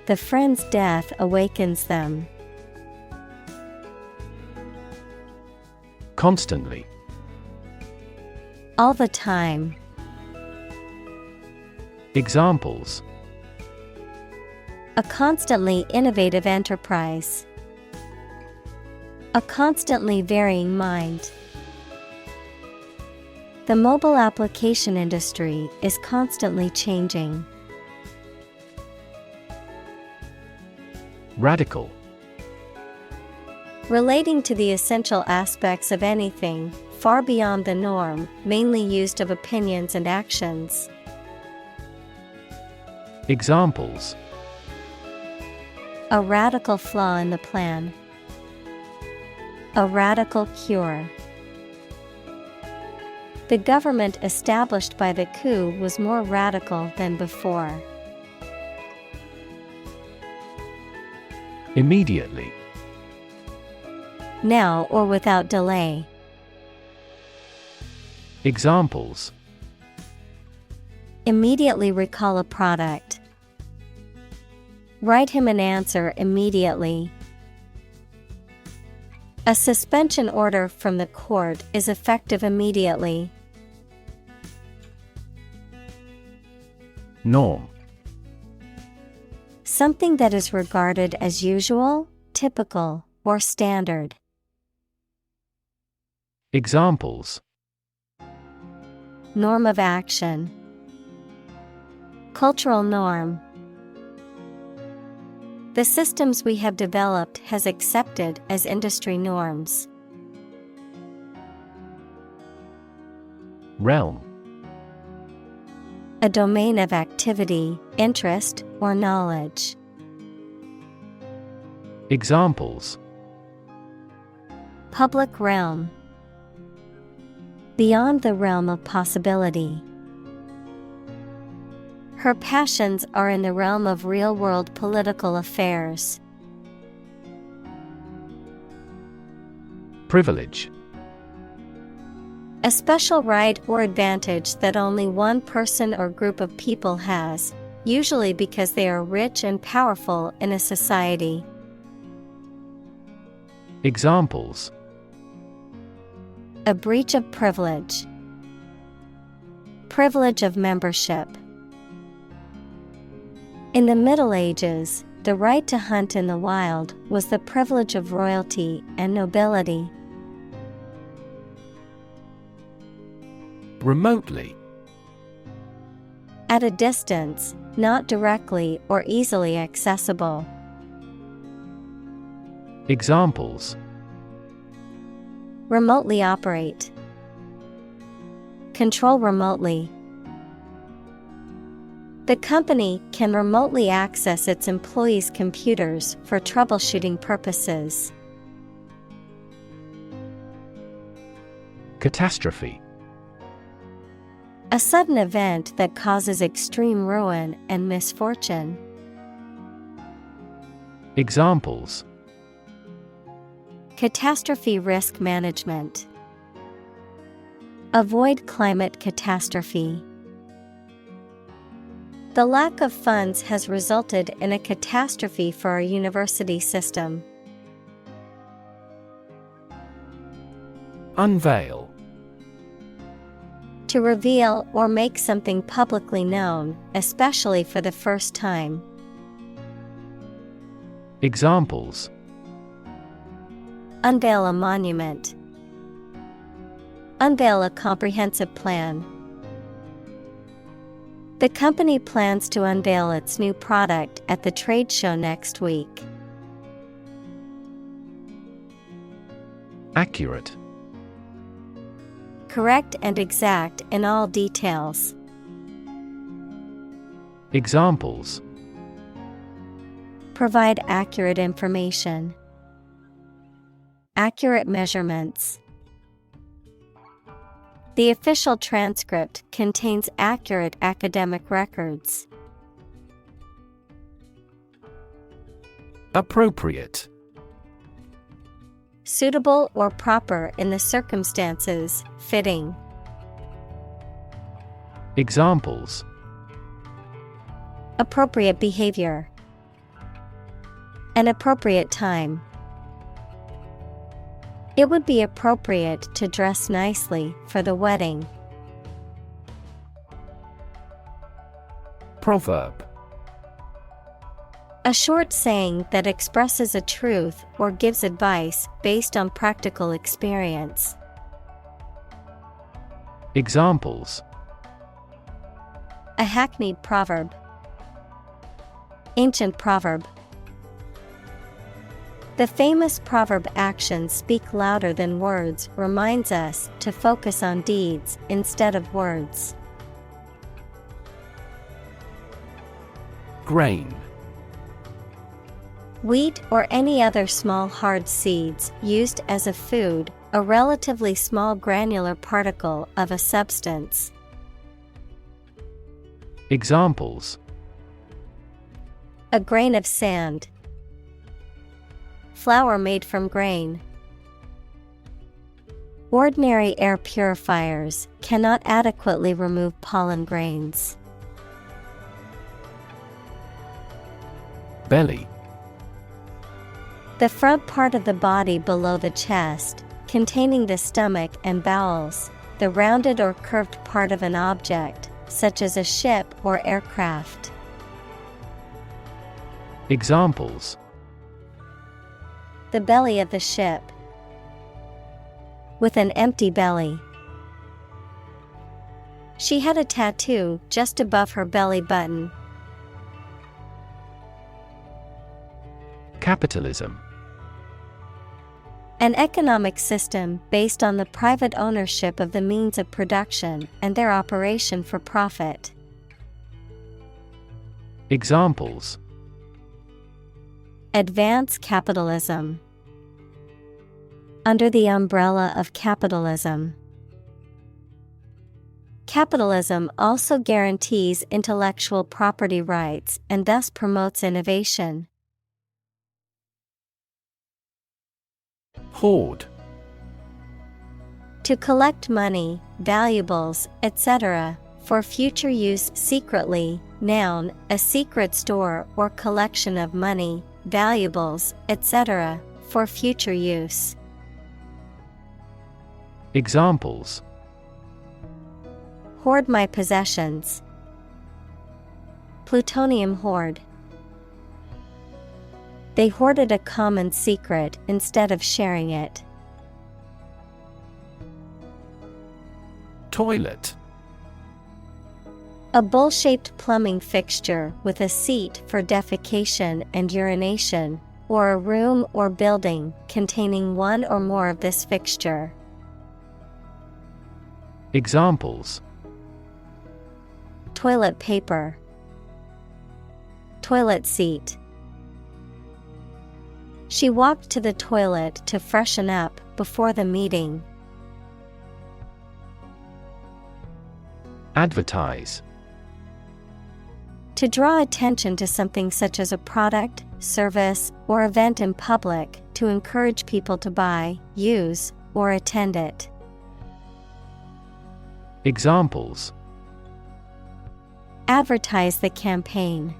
The friend's death awakens them. Constantly. All the time. Examples: A constantly innovative enterprise. A constantly varying mind. The mobile application industry is constantly changing. Radical. Relating to the essential aspects of anything, far beyond the norm, mainly used of opinions and actions. Examples: A radical flaw in the plan. A radical cure. The government established by the coup was more radical than before. Immediately. Now or without delay. Examples: Immediately recall a product. Write him an answer immediately. A suspension order from the court is effective immediately. Norm. Something that is regarded as usual, typical, or standard. Examples: Norm of action. Cultural norm. The systems we have developed has accepted as industry norms. Realm. A domain of activity, interest, or knowledge. Examples: Public realm. Beyond the realm of possibility. Her passions are in the realm of real-world political affairs. Privilege. A special right or advantage that only one person or group of people has, usually because they are rich and powerful in a society. Examples: A breach of privilege. Privilege of membership. In the Middle Ages, the right to hunt in the wild was the privilege of royalty and nobility. Remotely. At a distance, not directly or easily accessible. Examples: Remotely operate. Control remotely. The company can remotely access its employees' computers for troubleshooting purposes. Catastrophe. A sudden event that causes extreme ruin and misfortune. Examples: Catastrophe risk management. Avoid climate catastrophe. The lack of funds has resulted in a catastrophe for our university system. Unveil. To reveal or make something publicly known, especially for the first time. Examples: Unveil a monument. Unveil a comprehensive plan. The company plans to unveil its new product at the trade show next week. Accurate. Correct and exact in all details. Examples: Provide accurate information. Accurate measurements. The official transcript contains accurate academic records. Appropriate. Suitable or proper in the circumstances, fitting. Examples: Appropriate behavior. An appropriate time. It would be appropriate to dress nicely for the wedding. Proverb. A short saying that expresses a truth or gives advice based on practical experience. Examples: A hackneyed proverb. Ancient proverb. The famous proverb "actions speak louder than words" reminds us to focus on deeds instead of words. Grain. Wheat or any other small hard seeds used as a food, a relatively small granular particle of a substance. Examples: A grain of sand. Flour made from grain. Ordinary air purifiers cannot adequately remove pollen grains. Belly. The front part of the body below the chest, containing the stomach and bowels, the rounded or curved part of an object, such as a ship or aircraft. Examples: The belly of the ship. With an empty belly. She had a tattoo just above her belly button. Capitalism. An economic system based on the private ownership of the means of production and their operation for profit. Examples: Advance capitalism. Under the umbrella of capitalism. Capitalism also guarantees intellectual property rights and thus promotes innovation. Hoard. To collect money, valuables, etc., for future use secretly. Noun, a secret store or collection of money, valuables, etc., for future use. Examples: Hoard my possessions. Plutonium hoard. They hoarded a common secret instead of sharing it. Toilet. A bowl-shaped plumbing fixture with a seat for defecation and urination, or a room or building containing one or more of this fixture. Examples: Toilet paper. Toilet seat. She walked to the toilet to freshen up before the meeting. Advertise. To draw attention to something such as a product, service, or event in public, to encourage people to buy, use, or attend it. Examples: Advertise the campaign.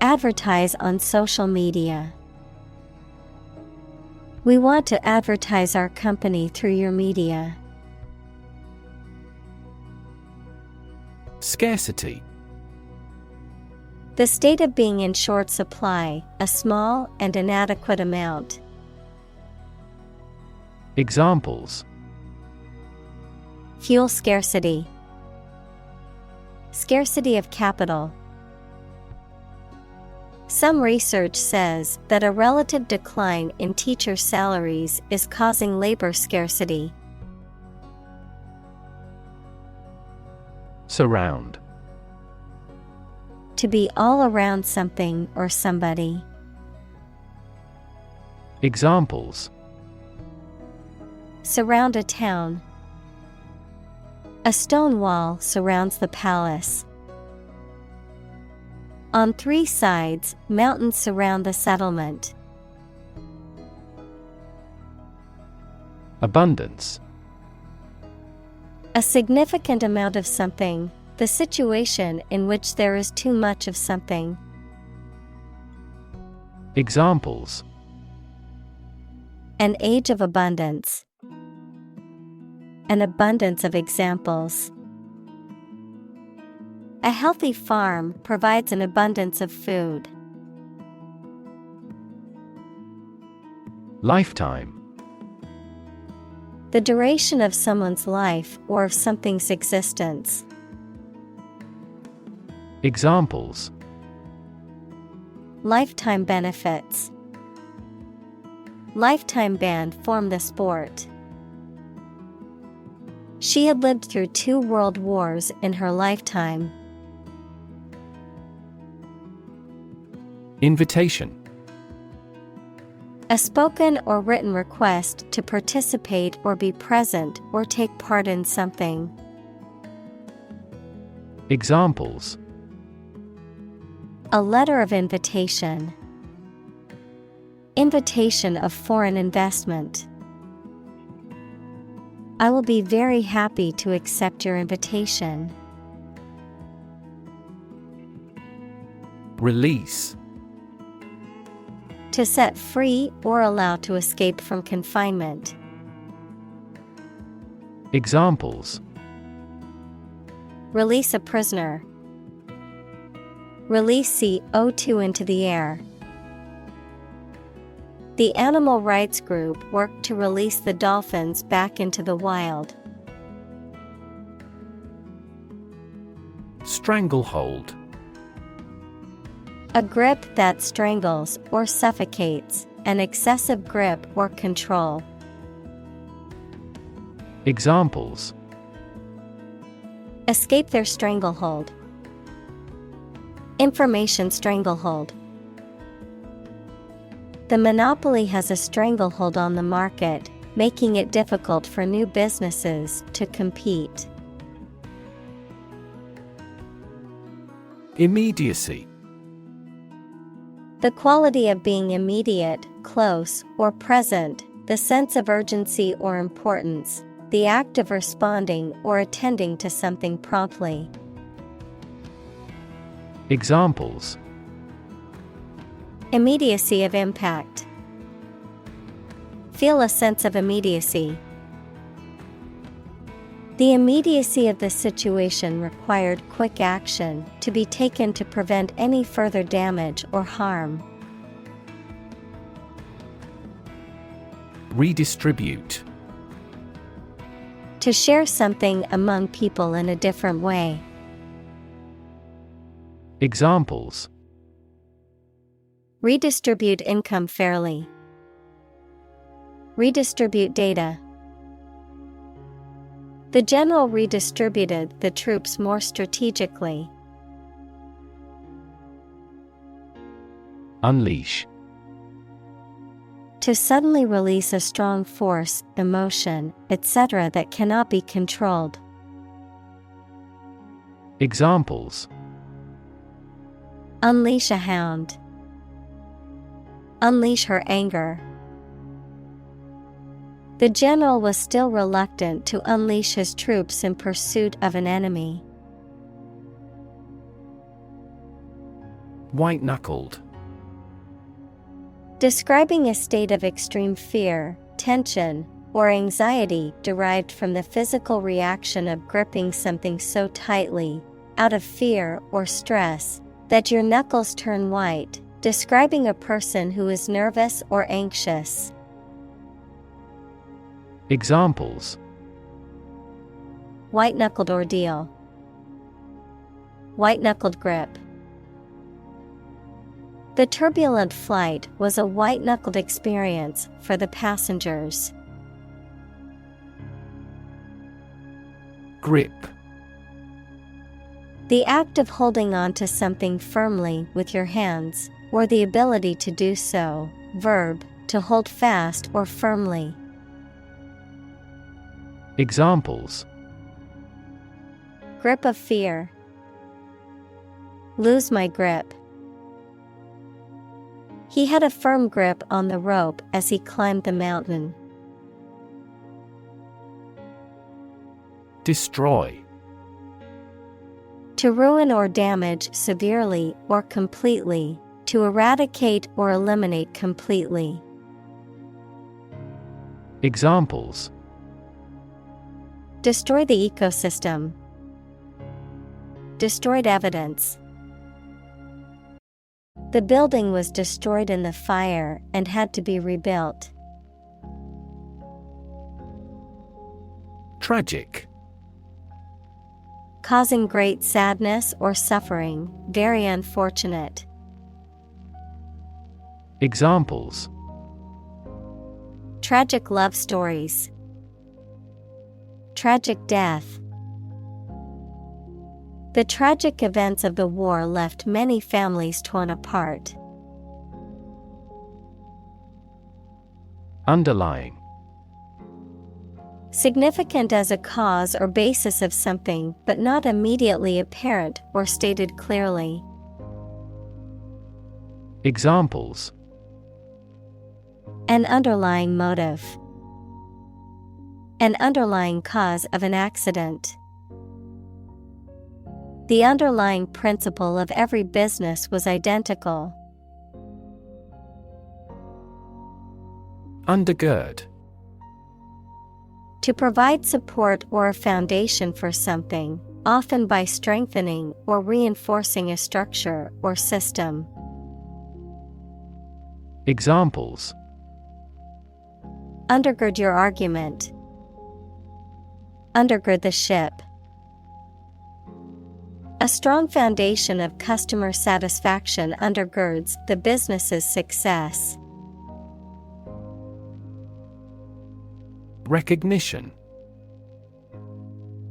Advertise on social media. We want to advertise our company through your media. Scarcity. The state of being in short supply, a small and inadequate amount. Examples: Fuel scarcity. Scarcity of capital. Some research says that a relative decline in teacher salaries is causing labor scarcity. Surround. To be all around something or somebody. Examples: Surround a town. A stone wall surrounds the palace. On 3 sides, mountains surround the settlement. Abundance. A significant amount of something, the situation in which there is too much of something. Examples: An age of abundance. An abundance of examples. A healthy farm provides an abundance of food. Lifetime. The duration of someone's life or of something's existence. Examples: Lifetime benefits. Lifetime ban from the sport. She had lived through 2 world wars in her lifetime. Invitation. A spoken or written request to participate or be present or take part in something. Examples: A letter of invitation. Invitation of foreign investment. I will be very happy to accept your invitation. Release. To set free or allow to escape from confinement. Examples: Release a prisoner. Release CO2 into the air. The animal rights group worked to release the dolphins back into the wild. Stranglehold. A grip that strangles or suffocates, an excessive grip or control. Examples: Escape their stranglehold. Information stranglehold. The monopoly has a stranglehold on the market, making it difficult for new businesses to compete. Immediacy. The quality of being immediate, close, or present, the sense of urgency or importance, the act of responding or attending to something promptly. Examples: Immediacy of impact. Feel a sense of immediacy. The immediacy of the situation required quick action to be taken to prevent any further damage or harm. Redistribute. To share something among people in a different way. Examples: Redistribute income fairly. Redistribute data. The general redistributed the troops more strategically. Unleash. To suddenly release a strong force, emotion, etc. that cannot be controlled. Examples: Unleash a hound. Unleash her anger. The general was still reluctant to unleash his troops in pursuit of an enemy. White-knuckled. Describing a state of extreme fear, tension, or anxiety derived from the physical reaction of gripping something so tightly, out of fear or stress, that your knuckles turn white, describing a person who is nervous or anxious. Examples: White-knuckled ordeal. White-knuckled grip. The turbulent flight was a white-knuckled experience for the passengers. Grip. The act of holding on to something firmly with your hands, or the ability to do so. Verb, to hold fast or firmly. Examples: Grip of fear. Lose my grip. He had a firm grip on the rope as he climbed the mountain. Destroy. To ruin or damage severely or completely, to eradicate or eliminate completely. Examples: Destroy the ecosystem. destroyed evidence. The building was destroyed in the fire and had to be rebuilt. Tragic. Causing great sadness or suffering, very unfortunate. Examples: Tragic love stories. Tragic death. The tragic events of the war left many families torn apart. Underlying. Significant as a cause or basis of something, but not immediately apparent or stated clearly. Examples: An underlying motive. An underlying cause of an accident. The underlying principle of every business was identical. Undergird. To provide support or a foundation for something, often by strengthening or reinforcing a structure or system. Examples: Undergird your argument. Undergird the ship. A strong foundation of customer satisfaction undergirds the business's success. Recognition.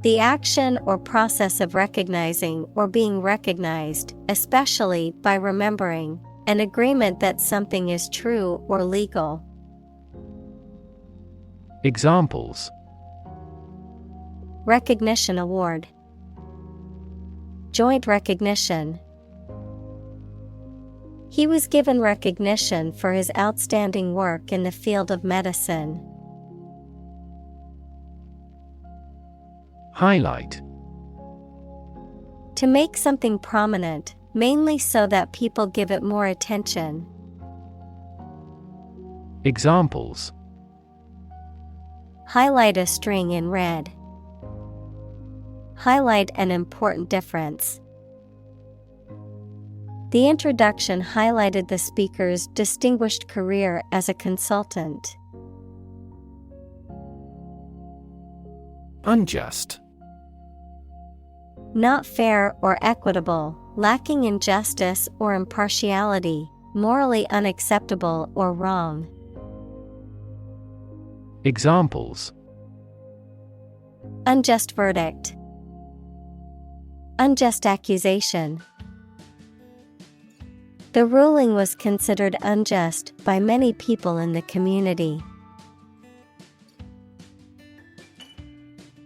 The action or process of recognizing or being recognized, especially by remembering, an agreement that something is true or legal. Examples: Recognition award. Joint recognition. He was given recognition for his outstanding work in the field of medicine. Highlight. To make something prominent, mainly so that people give it more attention. Examples: Highlight a string in red. Highlight an important difference. The introduction highlighted the speaker's distinguished career as a consultant. Unjust. Not fair or equitable, lacking in justice or impartiality, morally unacceptable or wrong. Examples: Unjust verdict. Unjust accusation. The ruling was considered unjust by many people in the community.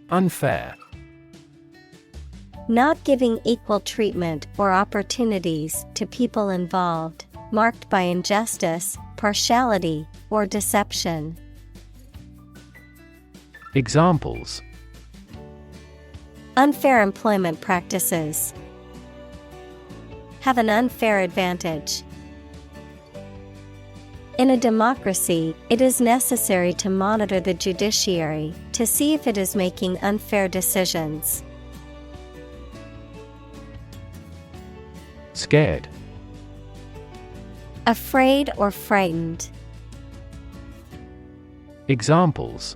Unfair. Not giving equal treatment or opportunities to people involved, marked by injustice, partiality, or deception. Examples: Unfair employment practices. Have an unfair advantage. In a democracy, it is necessary to monitor the judiciary to see if it is making unfair decisions. Scared. Afraid or frightened. Examples: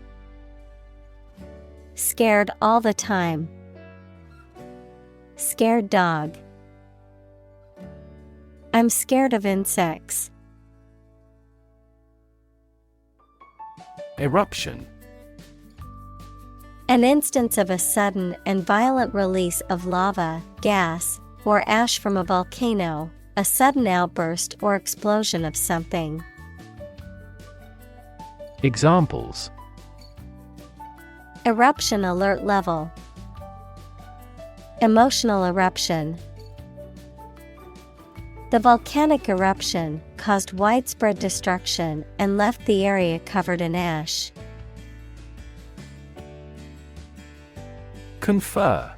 Scared all the time. Scared dog. I'm scared of insects. Eruption. An instance of a sudden and violent release of lava, gas, or ash from a volcano, a sudden outburst or explosion of something. Examples: Eruption alert level. Emotional eruption. The volcanic eruption caused widespread destruction and left the area covered in ash. Confer.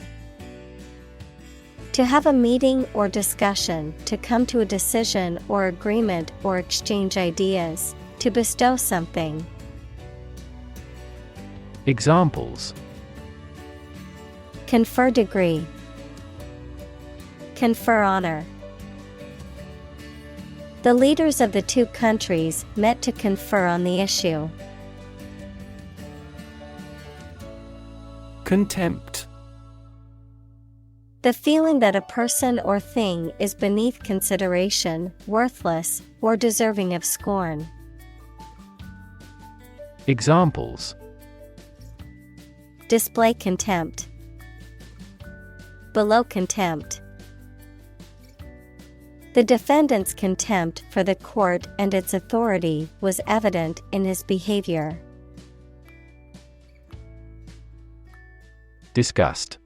To have a meeting or discussion, to come to a decision or agreement or exchange ideas, to bestow something. Examples: Confer degree. Confer honor. The leaders of the two countries met to confer on the issue. Contempt. The feeling that a person or thing is beneath consideration, worthless, or deserving of scorn. Examples: Display contempt. Below contempt. The defendant's contempt for the court and its authority was evident in his behavior. Disgust.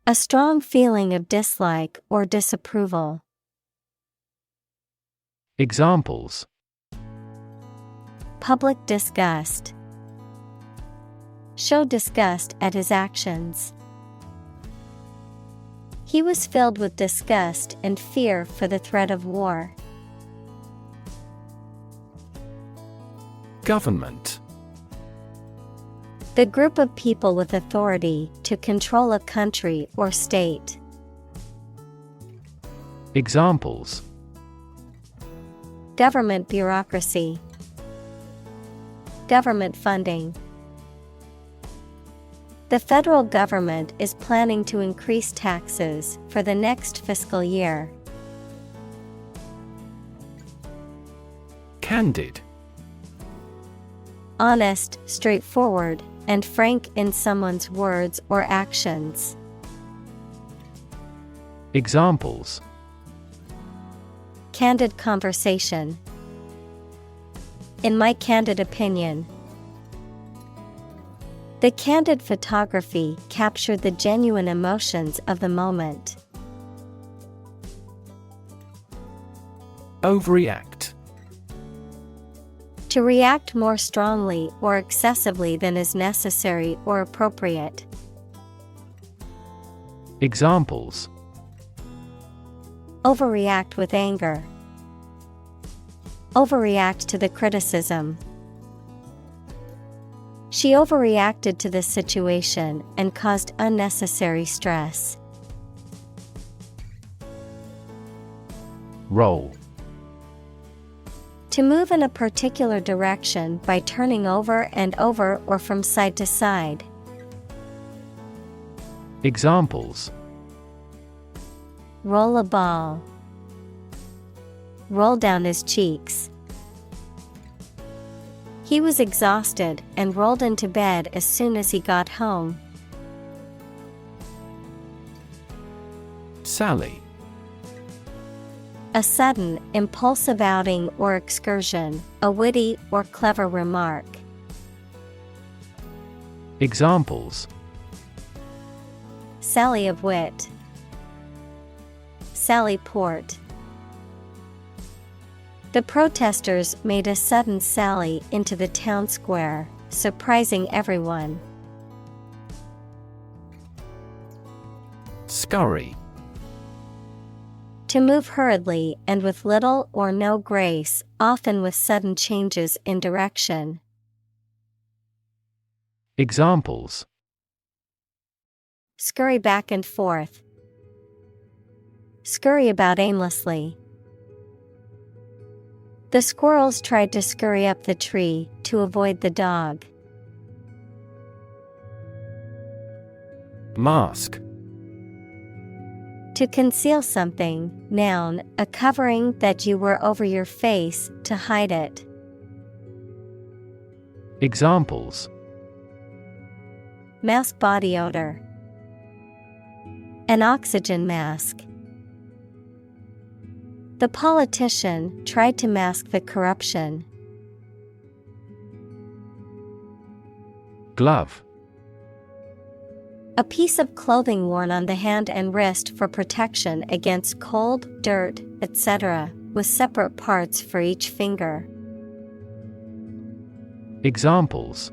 A strong feeling of dislike or disapproval. Examples: Public disgust. Show disgust at his actions. He was filled with disgust and fear for the threat of war. Government. The group of people with authority to control a country or state. Examples: Government bureaucracy. Government funding. The federal government is planning to increase taxes for the next fiscal year. Candid. Honest, straightforward, and frank in someone's words or actions. Examples: Candid conversation. In my candid opinion. The candid photography captured the genuine emotions of the moment. Overreact. To react more strongly or excessively than is necessary or appropriate. Examples: Overreact with anger. Overreact to the criticism. She overreacted to the situation and caused unnecessary stress. Roll. To move in a particular direction by turning over and over or from side to side. Examples: Roll a ball. Roll down his cheeks. He was exhausted and rolled into bed as soon as he got home. Sally. A sudden, impulsive outing or excursion, a witty or clever remark. Examples: Sally of wit. Sally Port. The protesters made a sudden sally into the town square, surprising everyone. Scurry. To move hurriedly and with little or no grace, often with sudden changes in direction. Examples: Scurry back and forth. Scurry about aimlessly. The squirrels tried to scurry up the tree to avoid the dog. Mask. To conceal something, noun, a covering that you wear over your face to hide it. Examples: Mask body odor. An oxygen mask. The politician tried to mask the corruption. Glove. A piece of clothing worn on the hand and wrist for protection against cold, dirt, etc., with separate parts for each finger. Examples: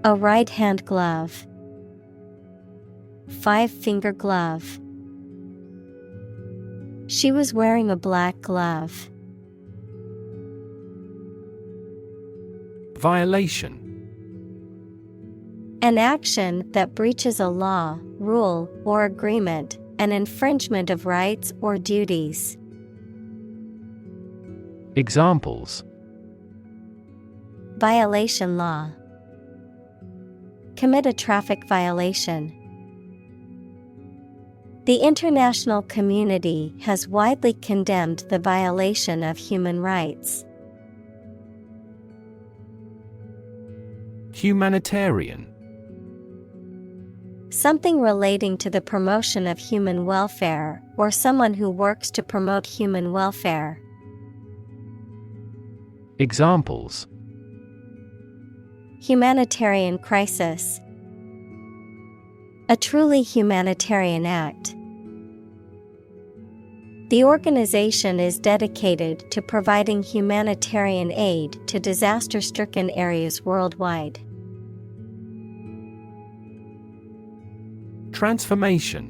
A right-hand glove. 5-finger glove. She was wearing a black glove. Violation. An action that breaches a law, rule, or agreement, an infringement of rights or duties. Examples: Violation law. Commit a traffic violation. The international community has widely condemned the violation of human rights. Humanitarian. Something relating to the promotion of human welfare, or someone who works to promote human welfare. Examples: Humanitarian crisis. A truly humanitarian act. The organization is dedicated to providing humanitarian aid to disaster-stricken areas worldwide. Transformation.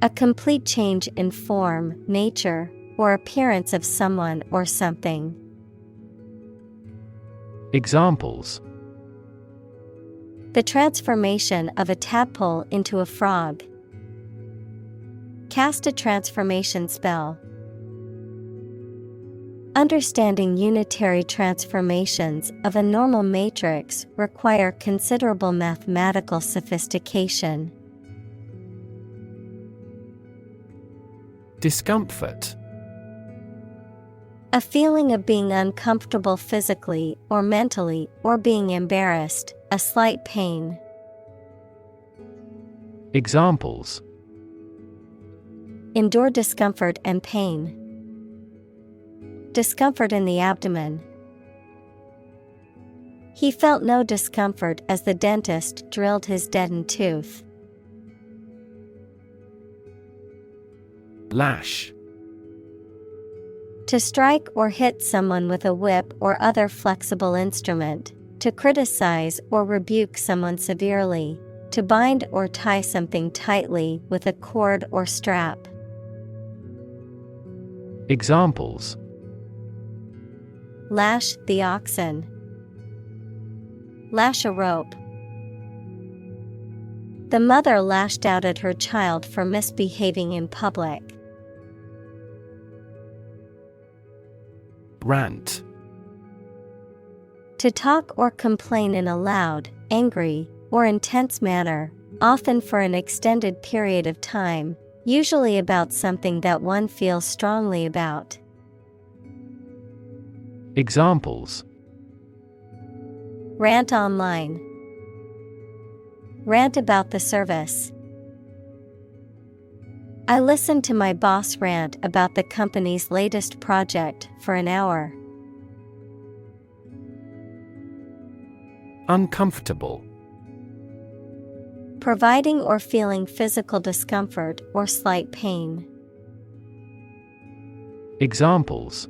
A complete change in form, nature, or appearance of someone or something. Examples: The transformation of a tadpole into a frog. Cast a transformation spell. Understanding unitary transformations of a normal matrix require considerable mathematical sophistication. Discomfort. A feeling of being uncomfortable physically or mentally, or being embarrassed, a slight pain. Examples: Endure discomfort and pain. Discomfort in the abdomen. He felt no discomfort as the dentist drilled his deadened tooth. Lash. To strike or hit someone with a whip or other flexible instrument, to criticize or rebuke someone severely, to bind or tie something tightly with a cord or strap. Examples: Lash the oxen. Lash a rope. The mother lashed out at her child for misbehaving in public. Rant. To talk or complain in a loud, angry, or intense manner, often for an extended period of time, usually about something that one feels strongly about. Examples: Rant online. Rant about the service. I listened to my boss rant about the company's latest project for an hour. Uncomfortable. Providing or feeling physical discomfort or slight pain. Examples: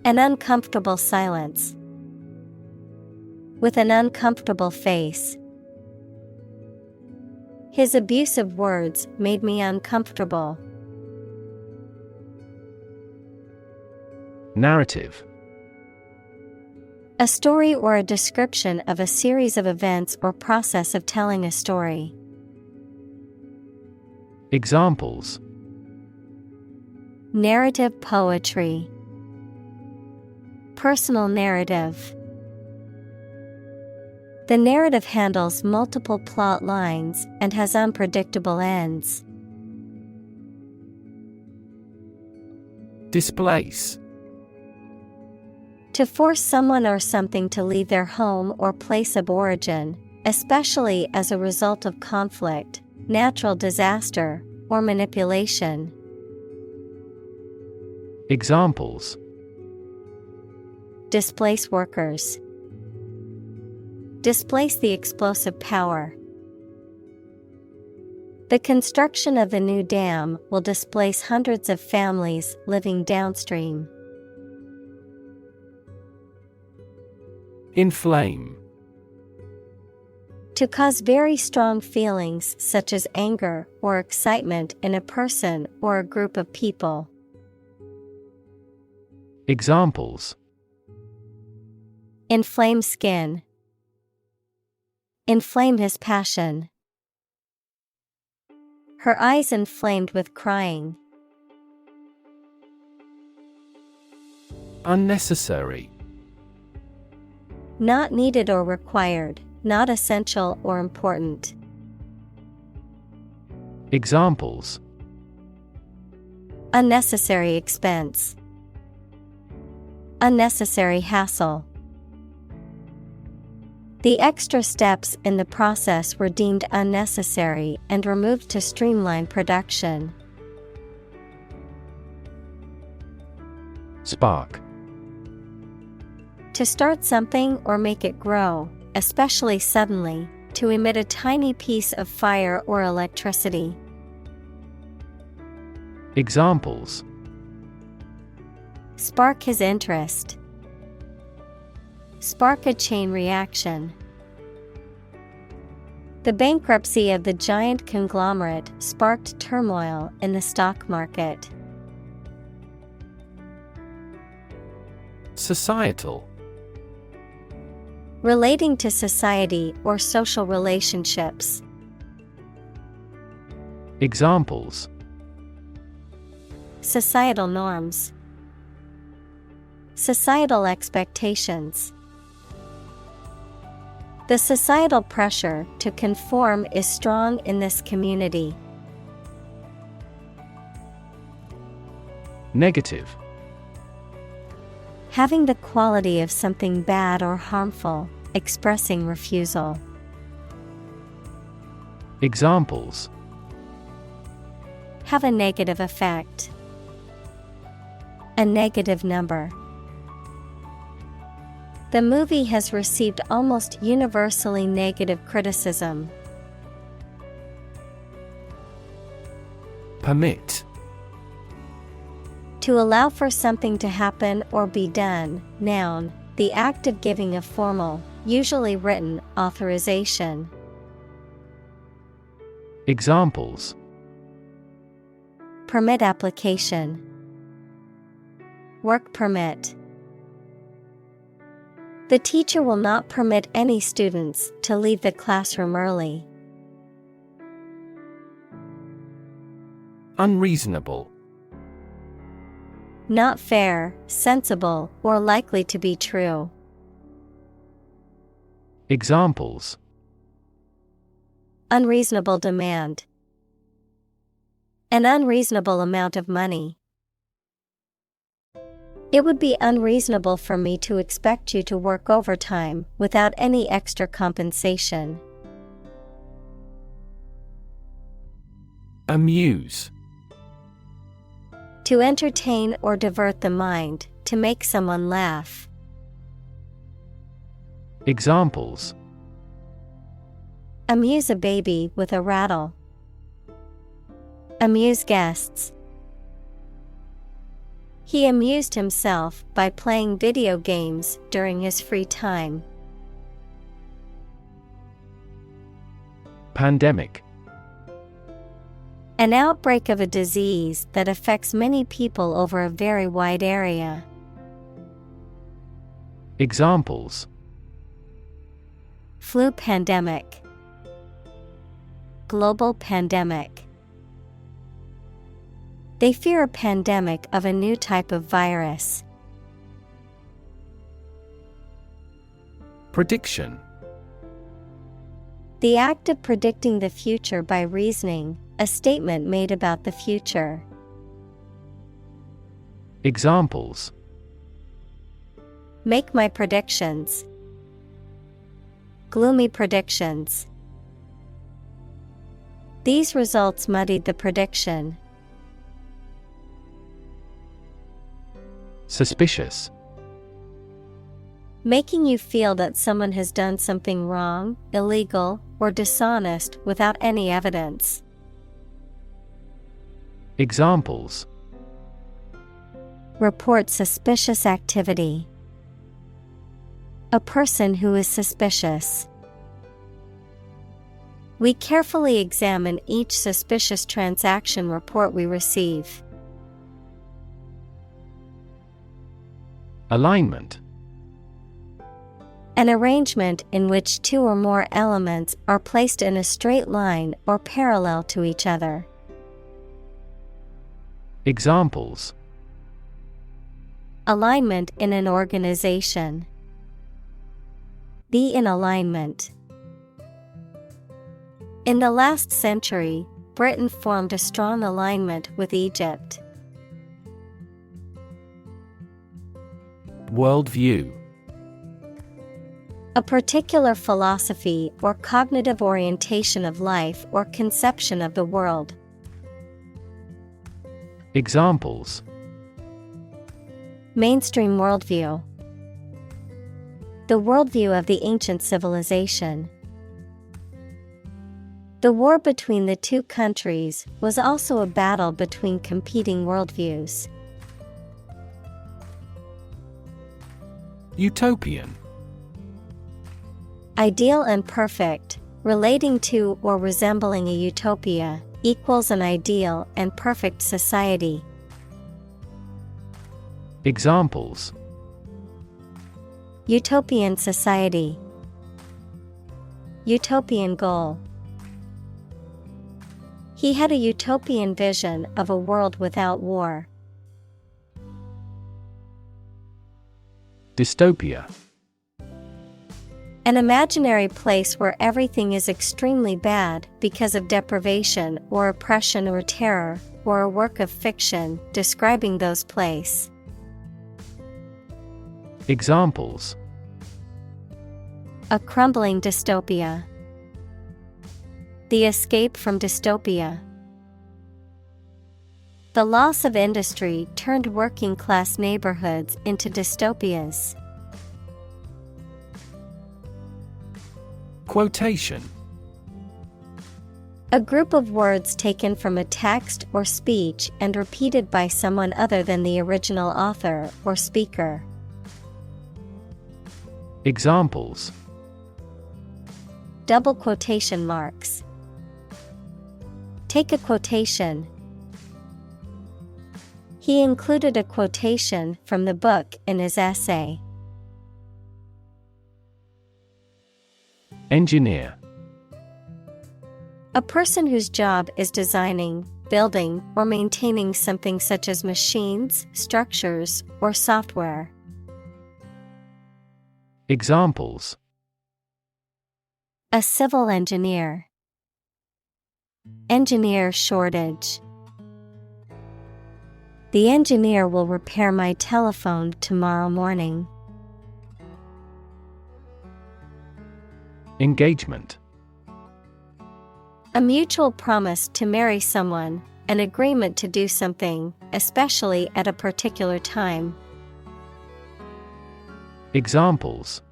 An uncomfortable silence. With an uncomfortable face. His abusive words made me uncomfortable. Narrative. A story or a description of a series of events or process of telling a story. Examples: Narrative poetry. Personal narrative. The narrative handles multiple plot lines and has unpredictable ends. Displace. To force someone or something to leave their home or place of origin, especially as a result of conflict, natural disaster, or manipulation. Examples: Displace workers. Displace the explosive power. The construction of the new dam will displace hundreds of families living downstream. Inflame. To cause very strong feelings such as anger or excitement in a person or a group of people. Examples: Inflame skin. Inflame his passion. Her eyes inflamed with crying. Unnecessary. Not needed or required, not essential or important. Examples: Unnecessary expense. Unnecessary hassle. The extra steps in the process were deemed unnecessary and removed to streamline production. Spark. To start something or make it grow, especially suddenly, to emit a tiny piece of fire or electricity. Examples: Spark his interest. Spark a chain reaction. The bankruptcy of the giant conglomerate sparked turmoil in the stock market. Societal. Relating to society or social relationships. Examples: Societal norms. Societal expectations. The societal pressure to conform is strong in this community. Negative. Having the quality of something bad or harmful, expressing refusal. Examples: Have a negative effect. A negative number. The movie has received almost universally negative criticism. Permit. To allow for something to happen or be done, noun, the act of giving a formal, usually written, authorization. Examples: Permit application. Work permit. The teacher will not permit any students to leave the classroom early. Unreasonable. Not fair, sensible, or likely to be true. Examples: Unreasonable demand. An unreasonable amount of money. It would be unreasonable for me to expect you to work overtime without any extra compensation. Amuse. To entertain or divert the mind, to make someone laugh. Examples: Amuse a baby with a rattle. Amuse guests. He amused himself by playing video games during his free time. Pandemic. An outbreak of a disease that affects many people over a very wide area. Examples: Flu pandemic. Global pandemic. They fear a pandemic of a new type of virus. Prediction. The act of predicting the future by reasoning, a statement made about the future. Examples: Make my predictions. Gloomy predictions. These results muddied the prediction. Suspicious. Making you feel that someone has done something wrong, illegal, or dishonest without any evidence. Examples: Report suspicious activity. A person who is suspicious. We carefully examine each suspicious transaction report we receive. Alignment. An arrangement in which two or more elements are placed in a straight line or parallel to each other. Examples: Alignment in an organization. Be in alignment. In the last century, Britain formed a strong alignment with Egypt. Worldview. A particular philosophy or cognitive orientation of life or conception of the world. Examples: Mainstream worldview. The worldview of the ancient civilization. The war between the two countries was also a battle between competing worldviews. Utopian. Ideal and perfect, relating to or resembling a utopia, equals an ideal and perfect society. Examples: Utopian society. Utopian goal. He had a utopian vision of a world without war. Dystopia. An imaginary place where everything is extremely bad because of deprivation or oppression or terror, or a work of fiction describing those places. Examples: A crumbling dystopia. The escape from dystopia. The loss of industry turned working class neighborhoods into dystopias. Quotation. A group of words taken from a text or speech and repeated by someone other than the original author or speaker. Examples: Double quotation marks. Take a quotation. He included a quotation from the book in his essay. Engineer. A person whose job is designing, building, or maintaining something such as machines, structures, or software. Examples: A civil engineer. Engineer shortage. The engineer will repair my telephone tomorrow morning. Engagement. A mutual promise to marry someone, an agreement to do something, especially at a particular time. Examples: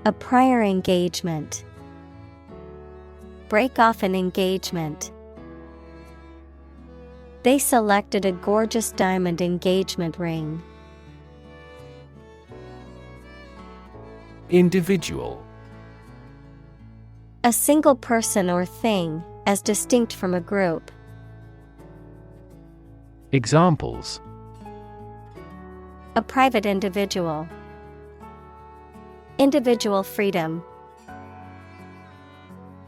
A prior engagement. Break off an engagement. They selected a gorgeous diamond engagement ring. Individual. A single person or thing, as distinct from a group. Examples: A private individual. Individual freedom.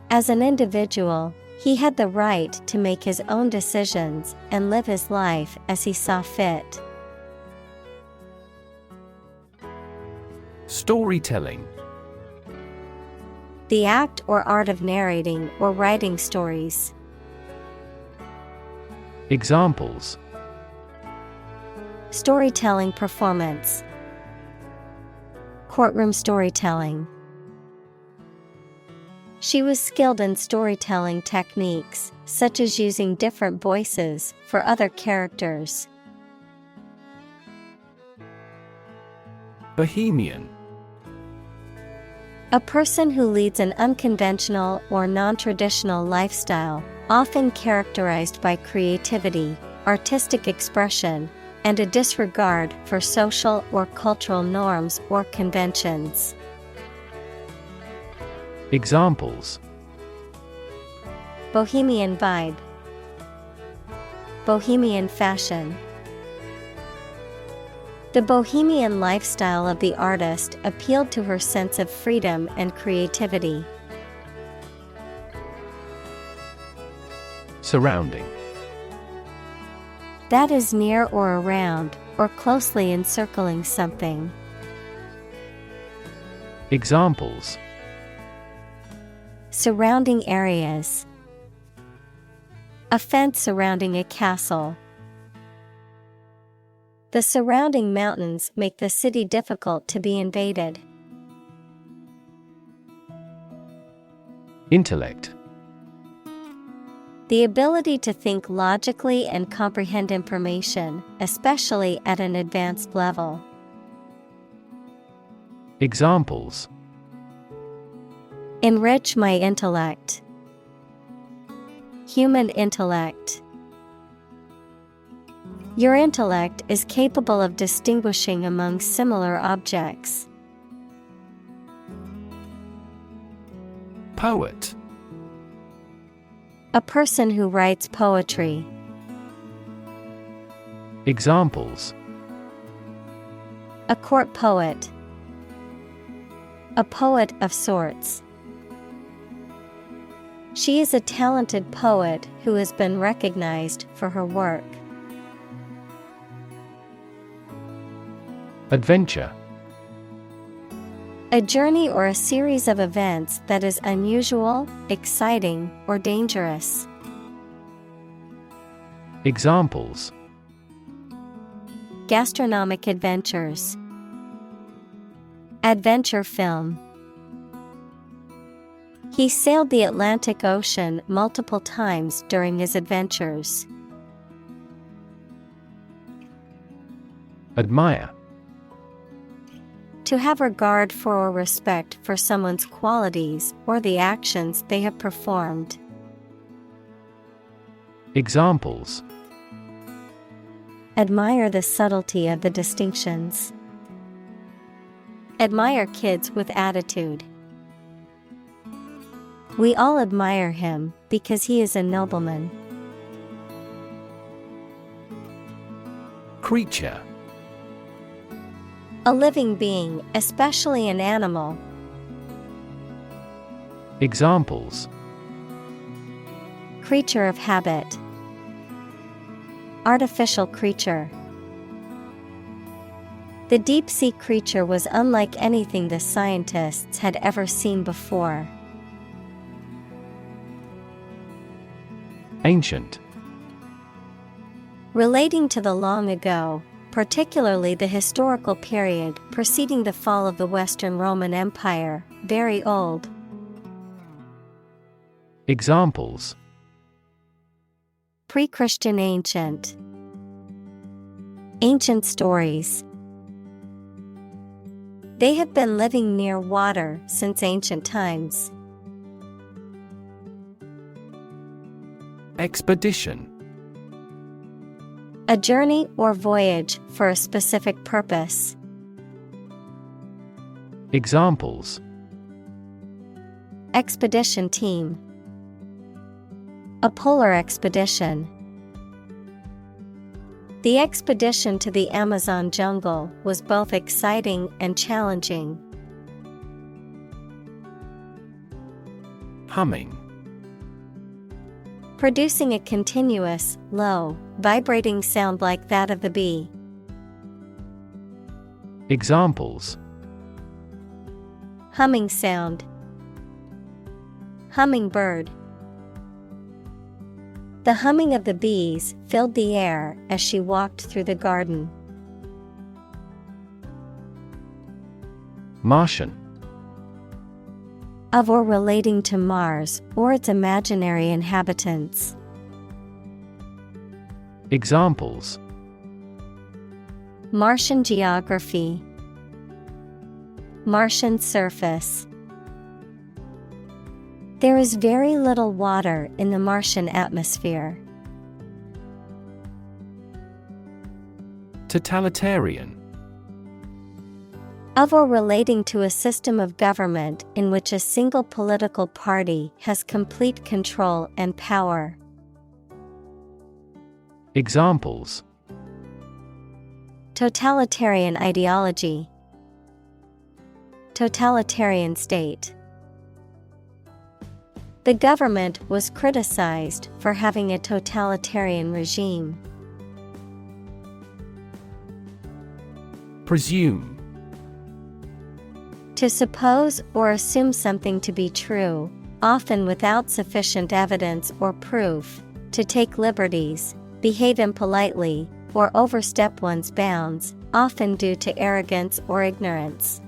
As an individual, he had the right to make his own decisions and live his life as he saw fit. Storytelling. The act or art of narrating or writing stories. Examples: Storytelling performance. Courtroom storytelling. She was skilled in storytelling techniques, such as using different voices for other characters. Bohemian. A person who leads an unconventional or non-traditional lifestyle, often characterized by creativity, artistic expression, and a disregard for social or cultural norms or conventions. Examples: Bohemian vibe. Bohemian fashion. The bohemian lifestyle of the artist appealed to her sense of freedom and creativity. Surrounding. That is near or around, or closely encircling something. Examples: surrounding areas. A fence surrounding a castle. The surrounding mountains make the city difficult to be invaded. Intellect. The ability to think logically and comprehend information, especially at an advanced level. Examples: enrich my intellect. Human intellect. Your intellect is capable of distinguishing among similar objects. Poet. A person who writes poetry. Examples: a court poet. A poet of sorts. She is a talented poet who has been recognized for her work. Adventure. A journey or a series of events that is unusual, exciting, or dangerous. Examples: gastronomic adventures. Adventure film. He sailed the Atlantic Ocean multiple times during his adventures. Admire. To have regard for or respect for someone's qualities or the actions they have performed. Examples: admire the subtlety of the distinctions. Admire kids with attitude. We all admire him because he is a nobleman. Creature. A living being, especially an animal. Examples: creature of habit. Artificial creature. The deep-sea creature was unlike anything the scientists had ever seen before. Ancient. Relating to the long ago, particularly the historical period preceding the fall of the Western Roman Empire, very old. Examples: pre-Christian ancient. Ancient stories. They have been living near water since ancient times. Expedition. A journey or voyage for a specific purpose. Examples: expedition team. A polar expedition. The expedition to the Amazon jungle was both exciting and challenging. Humming. Producing a continuous, low, vibrating sound like that of the bee. Examples: humming sound. Hummingbird. The humming of the bees filled the air as she walked through the garden. Martian. Of or relating to Mars or its imaginary inhabitants. Examples: Martian geography. Martian surface. There is very little water in the Martian atmosphere. Totalitarian. Of or relating to a system of government in which a single political party has complete control and power. Examples: Totalitarian ideology. Totalitarian state. The government was criticized for having a totalitarian regime. Presume. To suppose or assume something to be true, often without sufficient evidence or proof, to take liberties, behave impolitely, or overstep one's bounds, often due to arrogance or ignorance.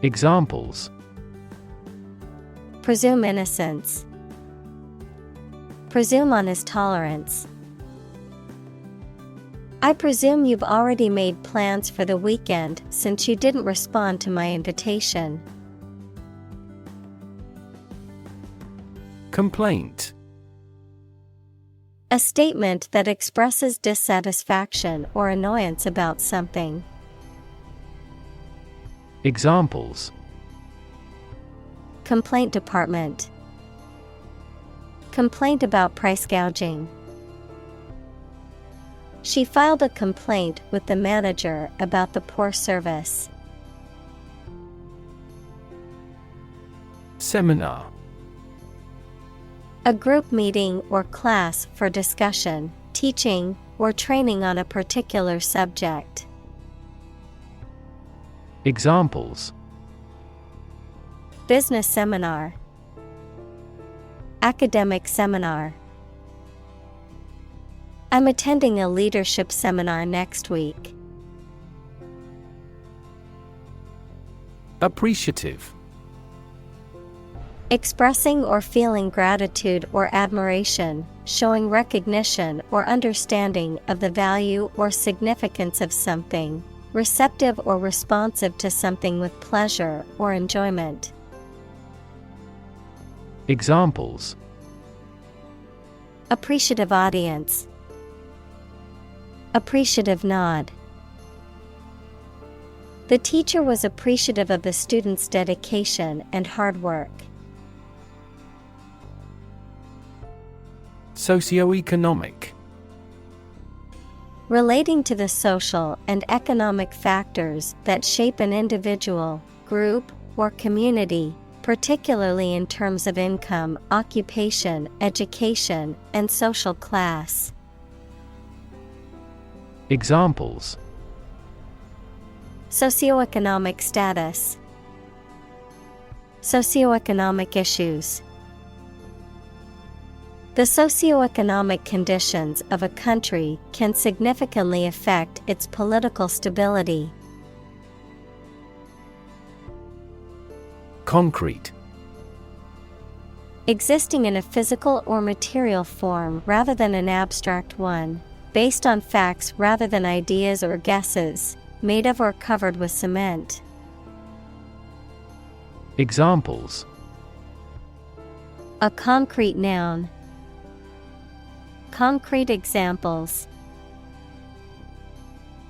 Examples: Presume innocence. Presume on his tolerance. I presume you've already made plans for the weekend since you didn't respond to my invitation. Complaint. A statement that expresses dissatisfaction or annoyance about something. Examples: Complaint department. Complaint about price gouging. She filed a complaint with the manager about the poor service. Seminar. A group meeting or class for discussion, teaching, or training on a particular subject. Examples: Business seminar. Academic seminar. I'm attending a leadership seminar next week. Appreciative. Expressing or feeling gratitude or admiration, showing recognition or understanding of the value or significance of something, receptive or responsive to something with pleasure or enjoyment. Examples: Appreciative audience. Appreciative nod. The teacher was appreciative of the students' dedication and hard work. Socioeconomic. Relating to the social and economic factors that shape an individual, group, or community, particularly in terms of income, occupation, education, and social class. Examples: Socioeconomic status. Socioeconomic issues. The socioeconomic conditions of a country can significantly affect its political stability. Concrete. Existing in a physical or material form rather than an abstract one, based on facts rather than ideas or guesses, made of or covered with cement. Examples: A concrete noun. Concrete examples.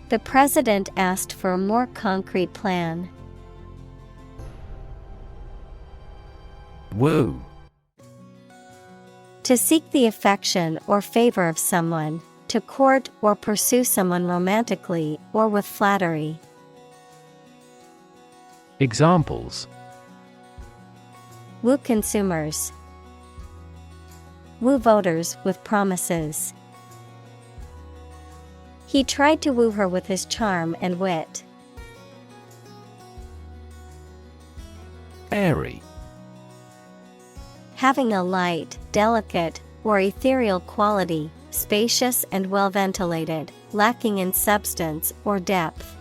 The president asked for a more concrete plan. Woo. To seek the affection or favor of someone, to court or pursue someone romantically or with flattery. Examples: Woo consumers. Woo voters with promises. He tried to woo her with his charm and wit. Airy. Having a light, delicate, or ethereal quality, spacious and well ventilated, lacking in substance or depth.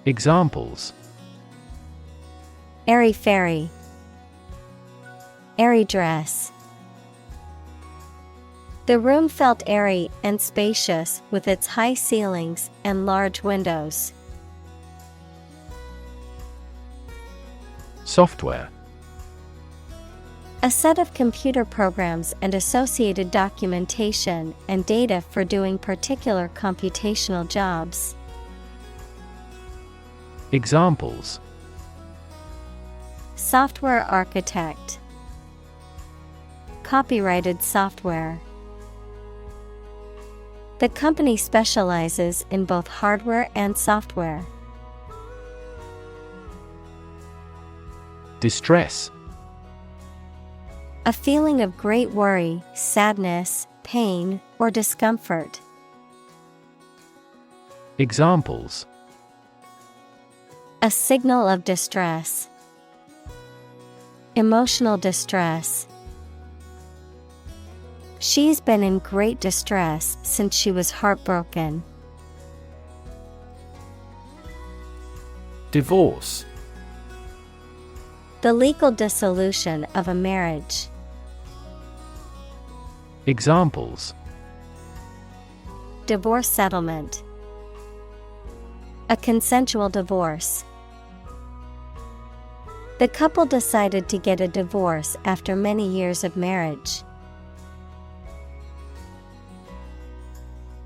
Examples: Airy-fairy. Airy dress. The room felt airy and spacious with its high ceilings and large windows. Software. A set of computer programs and associated documentation and data for doing particular computational jobs. Examples: Software architect. Copyrighted software. The company specializes in both hardware and software. Distress. A feeling of great worry, sadness, pain, or discomfort. Examples: A signal of distress. Emotional distress. She's been in great distress since she was heartbroken. Divorce. The legal dissolution of a marriage. Examples: Divorce settlement. A consensual divorce. The couple decided to get a divorce after many years of marriage.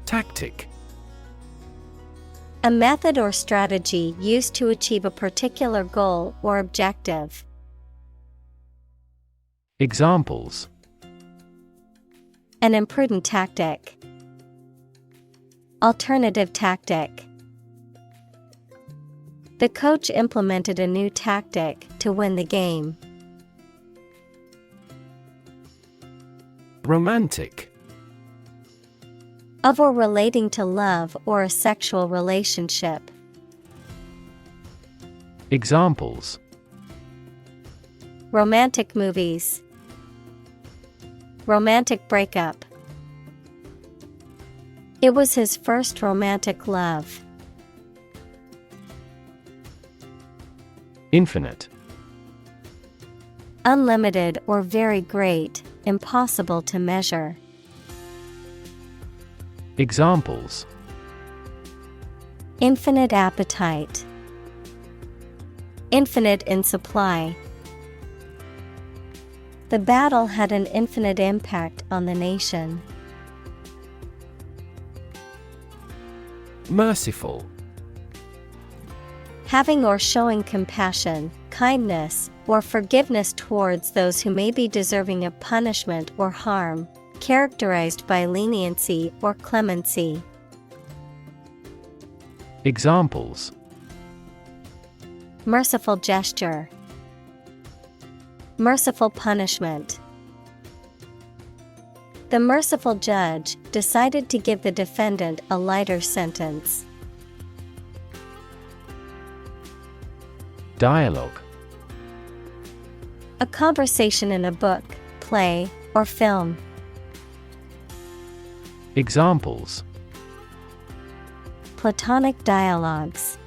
Tactic. A method or strategy used to achieve a particular goal or objective. Examples: An imprudent tactic. Alternative tactic. The coach implemented a new tactic to win the game. Romantic. Of or relating to love or a sexual relationship. Examples: Romantic movies. Romantic breakup. It was his first romantic love. Infinite. Unlimited or very great, impossible to measure. Examples: Infinite appetite. Infinite in supply. The battle had an infinite impact on the nation. Merciful. Having or showing compassion, kindness, or forgiveness towards those who may be deserving of punishment or harm, characterized by leniency or clemency. Examples: Merciful gesture. Merciful punishment. The merciful judge decided to give the defendant a lighter sentence. Dialogue. A conversation in a book, play, or film. Examples: Platonic dialogues.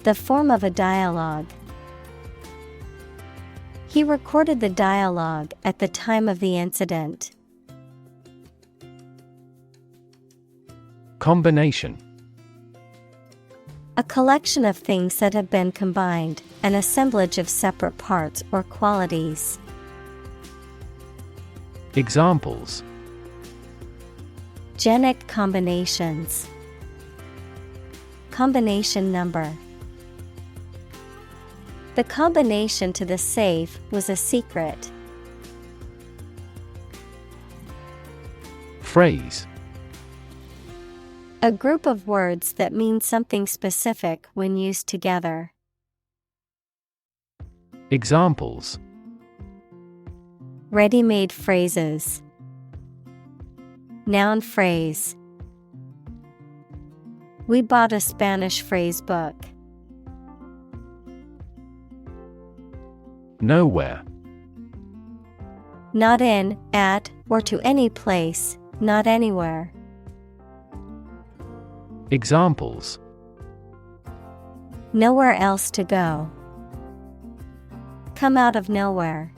The form of a dialogue. He recorded the dialogue at the time of the incident. Combination. A collection of things that have been combined, an assemblage of separate parts or qualities. Examples: Genic combinations. Combination number. The combination to the safe was a secret. Phrase. A group of words that mean something specific when used together. Examples: Ready-made phrases. Noun phrase. We bought a Spanish phrase book. Nowhere. Not in, at, or to any place, not anywhere. Examples: Nowhere else to go. Come out of nowhere.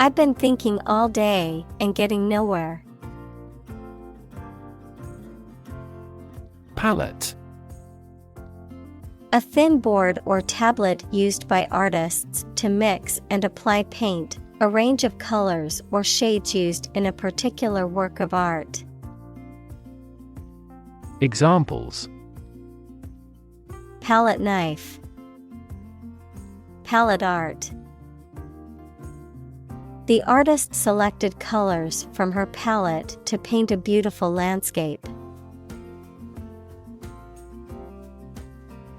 I've been thinking all day and getting nowhere. Palette. A thin board or tablet used by artists to mix and apply paint, a range of colors or shades used in a particular work of art. Examples: Palette knife. Palette art. The artist selected colors from her palette to paint a beautiful landscape.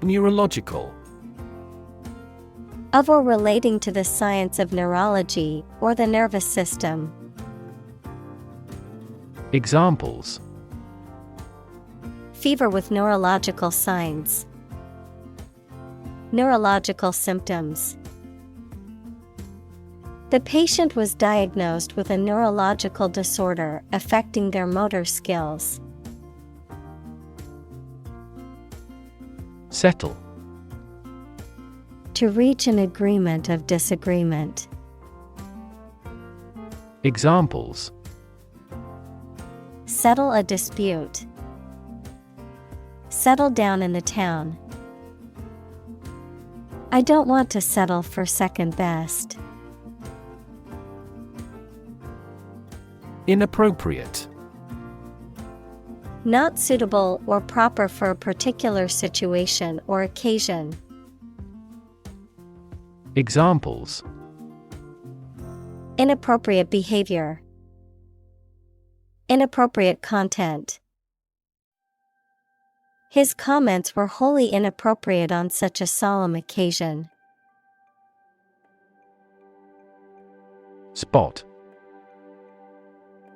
Neurological. Of or relating to the science of neurology or the nervous system. Examples: Fever with neurological signs. Neurological symptoms. The patient was diagnosed with a neurological disorder affecting their motor skills. Settle. To reach an agreement of disagreement. Examples: Settle a dispute. Settle down in the town. I don't want to settle for second best. Inappropriate. Not suitable or proper for a particular situation or occasion. Examples: Inappropriate behavior. Inappropriate content. His comments were wholly inappropriate on such a solemn occasion. Spot.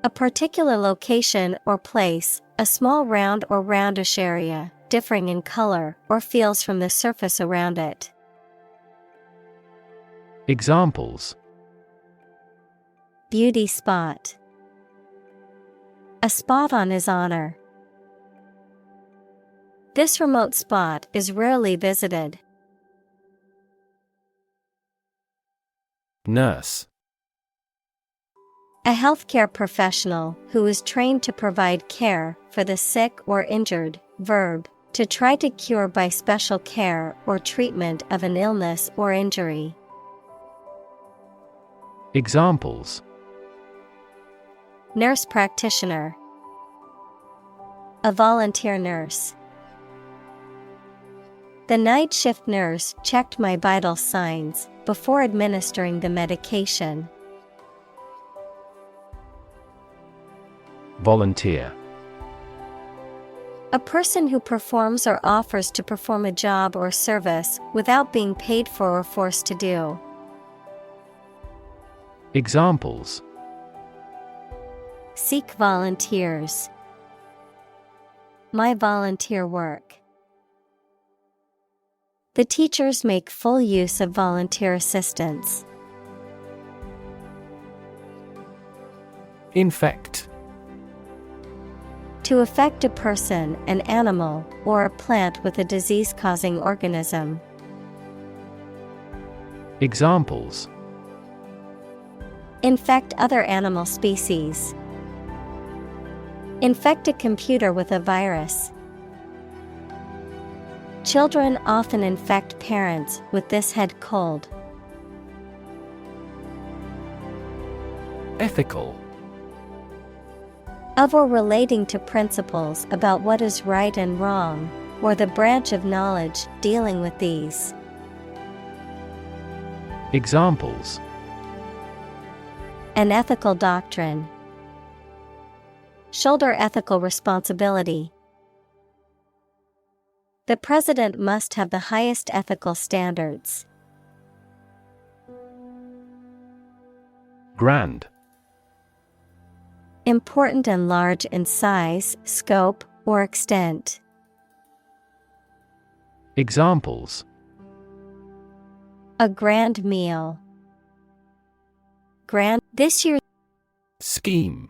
A particular location or place, a small round or roundish area, differing in color or feels from the surface around it. Examples: Beauty spot. A spot on his honor. This remote spot is rarely visited. Nurse. A healthcare professional who is trained to provide care for the sick or injured. Verb, to try to cure by special care or treatment of an illness or injury. Examples: Nurse practitioner. A volunteer nurse. The night shift nurse checked my vital signs before administering the medication. Volunteer. A person who performs or offers to perform a job or service without being paid for or forced to do. Examples: Seek volunteers. My volunteer work. The teachers make full use of volunteer assistance. Infect. To affect a person, an animal, or a plant with a disease-causing organism. Examples: Infect other animal species. Infect a computer with a virus. Children often infect parents with this head cold. Ethical. Of or relating to principles about what is right and wrong, or the branch of knowledge dealing with these. Examples: An ethical doctrine. Shoulder ethical responsibility. The president must have the highest ethical standards. Grand. Important and large in size, scope, or extent. Examples: A grand meal. Grand this year. Scheme.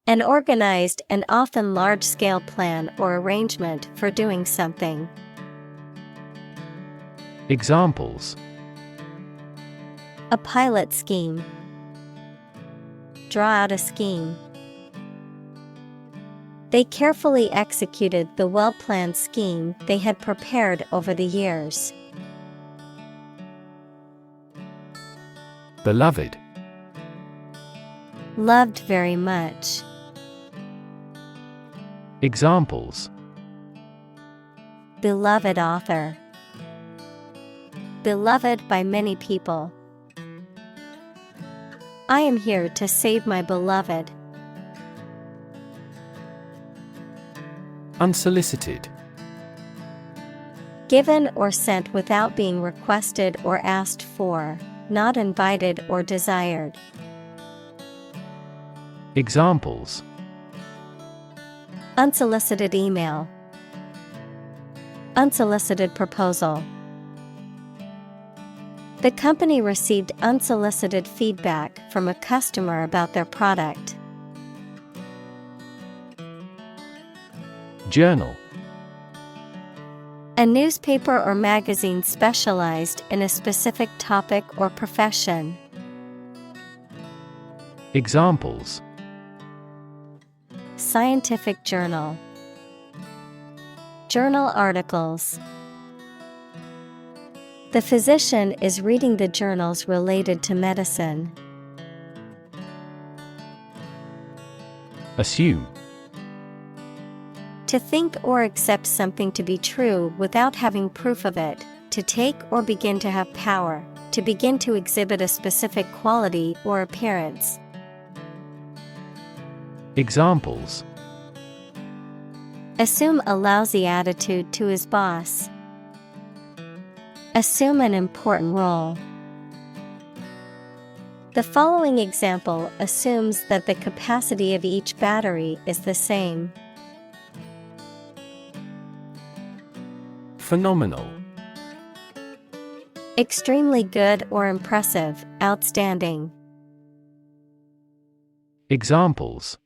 An organized and often large-scale plan or arrangement for doing something. Examples: A pilot scheme. Draw out a scheme. They carefully executed the well-planned scheme they had prepared over the years. Beloved. Loved very much. Examples: Beloved author. Beloved by many people. I am here to save my beloved. Unsolicited. Given or sent without being requested or asked for, not invited or desired. Examples: Unsolicited email. Unsolicited proposal. The company received unsolicited feedback from a customer about their product. Journal. A newspaper or magazine specialized in a specific topic or profession. Examples: Scientific journal. Journal articles. The physician is reading the journals related to medicine. Assume. To think or accept something to be true without having proof of it, to take or begin to have power, to begin to exhibit a specific quality or appearance. Examples: Assume a lousy attitude to his boss. Assume an important role. The following example assumes that the capacity of each battery is the same. Phenomenal. Extremely good or impressive, outstanding. Examples: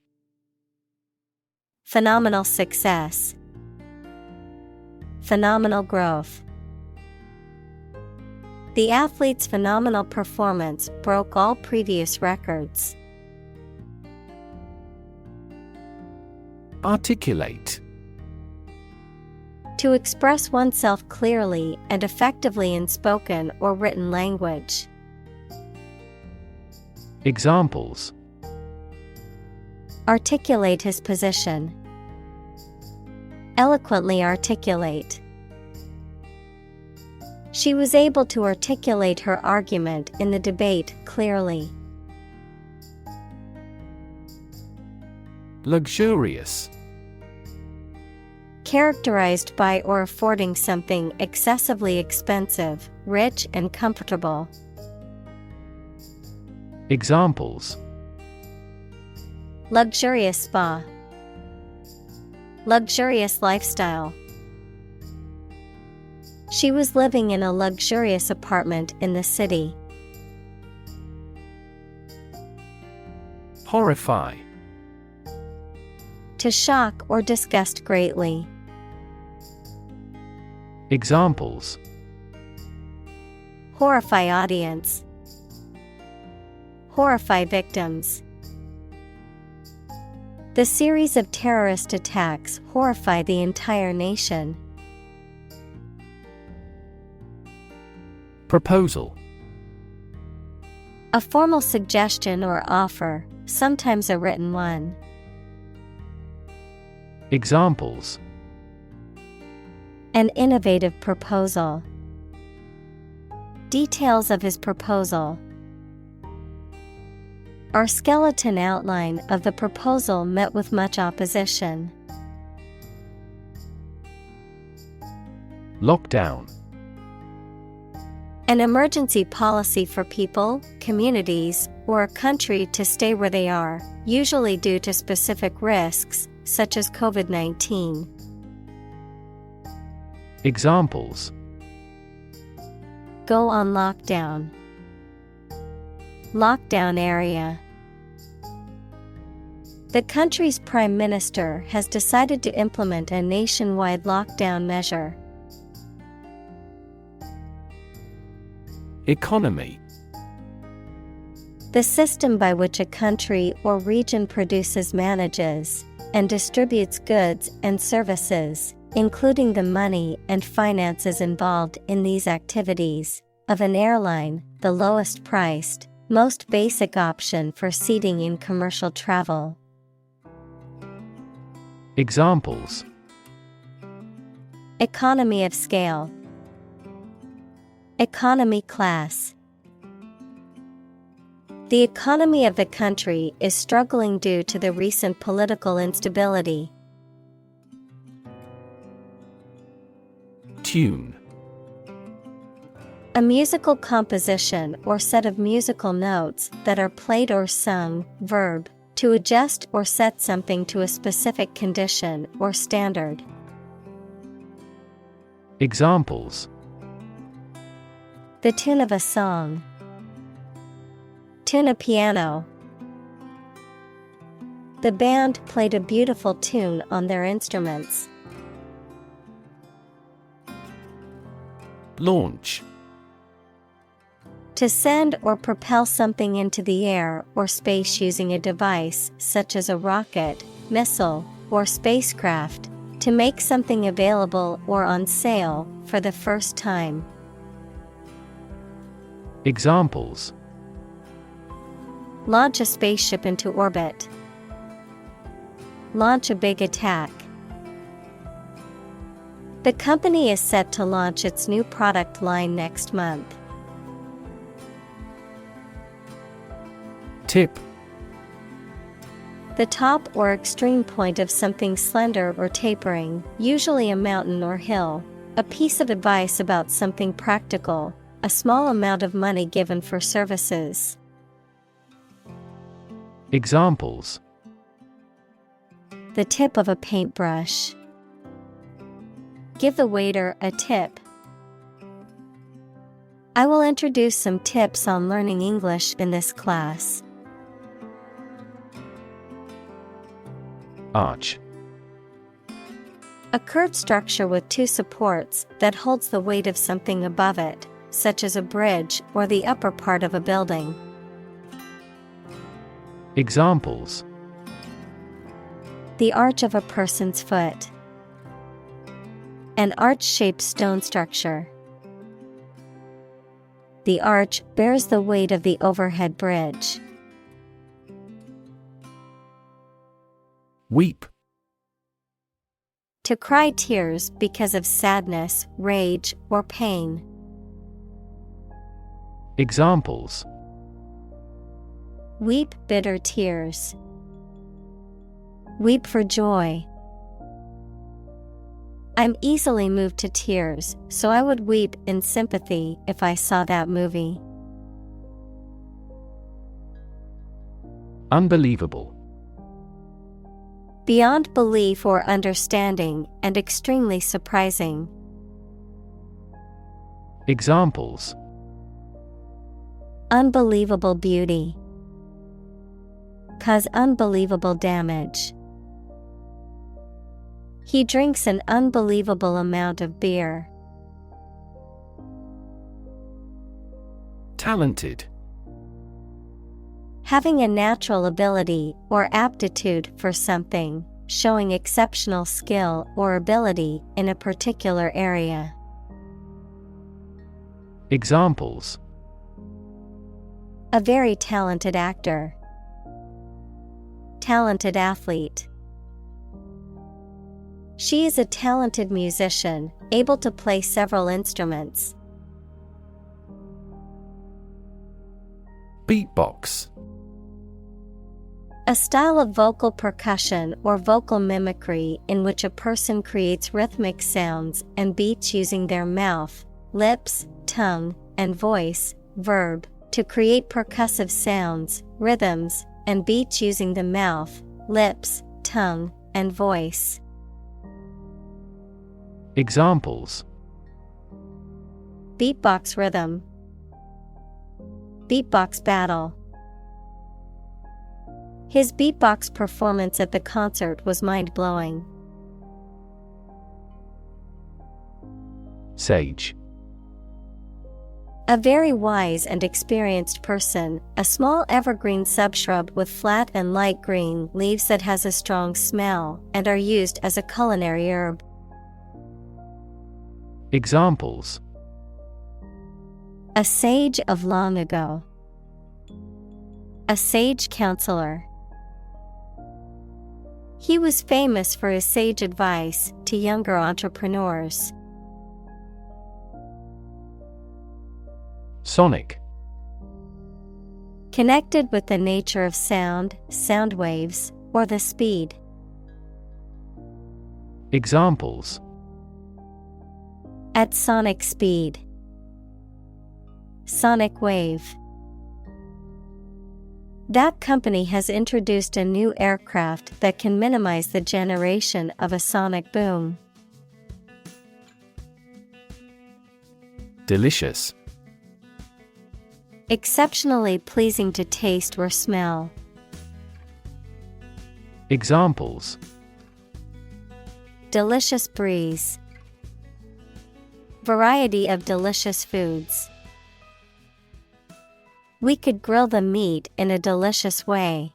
Phenomenal success. Phenomenal growth. The athlete's phenomenal performance broke all previous records. Articulate. To express oneself clearly and effectively in spoken or written language. Examples: Articulate his position. Eloquently articulate. She was able to articulate her argument in the debate clearly. Luxurious. Characterized by or affording something excessively expensive, rich and comfortable. Examples: Luxurious spa. Luxurious lifestyle. She was living in a luxurious apartment in the city. Horrify. To shock or disgust greatly. Examples: Horrify audience. Horrify victims. The series of terrorist attacks horrify the entire nation. Proposal. A formal suggestion or offer, sometimes a written one. Examples: An innovative proposal. Details of his proposal. Our skeleton outline of the proposal met with much opposition. Lockdown. An emergency policy for people, communities, or a country to stay where they are, usually due to specific risks, such as COVID-19. Examples: Go on lockdown. Lockdown area. The country's prime minister has decided to implement a nationwide lockdown measure. Economy. The system by which a country or region produces, manages, and distributes goods and services, including the money and finances involved in these activities, of an airline, the lowest priced, most basic option for seating in commercial travel. Examples: Economy of scale. Economy class. The economy of the country is struggling due to the recent political instability. Tune. A musical composition or set of musical notes that are played or sung. Verb, to adjust or set something to a specific condition or standard. Examples: The tune of a song. Tune a piano. The band played a beautiful tune on their instruments. Launch. To send or propel something into the air or space using a device such as a rocket, missile, or spacecraft. To make something available or on sale for the first time. Examples: Launch a spaceship into orbit. Launch a big attack. The company is set to launch its new product line next month. Tip. The top or extreme point of something slender or tapering, usually a mountain or hill. A piece of advice about something practical, a small amount of money given for services. Examples: The tip of a paintbrush. Give the waiter a tip. I will introduce some tips on learning English in this class. Arch. A curved structure with two supports that holds the weight of something above it, such as a bridge or the upper part of a building. Examples: The arch of a person's foot. An arch-shaped stone structure. The arch bears the weight of the overhead bridge. Weep. To cry tears because of sadness, rage, or pain. Examples: Weep bitter tears. Weep for joy. I'm easily moved to tears, so I would weep in sympathy if I saw that movie. Unbelievable. Beyond belief or understanding, and extremely surprising. Examples: Unbelievable beauty. Cause unbelievable damage. He drinks an unbelievable amount of beer. Talented. Having a natural ability or aptitude for something, showing exceptional skill or ability in a particular area. Examples: A very talented actor. Talented athlete. She is a talented musician, able to play several instruments. Beatbox. A style of vocal percussion or vocal mimicry in which a person creates rhythmic sounds and beats using their mouth, lips, tongue, and voice. Verb, to create percussive sounds, rhythms, and beats using the mouth, lips, tongue, and voice. Examples: Beatbox rhythm. Beatbox battle. His beatbox performance at the concert was mind-blowing. Sage. A very wise and experienced person, a small evergreen subshrub with flat and light green leaves that has a strong smell and are used as a culinary herb. Examples: A sage of long ago. A sage counselor. He was famous for his sage advice to younger entrepreneurs. Sonic. Connected with the nature of sound, sound waves, or the speed. Examples: At sonic speed. Sonic wave. That company has introduced a new aircraft that can minimize the generation of a sonic boom. Delicious. Exceptionally pleasing to taste or smell. Examples: Delicious breeze. Variety of delicious foods. We could grill the meat in a delicious way.